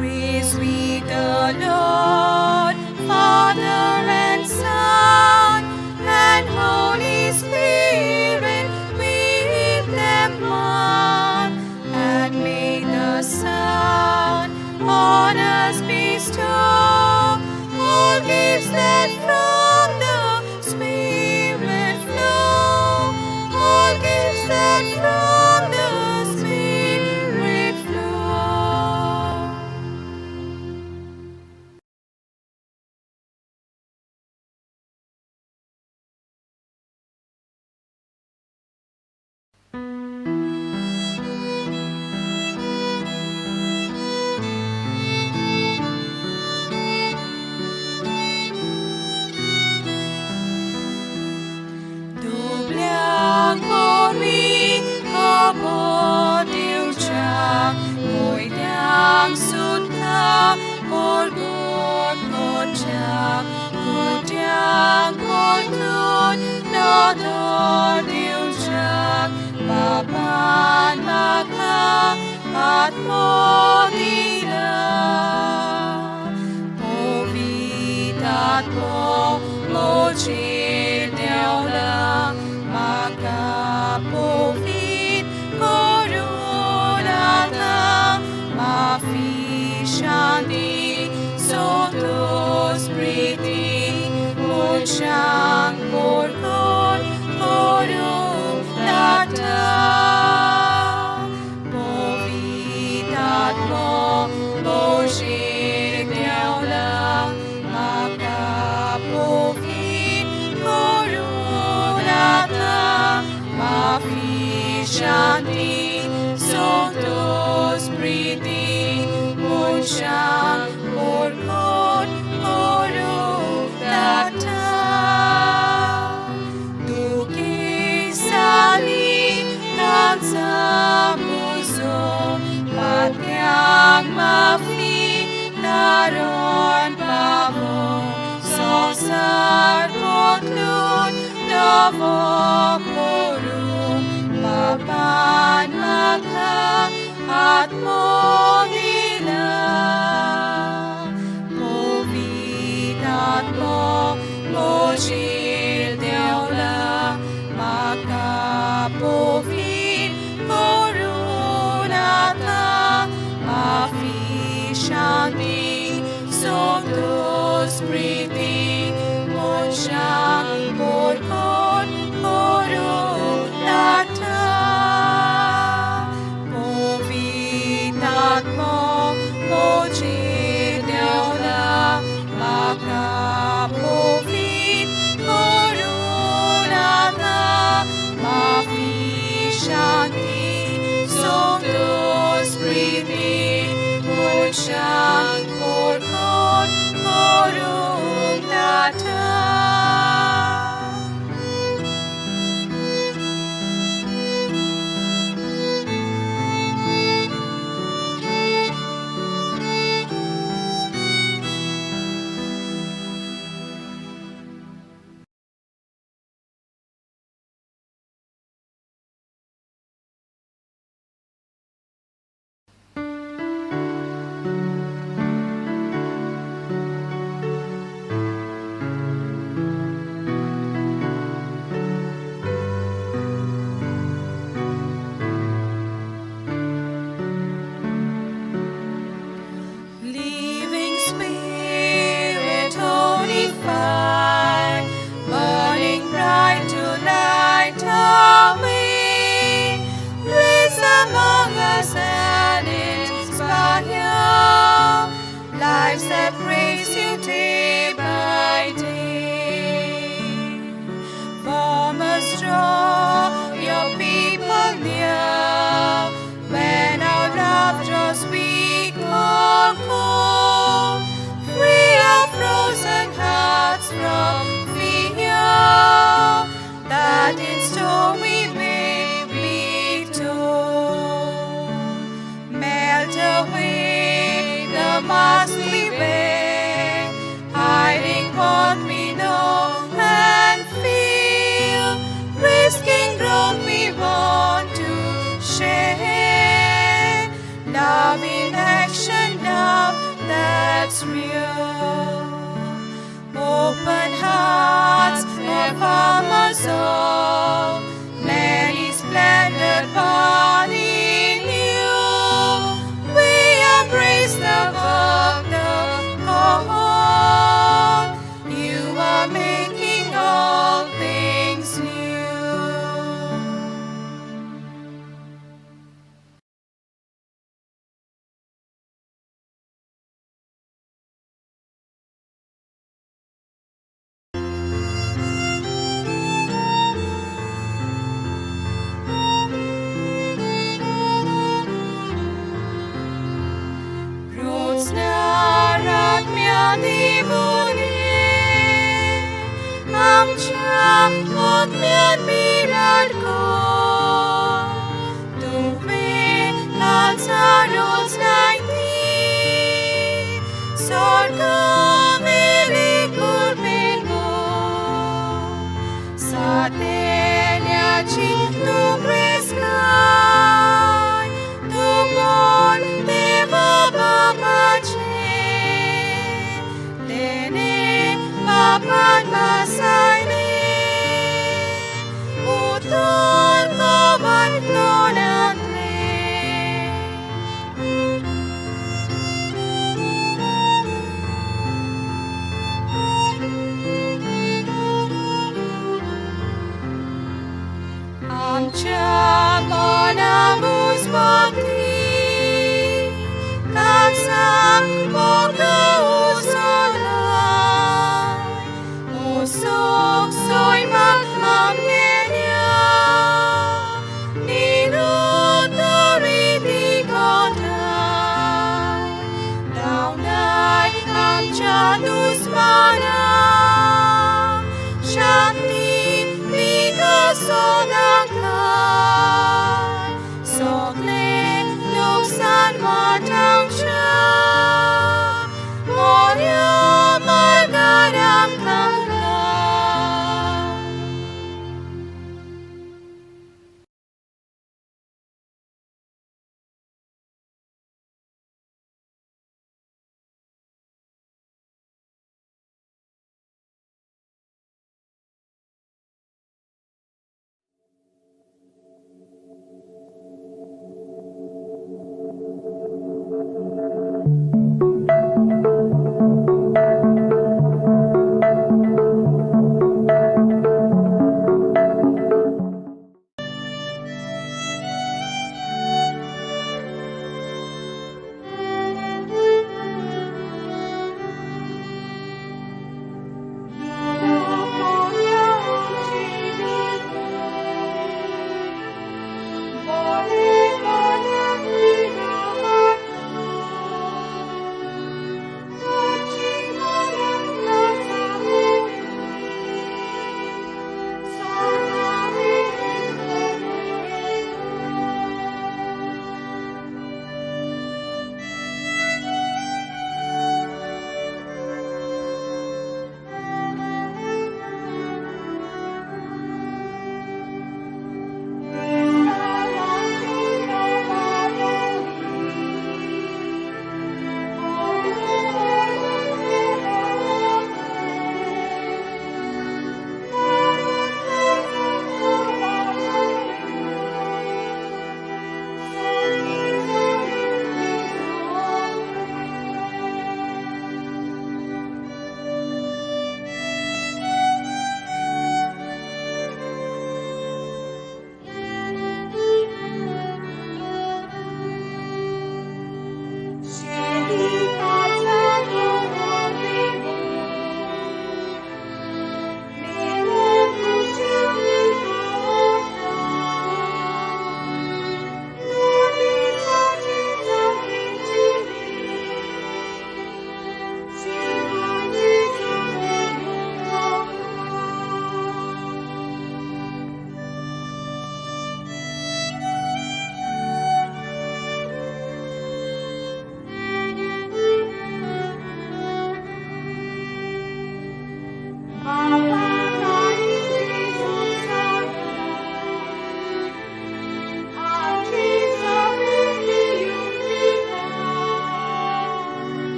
Praise we the Lord, Father and Shanti, Santos Priti, Munshan, Purkot, Puru, Tata, Duki Sali, Tansa Muso, Patyang Mafi, Naron Pavo, Sosar Kotlun, Davo Koru, Papan Makha, Atmodila, Movidatmo, Mojil Deola, Maka Povit, Korunata, Mafi Shanti, Santos Priti, Munshan, Purkot, Korunata, Movitatmo, Mojid Deola, Maka Povit, Korunata, Mafi Shanti, Santos Priti, Munshan, Purkot, Korunata. Living Spirit, holy fire, burning bright to light our way, place among us and inspire lives that praise you day by day. Farmers, draw your people near when our love draws weak or cold. Free our frozen hearts from fear, that in storm we may be told. Melt away the mask we wear, hiding what we know and feel, risking growth we want to share. Love in action, love that's real. Open hearts of farmers all, many splendid born in you. We embrace the work, the call. You are making all things new. Ni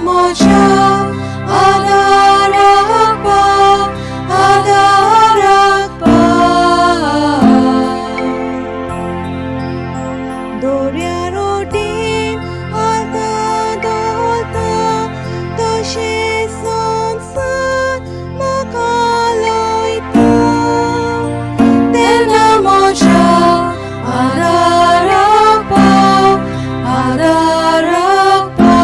moja adarakpa adarakpa Doria rodin alta dolta doshe sansan makaloita Tena moja adarakpa adarakpa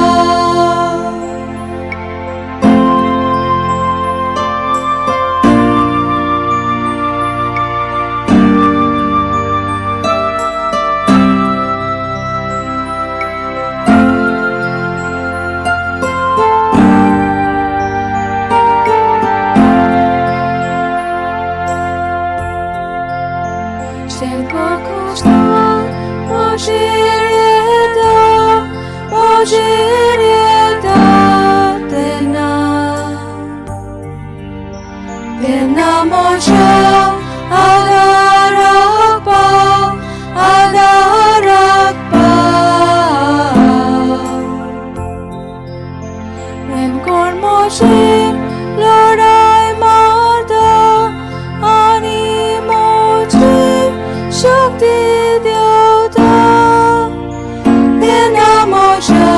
Tena moja adarakpa adarakpa En kormoje lorai marda ani moje shakti dyauta Tena moja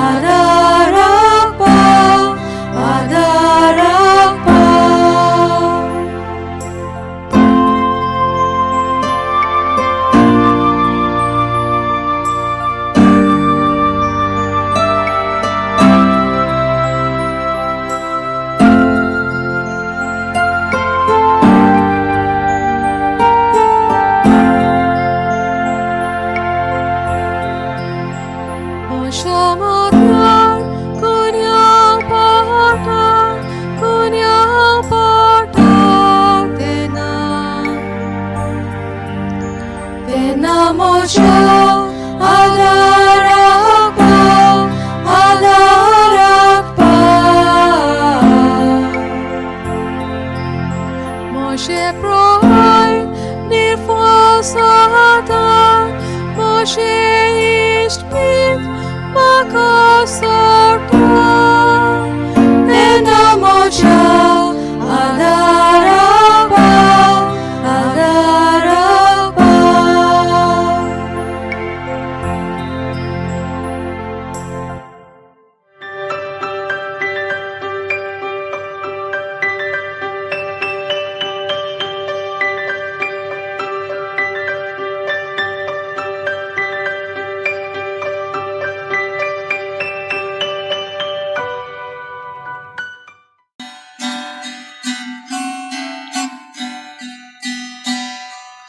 adarakpa adarakpa Shamatran kunyang pata Tena moja adarakpa adarakpa Moshe proy nirfasatan Moshe ishmit makasarta Tena moja adarakpa adarakpa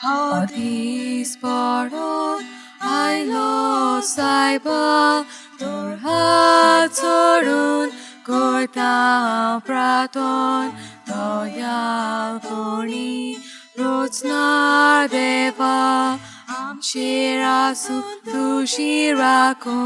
Hadis parat ailo saiba tor hatorun korta praton doyal poni rotnar deva amshirasu tushirako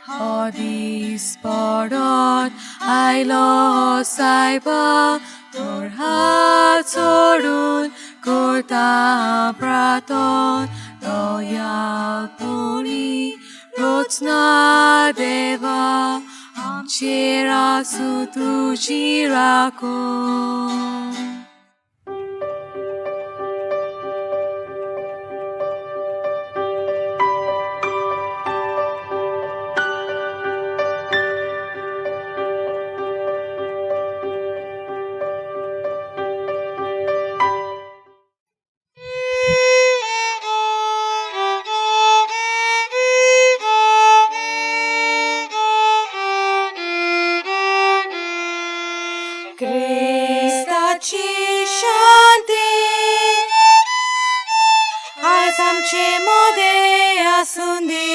Hadis parat ailo saiba tor hatorun korta praton doyal poni rotna deva amshirasu tushirako Cristaci shanti Azi amce mode asundi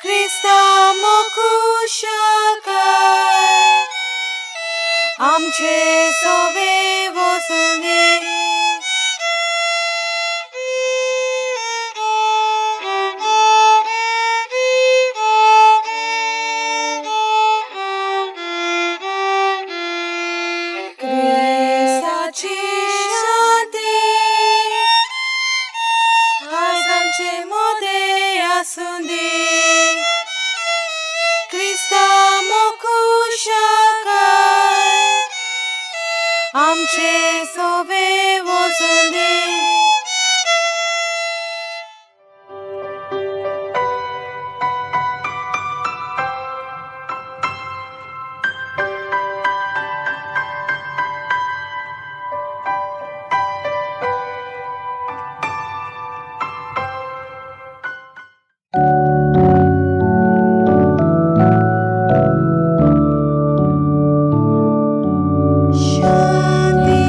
Crista mokushakai Amce sove vosundi Cristaci shanti आमचे सोबे वचून दी. Shanti,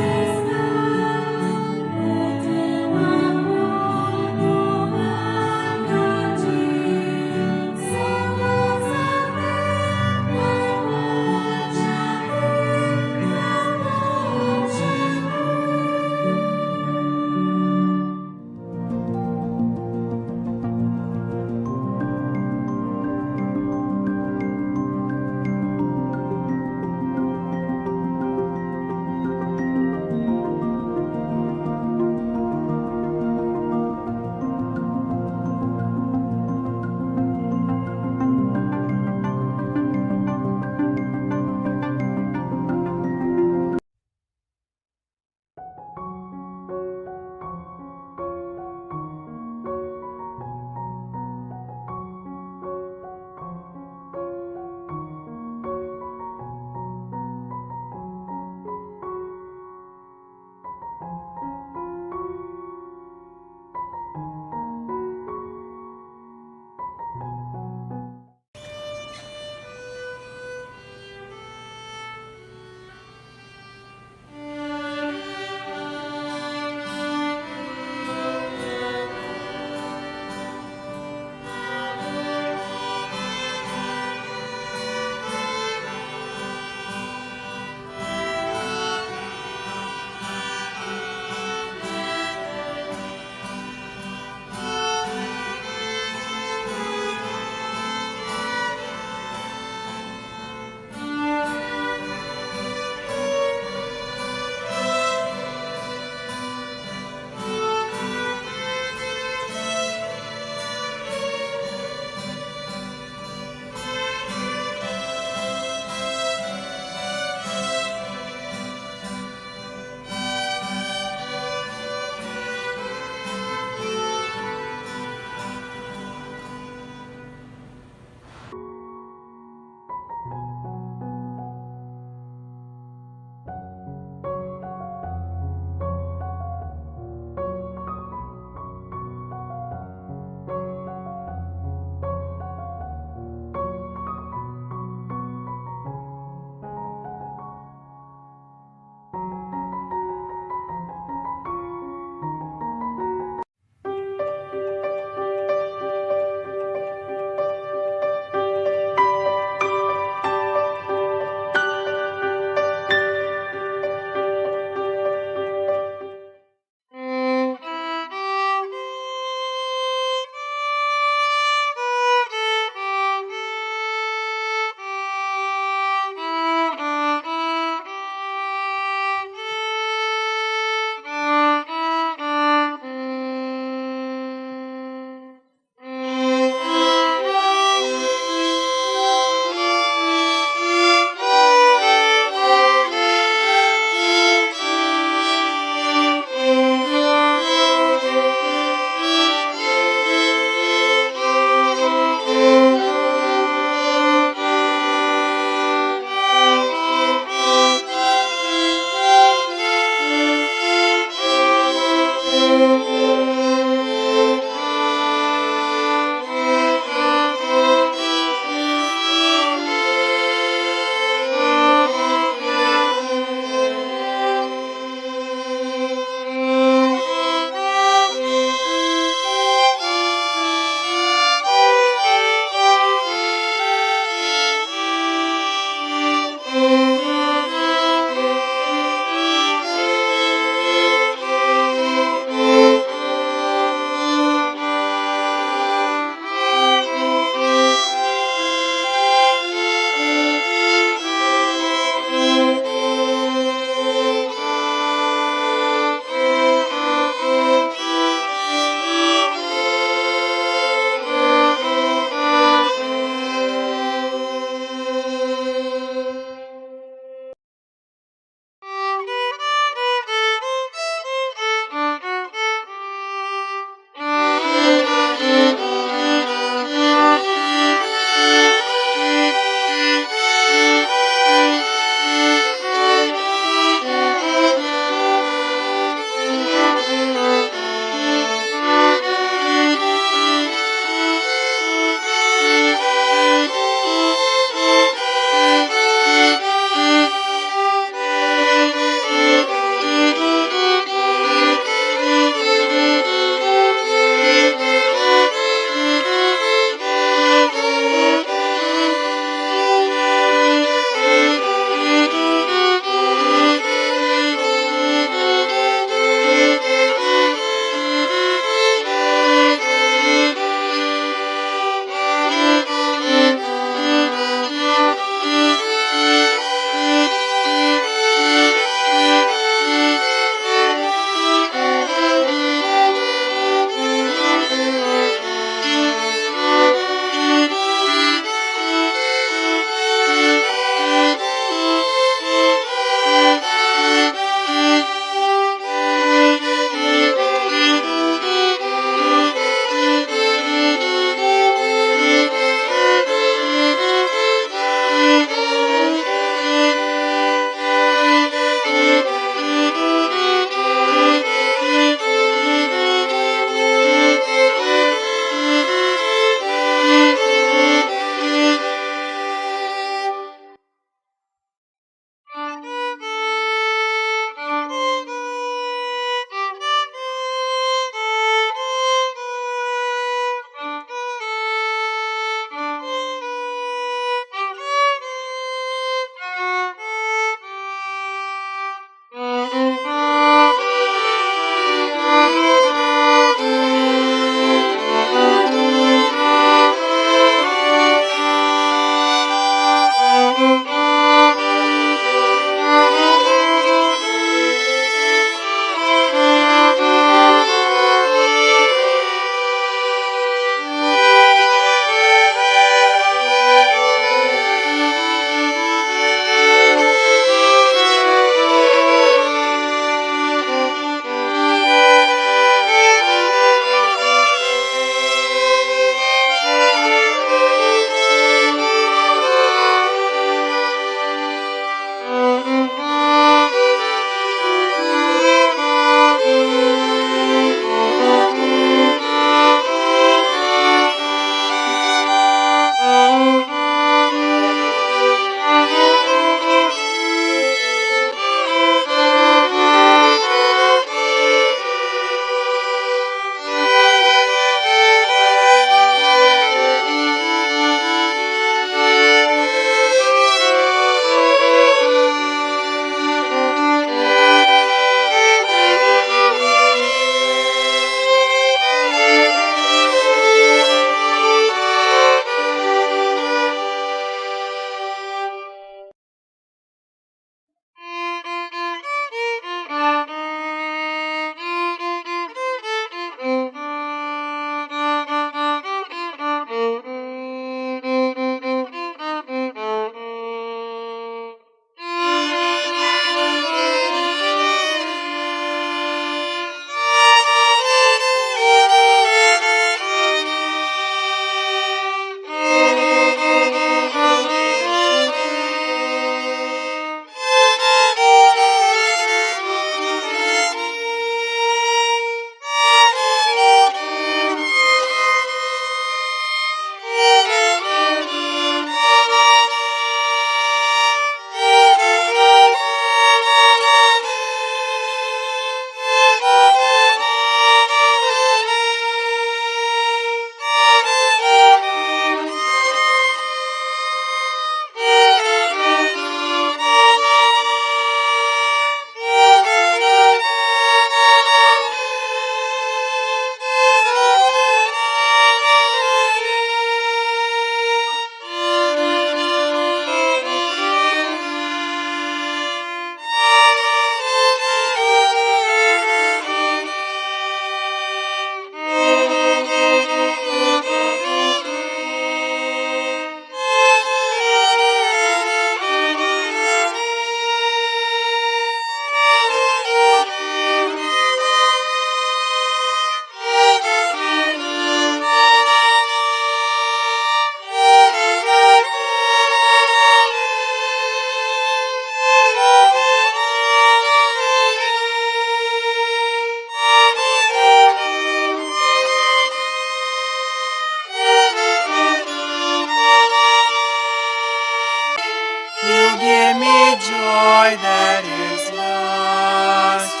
give me joy that is lasting.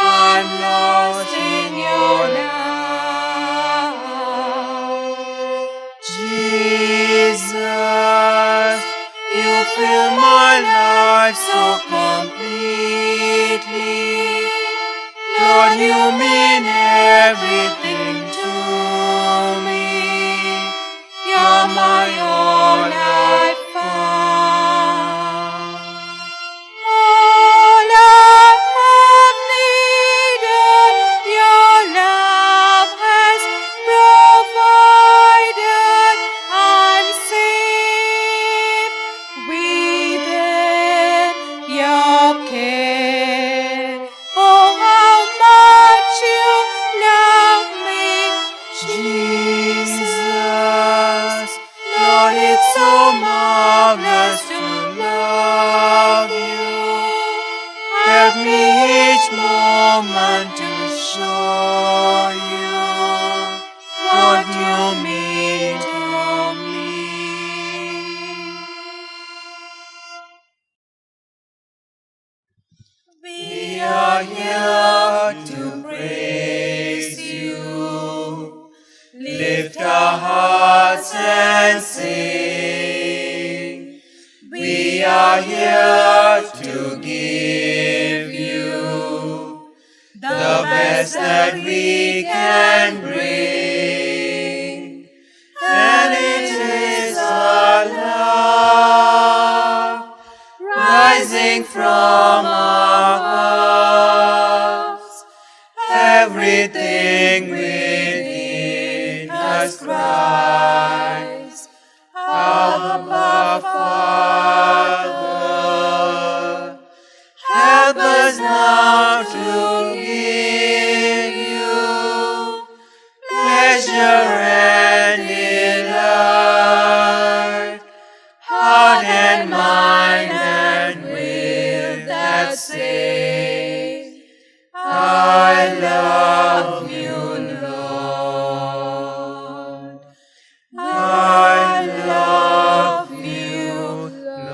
I'm lost in your love. Jesus, you fill my life so completely. Lord, you mean everything to me. You're my all I found. All I have needed, your love has provided. I'm safe within your care. Oh, how much you love me, Jesus, Lord, it's so marvelous to love you. Help me each moment to show you what you mean to me. We are here to praise you, lift our hearts and sing. We are here to give you the best that we can bring, and it is our love rising from our hearts. Everything within us cries, Abba, Father. Help us now to give you pleasure and delight, heart and mind and will that say, I love you, Lord. I love you, Lord.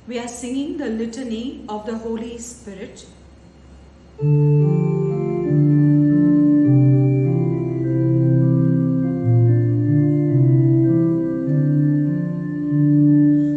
We are singing the Litany of the Holy Spirit.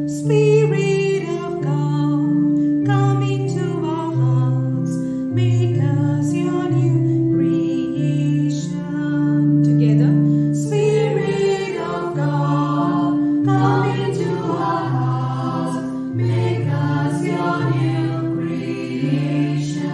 Spirit of God, come into our hearts, make us your new creation. Together. Spirit of God, come into our hearts, make us your new creation.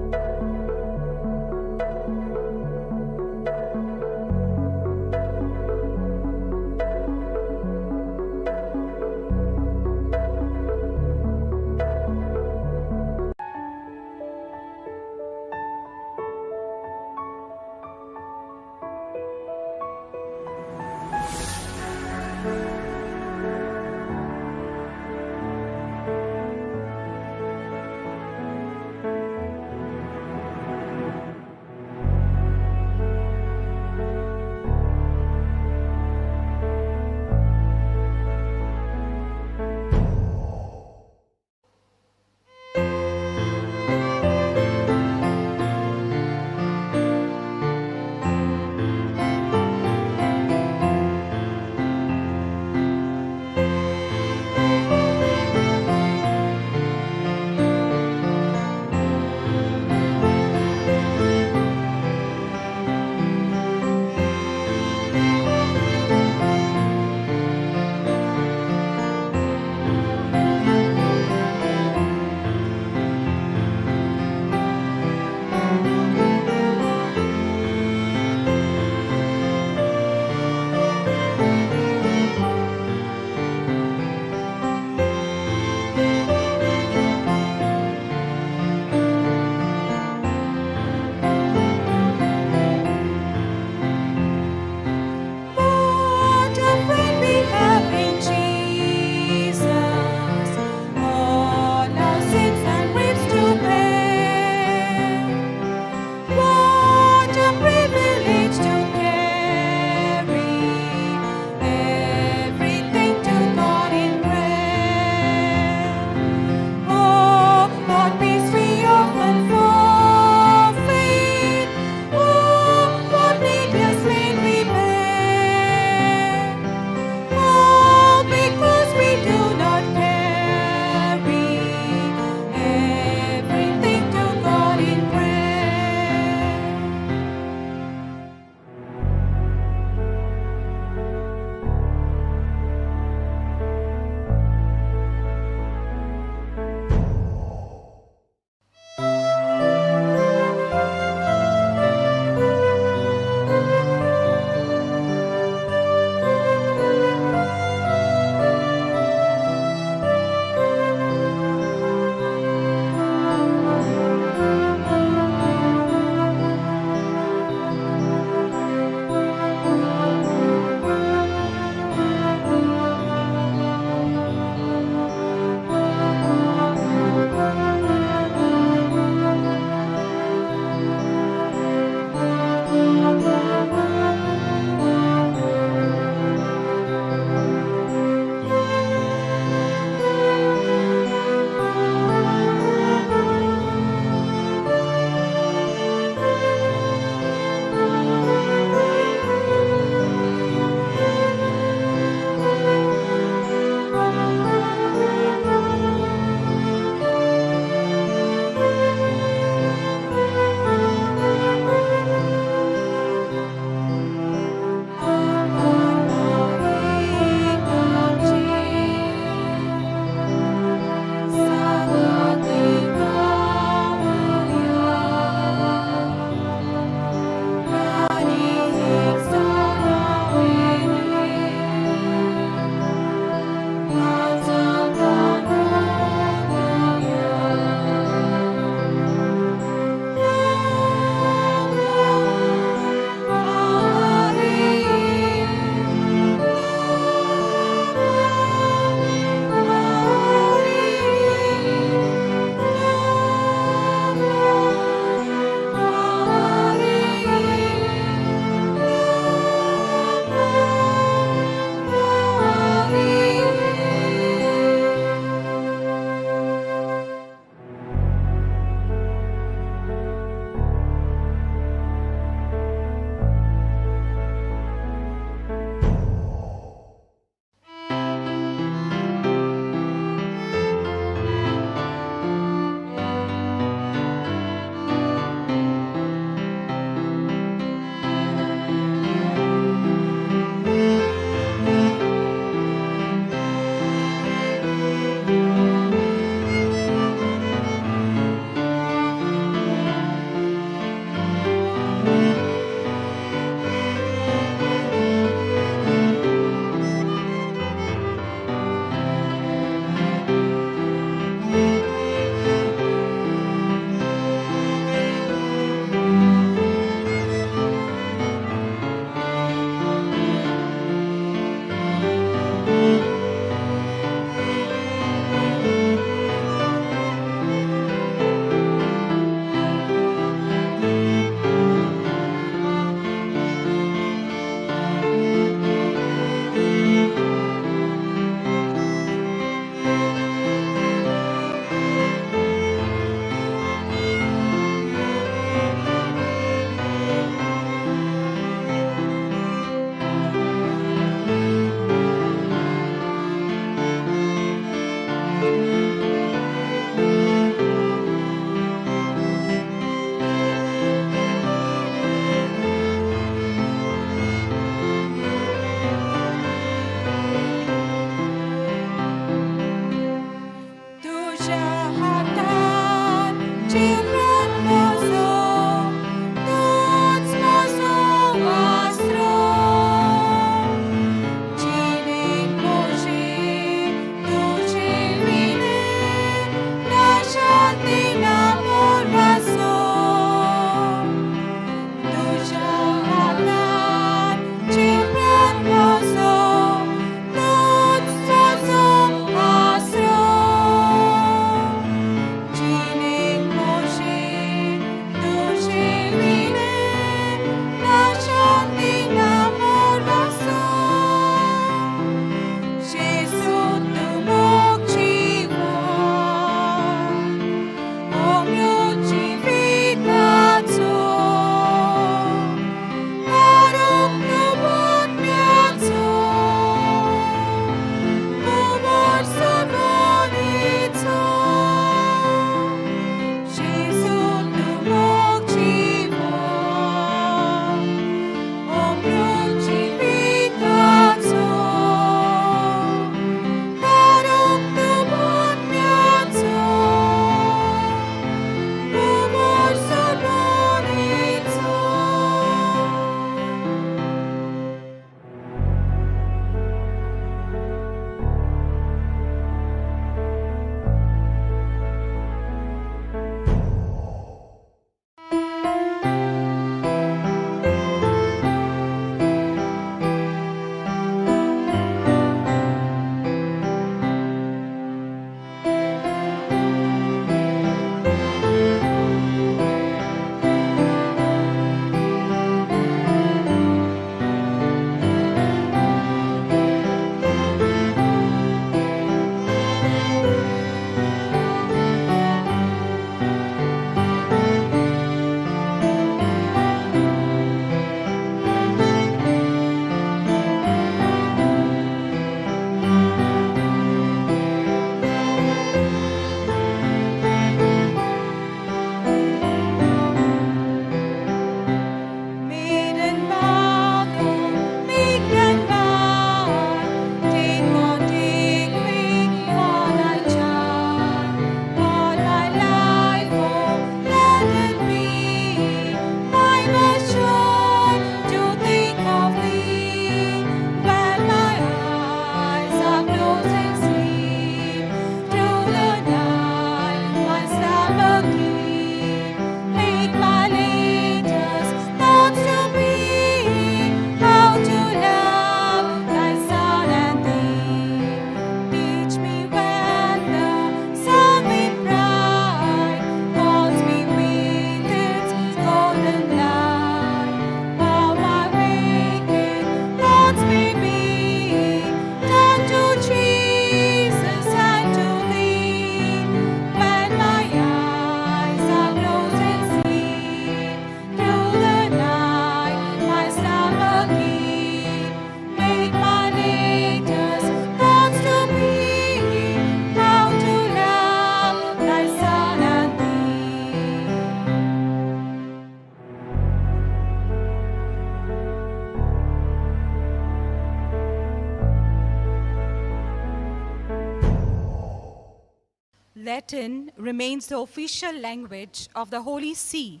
Latin remains the official language of the Holy See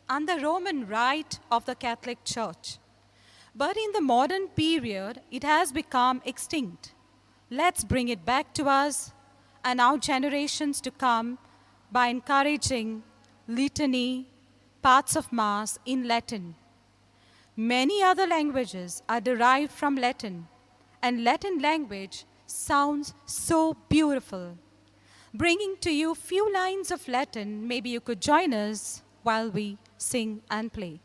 and the Roman Rite of the Catholic Church. But in the modern period, it has become extinct. Let's bring it back to us and our generations to come by encouraging litany, parts of Mass in Latin. Many other languages are derived from Latin, and Latin language sounds so beautiful. Bringing to you few lines of Latin, maybe you could join us while we sing and play.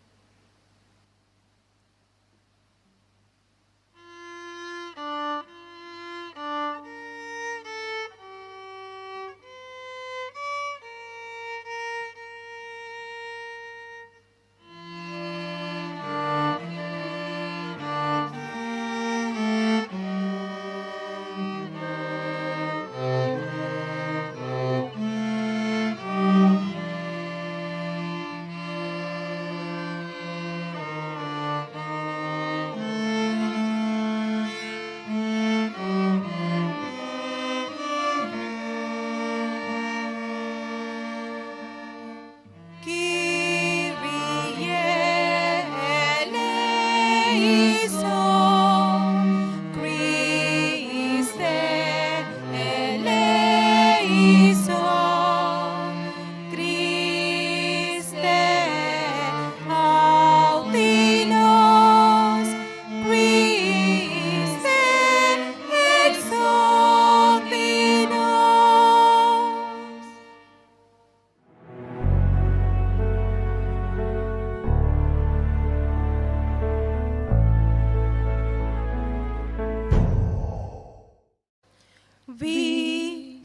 We,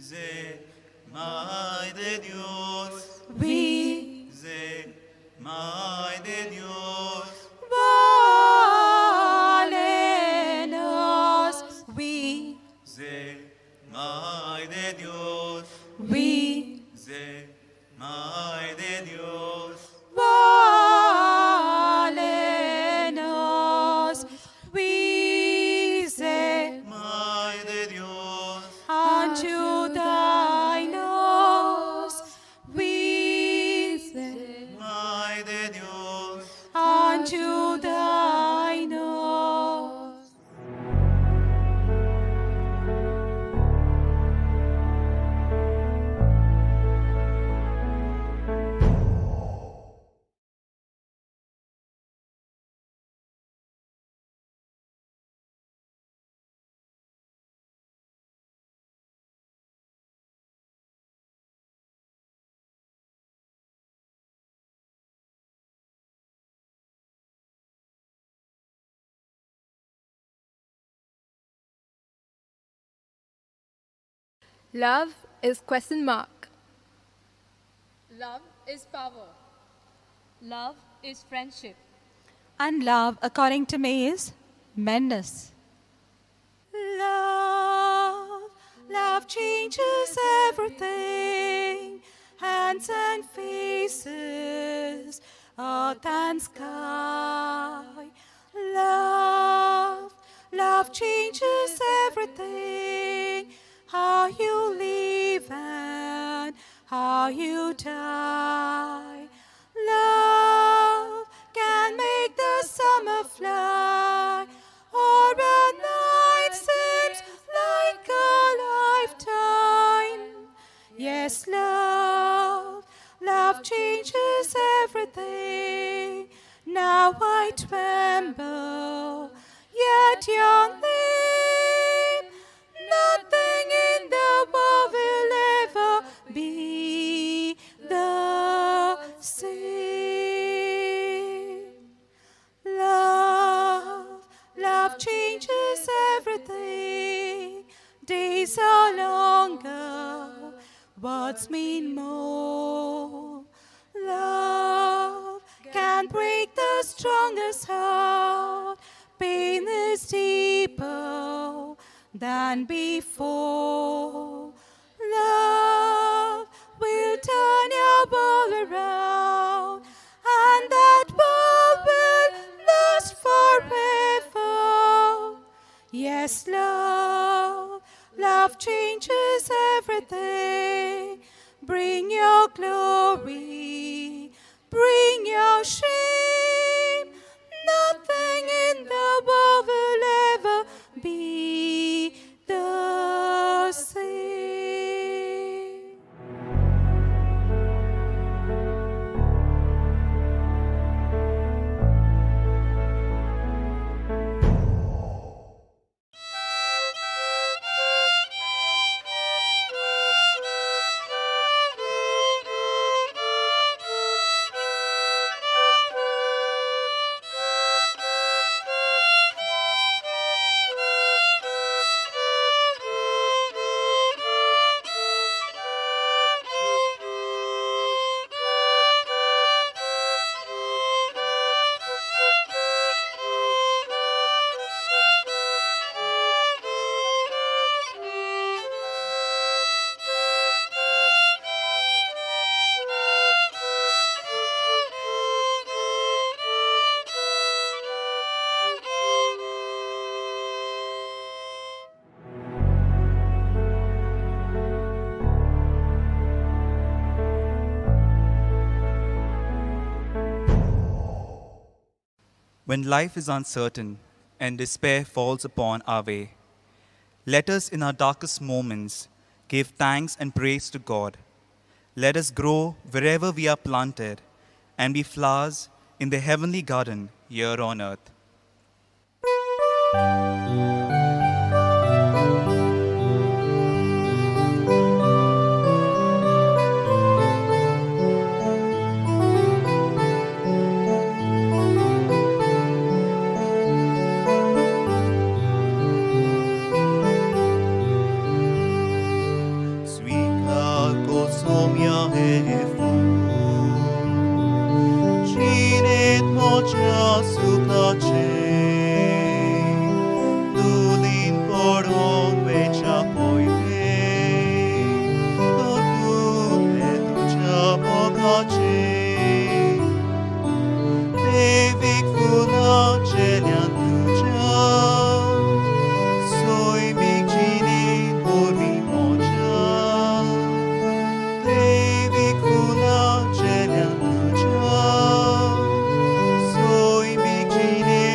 Mai de Dios, we, Mai de Dios, valenos, we, Mai de Dios, we, Mai de Dios, valenos, we say, Mai de Dios, unto thy nose, we say, Mai de Dios, unto thy nose. Love is question mark. Love is power. Love is friendship. And love, according to me, is madness. Love, love changes everything. Hands and faces, earth and sky. Love, love changes everything. How you live and how you die. Love can make the summer fly, or a night seems like a lifetime. Yes, love, love changes everything. Now I tremble, yet youngly. Nothing in the world will ever be the same. Love, love changes everything. Days are longer, words mean more. Love can break the strongest heart. Pain is deeper than before. Love will turn your world around, and that world will last forever. Yes, love, love changes everything. Bring your glory, bring your shame. Nothing in the world will ever be the same. When life is uncertain and despair falls upon our way, let us in our darkest moments give thanks and praise to God. Let us grow wherever we are planted and be flowers in the heavenly garden here on earth. Sweet cloud kosomia hefu Chinet mocha sukache Dulin poron vecha poite Dotun metucha pogache Devik funa chelian tucha Soy migini mori mocha Devik funa chelian tucha Soy migini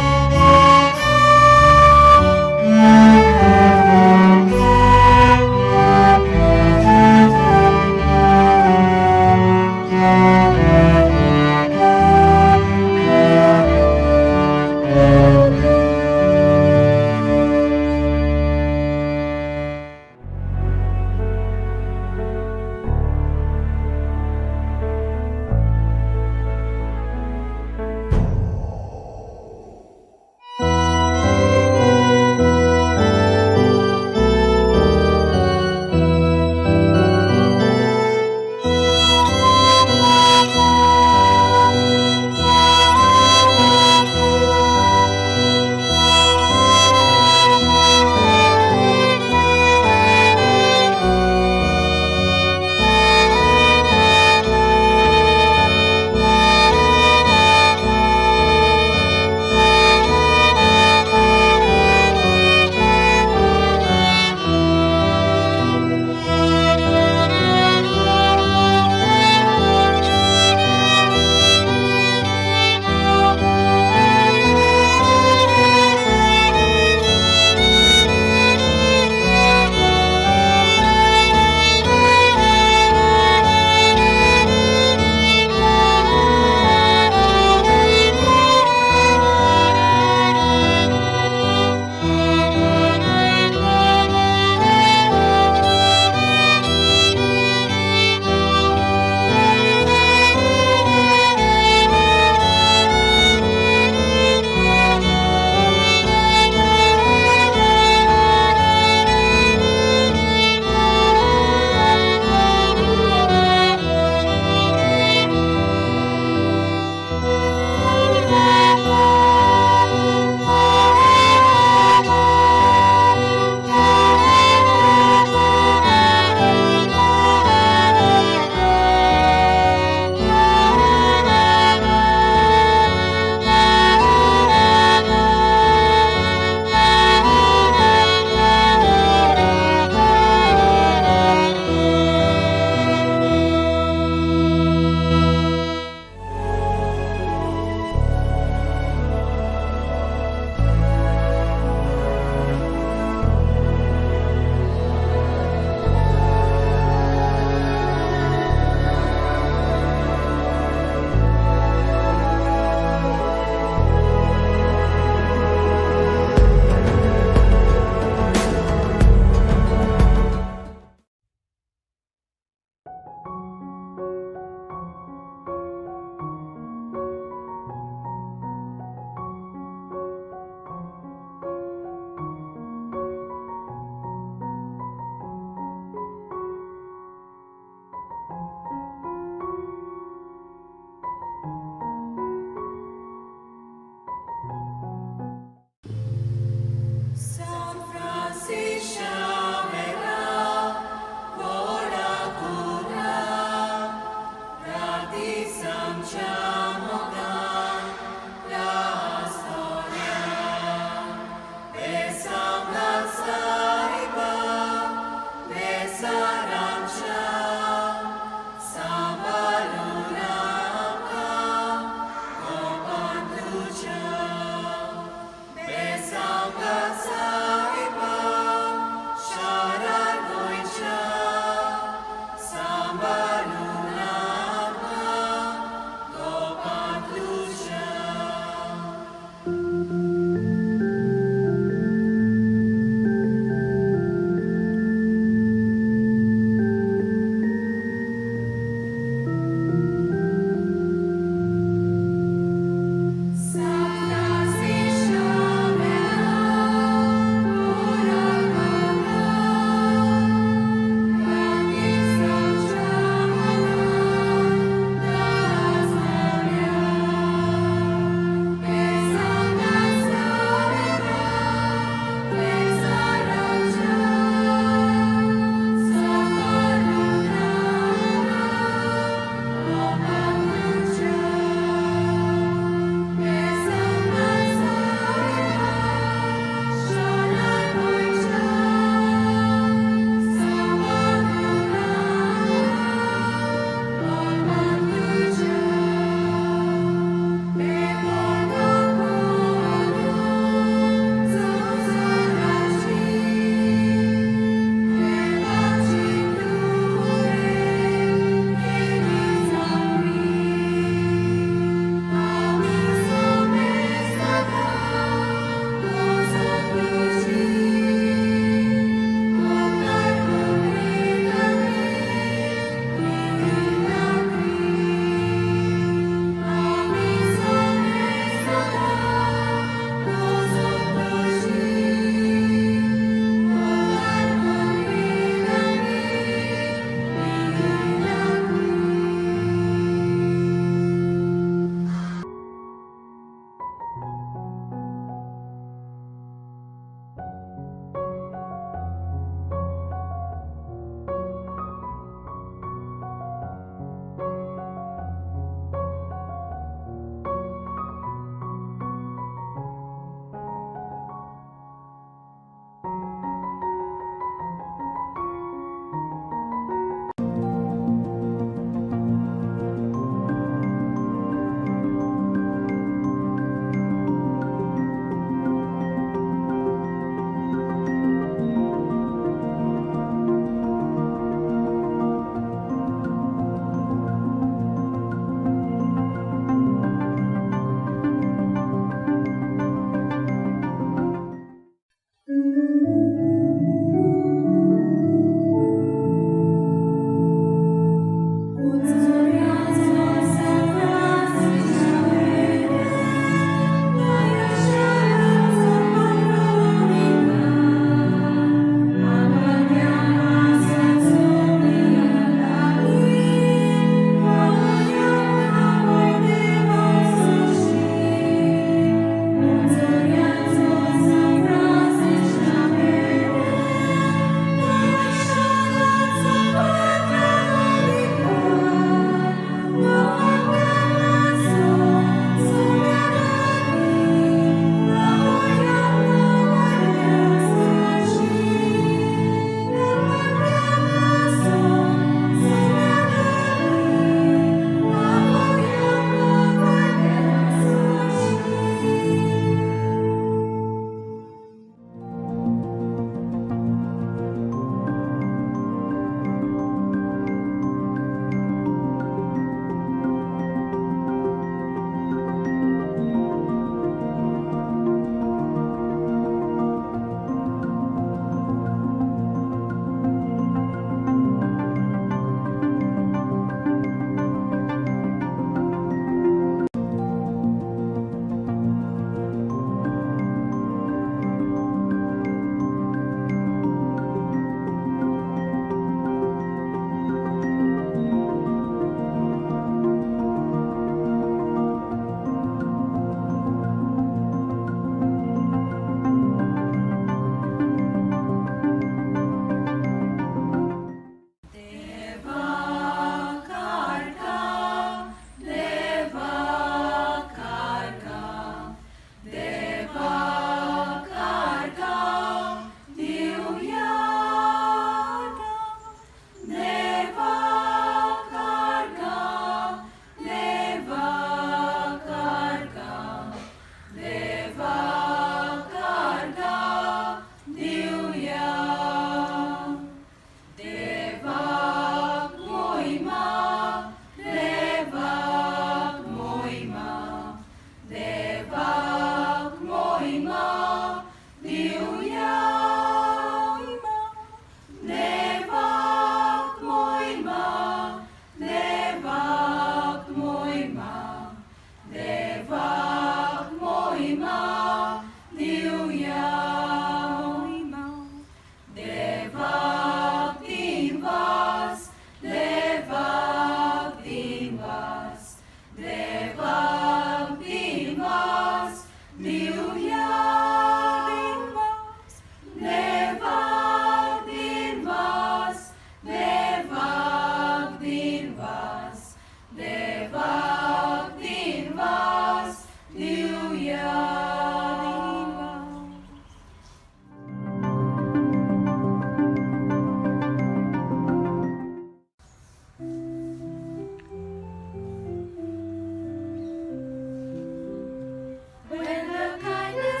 When the kindness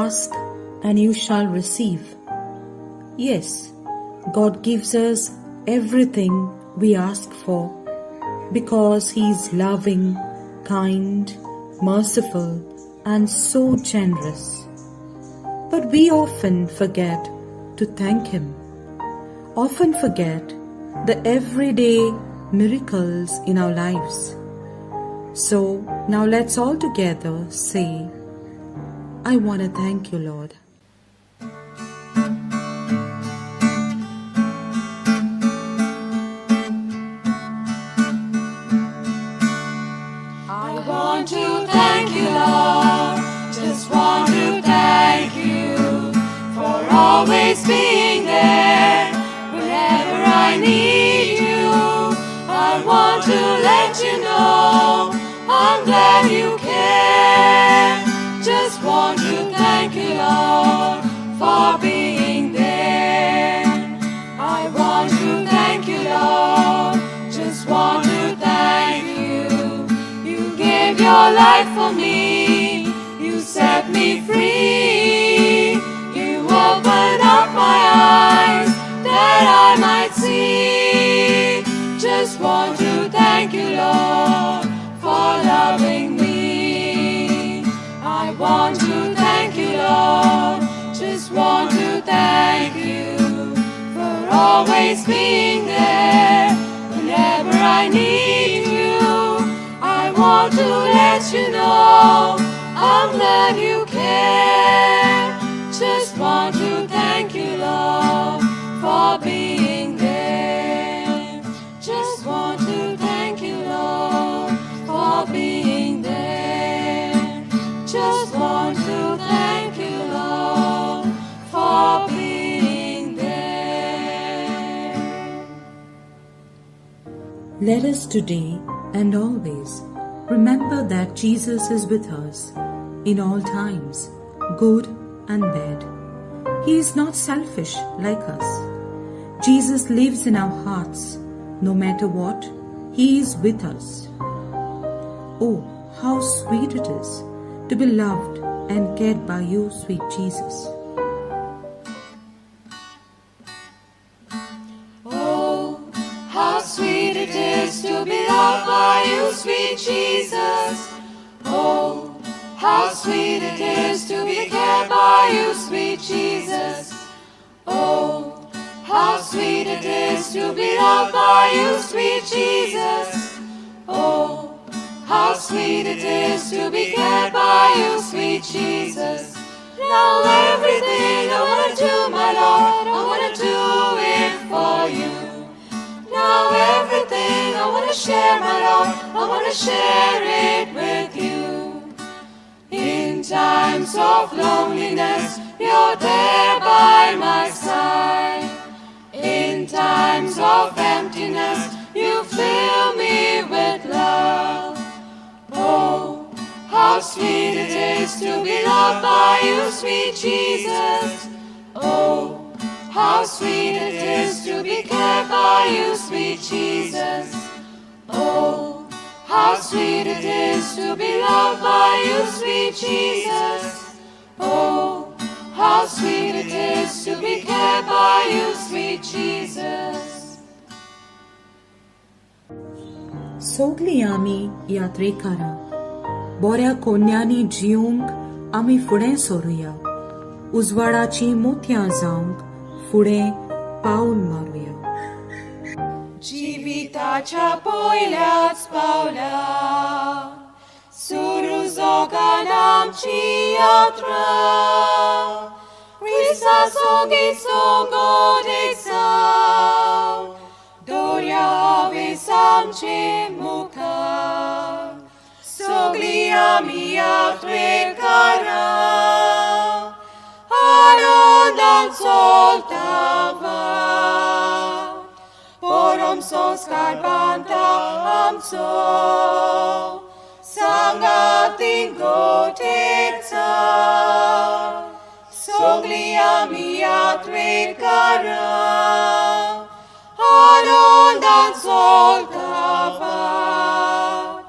Ask and you shall receive. Yes, God gives us everything we ask for because He is loving, kind, merciful, and so generous. But we often forget to thank Him, often forget the everyday miracles in our lives. So now let's all together say, I want to thank you, Lord. I want to thank you, Lord. Just want to thank you for always being there whenever I need you. I want to let you know I'm glad you care. Just want to thank you, Lord, for being there. I want to thank you, Lord. Just want to thank you. You gave your life for me. You set me free. You opened up my eyes that I might see. Just want to thank you, Lord, for loving me. I want to thank you, Lord. Just want to thank you for always being there whenever I need you. I want to let you know I'm glad you care. Just want to thank you, Lord, for being there. Just want to thank you, Lord, for being there. Just want to thank you, Lord, for being there. Let us today and always remember that Jesus is with us in all times, good and bad. He is not selfish like us. Jesus lives in our hearts. No matter what, He is with us. Oh, how sweet it is to be loved and cared by you, sweet Jesus. Oh, how sweet it is to be loved by you, sweet Jesus. Oh, how sweet it is to be cared by you, sweet Jesus. Oh, how sweet it is to be loved by you, sweet Jesus. Oh, how sweet it is to be cared by you, sweet Jesus. Now everything I want to do, my Lord, I want to do it for you. Now everything I want to share, my Lord, I want to share it with you. In times of loneliness, you're there by my side. In times of emptiness, you fill me with love. Oh, how sweet it is to be loved by you, sweet Jesus. Oh, how sweet it is to be cared by you, sweet Jesus. Oh, how sweet it is to be loved by you, sweet Jesus. Oh, how sweet it is to be cared by you, sweet Jesus. Sogli आमी यात्रेकारा, बोऱ्या कोन्यांनी जिवंक आमी फुडें सरूया. उजवाडाची मोतयां जावंक फुडें पावल मारूया. जिविताच्या पयल्याच पावला सुरू जोगान आमची यात्रा. Krista सोगीचो गोडेक जाव दोर्या हावेस आमचे मुखार. सगळीं आमी यात्रेकारां आनंदान चलता वाट. परम संस्कार बांदता आमचो सांगातीन गोटेक जाव. सगळीं आमी यात्रेकारां आनंदान चलता वाट.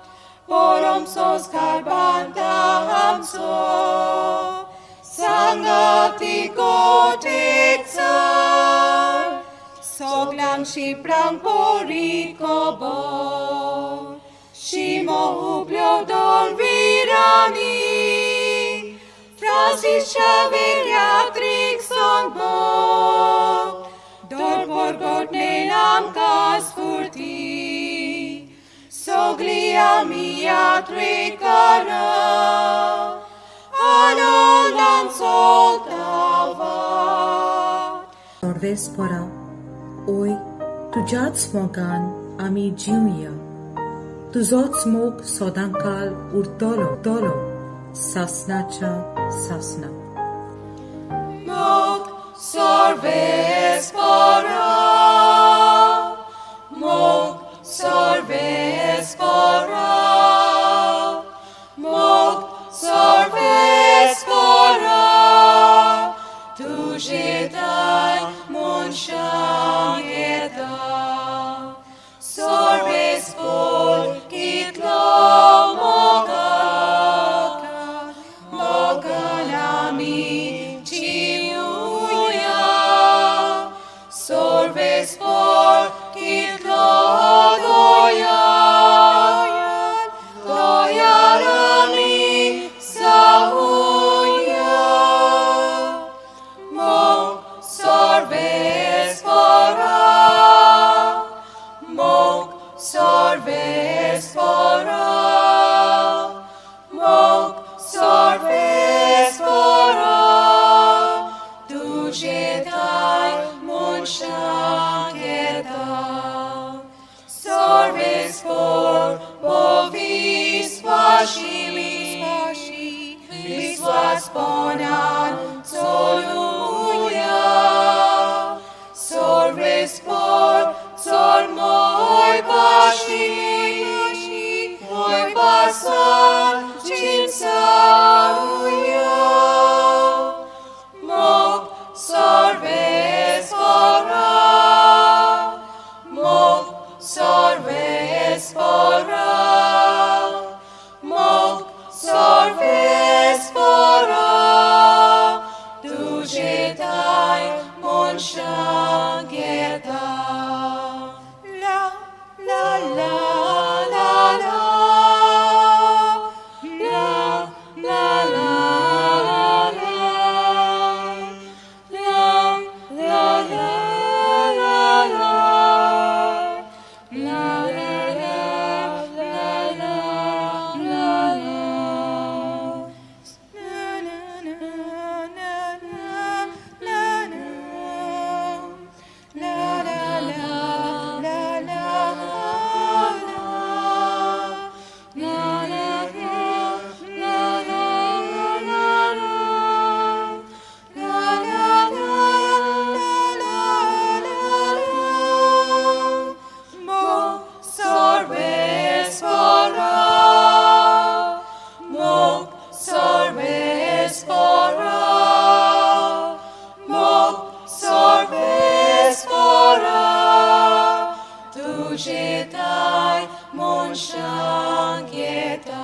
परम संस्कार बांदता आमचो Goteksa Soglang Shiprang Porikobo Shimo Ublodol Virani Francis Xavier Trixon Bog Dor Borgot Nelam Kasfurti Soglia Mia Trikara Anolan Soltava Norvespora, oj, tu gjatë smogan, ami gjumja. Tu zot smog sodankal urtolo, sasnacha, sasna. Mok Sorvespora Mok Sorvespora Mok Sorvespora Tu jetai mon shangeta Sorvespor kitlo moganami chiuya Sorvespor kitlo doyarami sauya Mok Sorvespora Mok Sorvespora Mok Sorvespora Tu jetai mon shangeta Sorvespor bovis visvas bonan soluia Sorvespor sol moi basan chinsauia Mok Sorvespora Mok Sorvespora Mok Sorvespora Tu jetai mon shangeta La la la la la La la la la La la la la la La la la la la la la Na na na na na na La la la la la La la la la la la La la la la la Mok Sorvespora Mok Sorvespora Mok Sorvespora Tu jetai mon shangeta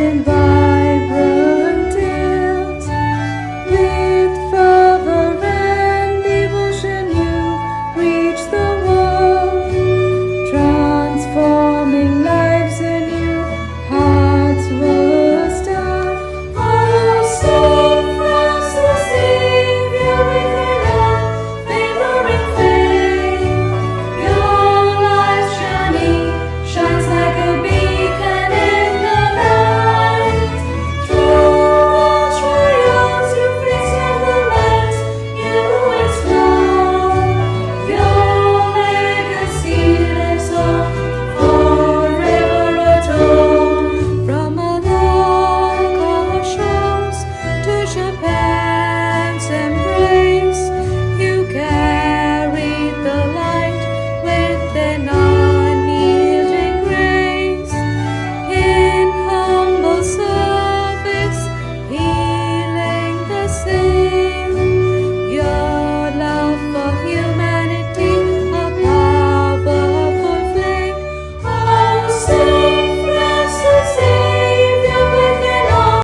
and